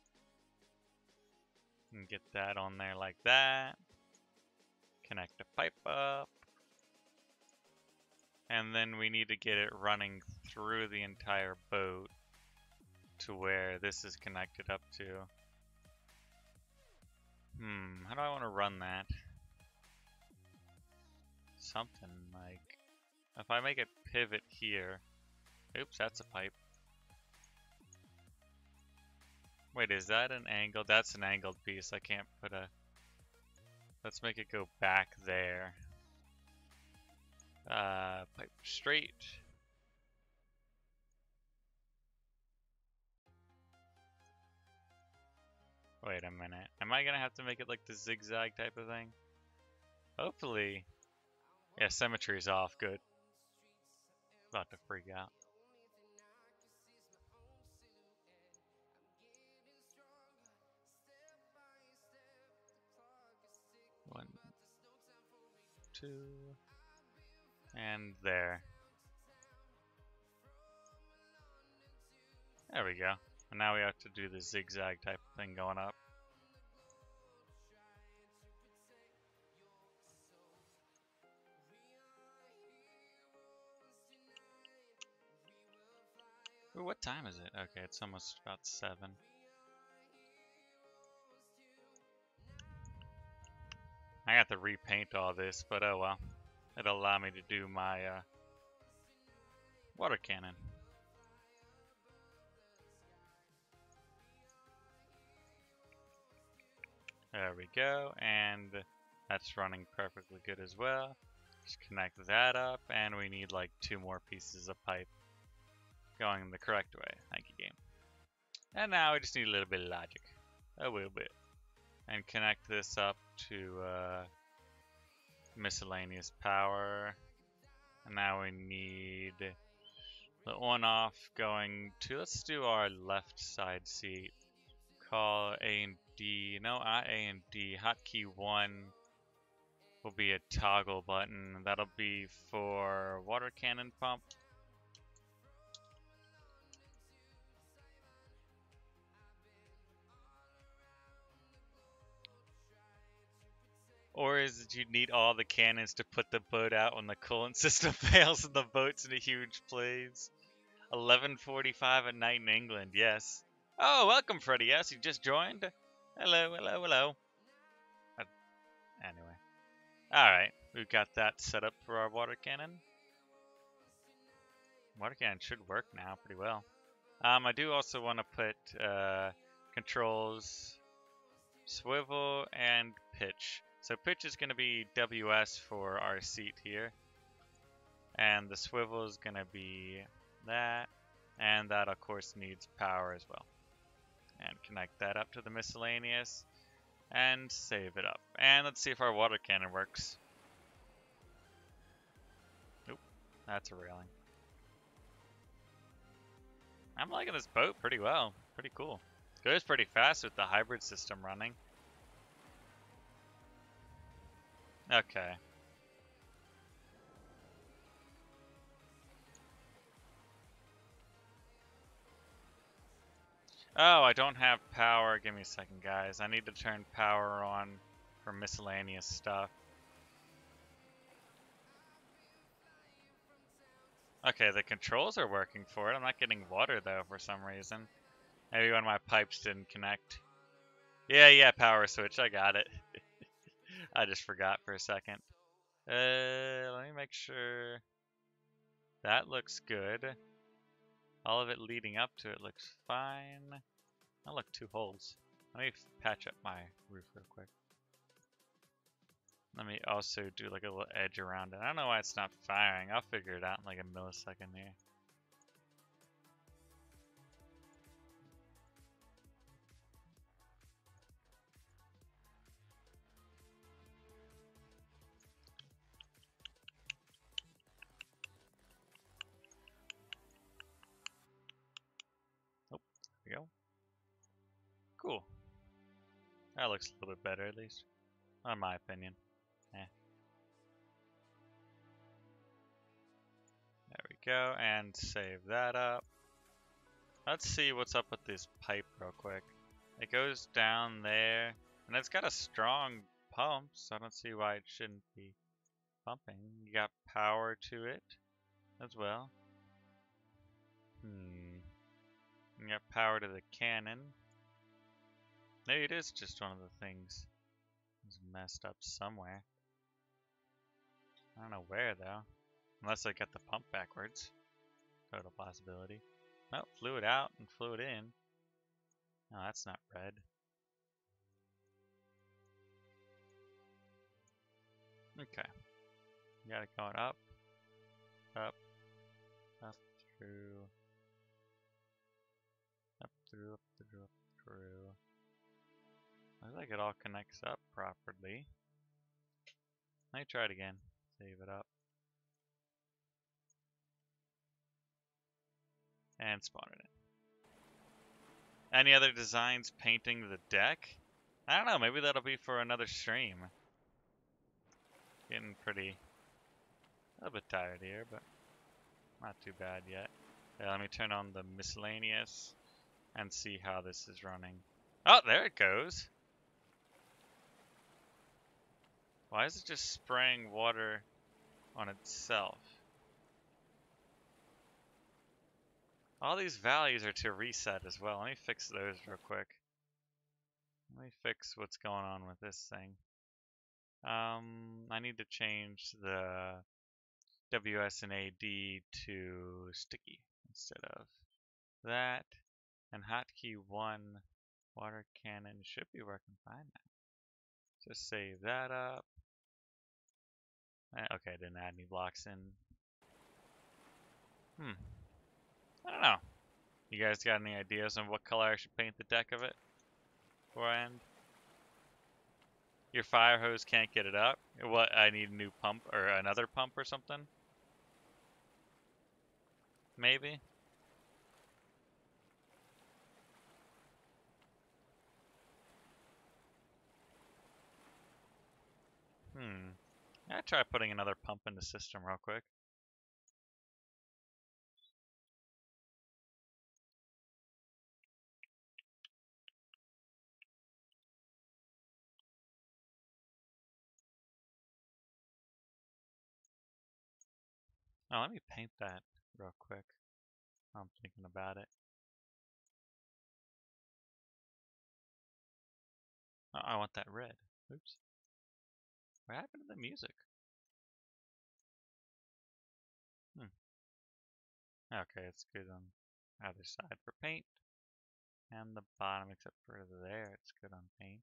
And get that on there like that. Connect the pipe up. And then we need to get it running through the entire boat to where this is connected up to. How do I want to run that? Something like... If I make it pivot here... Oops, that's a pipe. Wait, is that an angle? That's an angled piece. I can't put a... Let's make it go back there. Pipe straight. Wait a minute. Am I gonna have to make it like the zigzag type of thing? Hopefully. Yeah, symmetry's off. Good. About to freak out. One, 2, and there. There we go. And now we have to do the zigzag type of thing going up. Ooh, what time is it? Okay, it's almost about 7. I have to repaint all this, but oh well. It'll allow me to do my water cannon. There we go, and that's running perfectly good as well. Just connect that up, and we need like 2 more pieces of pipe going the correct way. Thank you, game. And now we just need a little bit of logic. A little bit. And connect this up to miscellaneous power. And now we need the on-off going to, let's do our left side seat. Call A and D, no, not A and D. Hotkey 1 will be a toggle button. That'll be for water cannon pump. Or is it you need all the cannons to put the boat out when the coolant system fails and the boat's in a huge blaze? 11:45 at night in England, yes. Oh, welcome, Freddy. Yes, you just joined. Hello, hello, hello. Anyway. Alright, we've got that set up for our water cannon. Water cannon should work now pretty well. I do also want to put controls, swivel, and pitch. So pitch is going to be WS for our seat here. And the swivel is going to be that. And that, of course, needs power as well. And connect that up to the miscellaneous. And save it up. And let's see if our water cannon works. Nope, that's a railing. I'm liking this boat pretty well. Pretty cool. Goes pretty fast with the hybrid system running. Okay. Oh, I don't have power. Give me a second, guys. I need to turn power on for miscellaneous stuff. Okay, the controls are working for it. I'm not getting water, though, for some reason. Maybe one of my pipes didn't connect. Yeah, power switch. I got it. I just forgot for a second. Let me make sure. That looks good. All of it leading up to it looks fine. Oh, look, 2 holes. Let me patch up my roof real quick. Let me also do like a little edge around it. I don't know why it's not firing. I'll figure it out in like a millisecond here. Oh, there we go. Cool. That looks a little bit better at least, in my opinion. There we go, and save that up. Let's see what's up with this pipe real quick. It goes down there, and it's got a strong pump, so I don't see why it shouldn't be pumping. You got power to it as well. You got power to the cannon. Maybe it is just one of the things. It's messed up somewhere. I don't know where though. Unless I got the pump backwards. Total possibility. Oh, fluid out and fluid in. No, that's not red. Okay. You got it going up, up, up through, up through, up through, up through. Looks like it all connects up properly. Let me try it again. Save it up. And spawn it in. Any other designs painting the deck? I don't know, maybe that'll be for another stream. Getting pretty, a little bit tired here, but not too bad yet. Okay, let me turn on the miscellaneous and see how this is running. Oh, there it goes. Why is it just spraying water on itself? All these values are to reset as well. Let me fix those real quick. Let me fix what's going on with this thing. I need to change the WS and AD to sticky instead of that. And hotkey 1 water cannon should be working fine now. Just save that up. Okay, I didn't add any blocks in. I don't know. You guys got any ideas on what color I should paint the deck of it before I end? Your fire hose can't get it up? What, I need a new pump or another pump or something? Maybe? I'll try putting another pump in the system real quick. Oh, let me paint that real quick. I'm thinking about it. Oh, I want that red. Oops. What happened to the music? Okay, it's good on either side for paint. And the bottom, except for there, it's good on paint.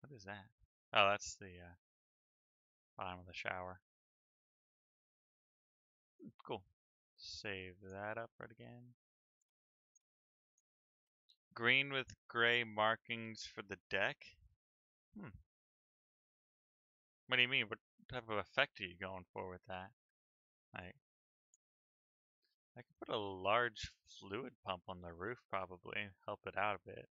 What is that? Oh, that's the bottom of the shower. Cool. Save that up right again. Green with gray markings for the deck? What do you mean? What type of effect are you going for with that? I could put a large fluid pump on the roof probably, help it out a bit.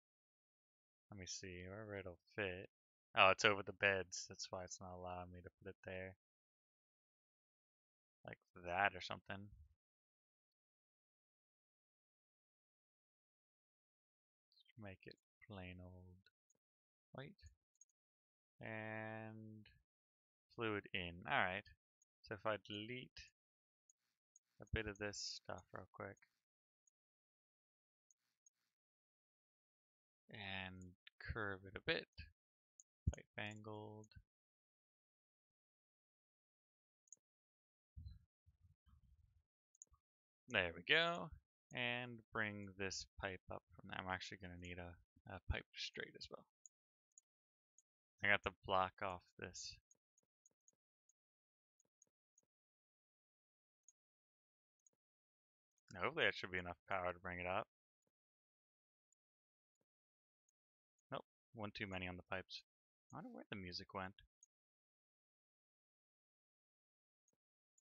Let me see wherever it'll fit. Oh, it's over the beds. That's why it's not allowing me to put it there. Like that or something. Make it plain old white. And fluid in. Alright. So if I delete a bit of this stuff real quick. And curve it a bit. Pipe angled. There we go. And bring this pipe up from there. I'm actually going to need a pipe straight as well. I got to block off this. Hopefully that should be enough power to bring it up. Nope, one too many on the pipes. I wonder where the music went.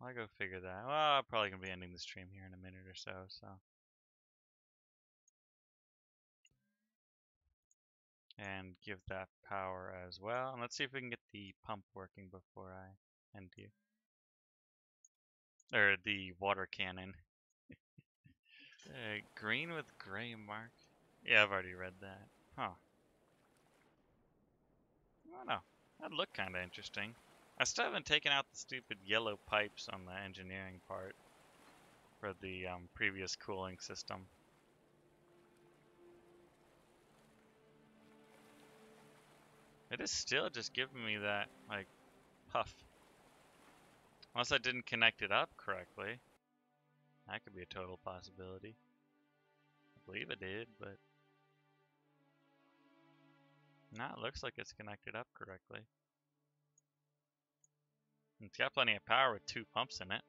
I'll go figure that. Well, I'm probably going to be ending the stream here in a minute or so. And give that power as well. And let's see if we can get the pump working before I end you. Or the water cannon. Green with gray mark. Yeah, I've already read that. Huh. I don't know. That'd look kind of interesting. I still haven't taken out the stupid yellow pipes on the engineering part for the previous cooling system. It is still just giving me that, like, puff. Unless I didn't connect it up correctly. That could be a total possibility. I believe it did, but... No, it looks like it's connected up correctly. It's got plenty of power with 2 pumps in it.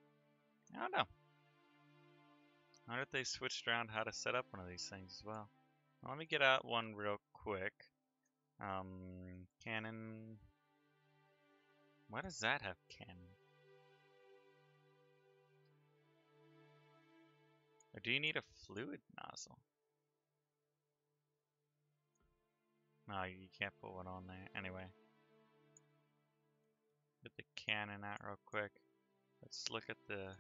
I don't know. I wonder if they switched around how to set up one of these things as well. Let me get out one real quick. Cannon. Why does that have cannon? Or do you need a fluid nozzle? No, you can't put one on there. Anyway. Get the cannon out real quick. Let's look at the...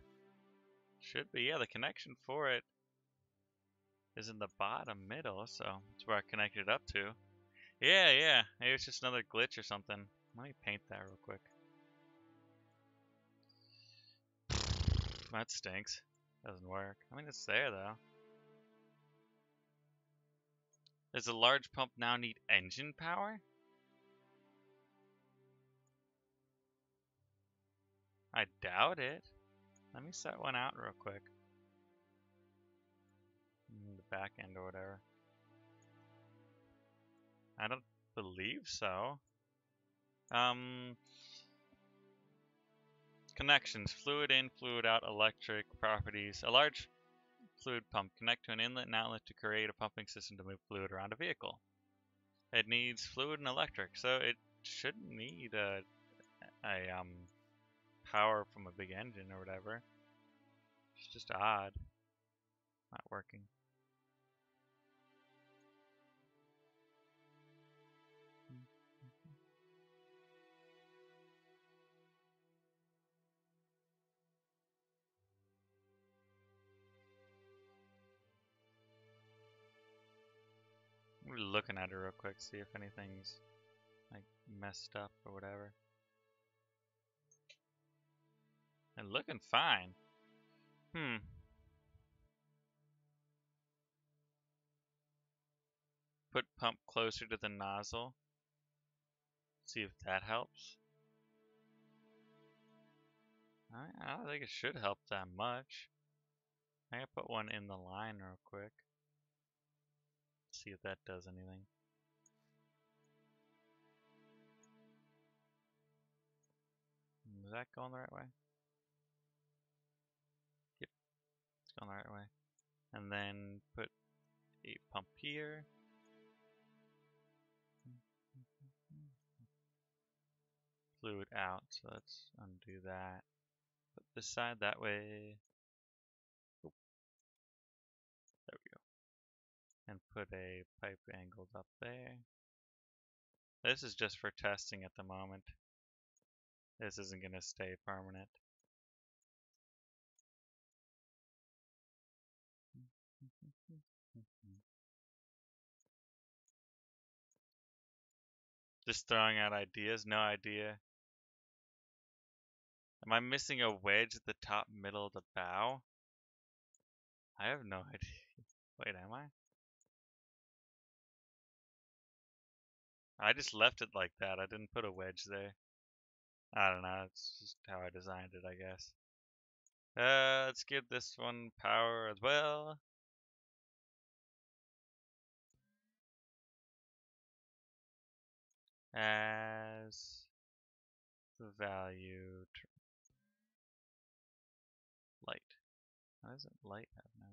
Should be, yeah, the connection for it is in the bottom middle, so that's where I connected it up to. Yeah, maybe it's just another glitch or something. Let me paint that real quick. That stinks. Doesn't work. I mean, it's there though. Does a large pump now need engine power? I doubt it. Let me set one out real quick. The back end or whatever. I don't believe so. Connections. Fluid in, fluid out, electric properties. A large fluid pump connect to an inlet and outlet to create a pumping system to move fluid around a vehicle. It needs fluid and electric, so it shouldn't need a power from a big engine or whatever. It's just odd. Not working. We're looking at it real quick, see if anything's like messed up or whatever. And looking fine. Put pump closer to the nozzle. See if that helps. I don't think it should help that much. I gotta put one in the line real quick. See if that does anything. Is that going the right way? Yep, it's going the right way. And then put a pump here. Fluid out, so let's undo that. Put this side that way. Oop. There we go. And put a pipe angled up there. This is just for testing at the moment. This isn't going to stay permanent. Just throwing out ideas, no idea. Am I missing a wedge at the top middle of the bow? I have no idea. Wait, am I? I just left it like that. I didn't put a wedge there. I don't know. It's just how I designed it, I guess. Let's give this one power as well. As the value light. Why doesn't light have no?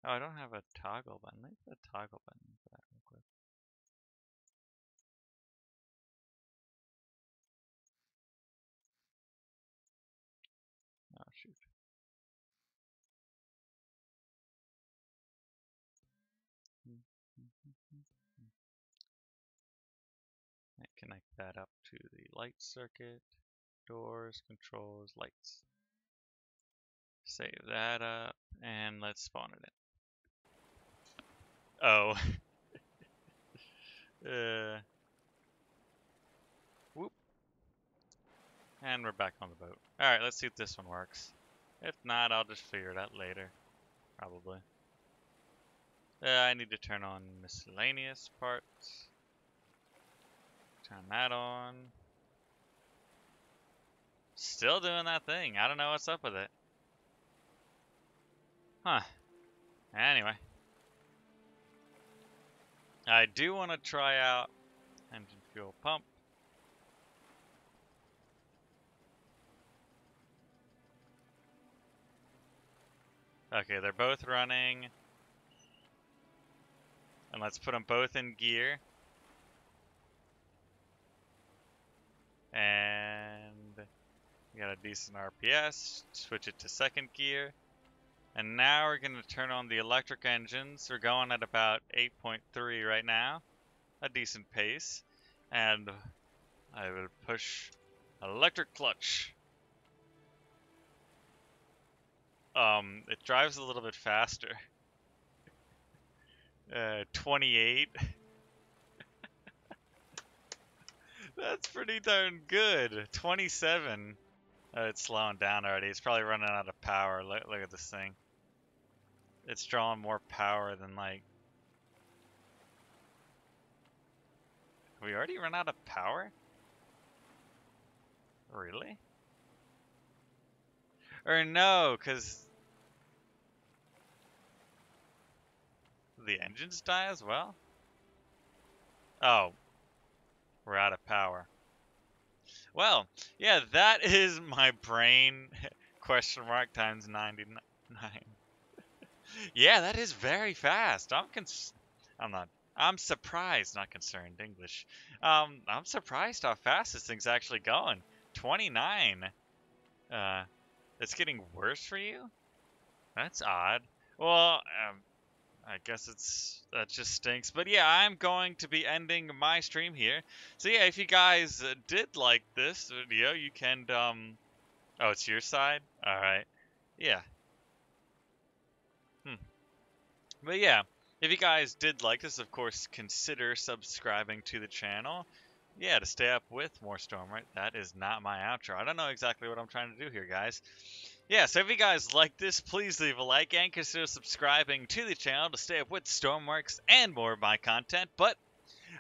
Oh, I don't have a toggle button. Let me put a toggle button for that real quick. Oh shoot. I connect that up to the light circuit. Doors, controls, lights. Save that up, and let's spawn it in. Oh. Whoop. And we're back on the boat. Alright, let's see if this one works. If not, I'll just figure it out later. Probably. I need to turn on miscellaneous parts. Turn that on. Still doing that thing. I don't know what's up with it. Huh. Anyway. I do want to try out engine fuel pump. Okay, they're both running. And let's put them both in gear. And we got a decent RPS. Switch it to second gear. And now we're going to turn on the electric engines. We're going at about 8.3 right now. A decent pace. And I will push electric clutch. It drives a little bit faster. 28. That's pretty darn good. 27. It's slowing down already. It's probably running out of power. Look at this thing. It's drawing more power than like... We already run out of power? Really? Or no, because the engines die as well? Oh, we're out of power. Well, yeah, that is my brain question mark times 99. Yeah, that is very fast. I'm not I'm surprised, not concerned English. I'm surprised how fast this thing's actually going. 29. Uh it's getting worse for you? That's odd. Well, I guess that just stinks. But yeah, I'm going to be ending my stream here. So yeah, if you guys did like this video, you can oh, it's your side? All right. Yeah. Hmm. But yeah, if you guys did like this, of course, consider subscribing to the channel. Yeah, to stay up with more Stormworks. That is not my outro. I don't know exactly what I'm trying to do here, guys. Yeah, so if you guys like this, please leave a like and consider subscribing to the channel to stay up with Stormworks and more of my content. But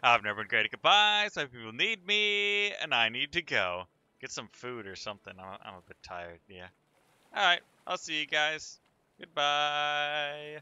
I've never been great at goodbyes. Some people need me, and I need to go. Get some food or something. I'm a bit tired, yeah. Alright, I'll see you guys. Goodbye.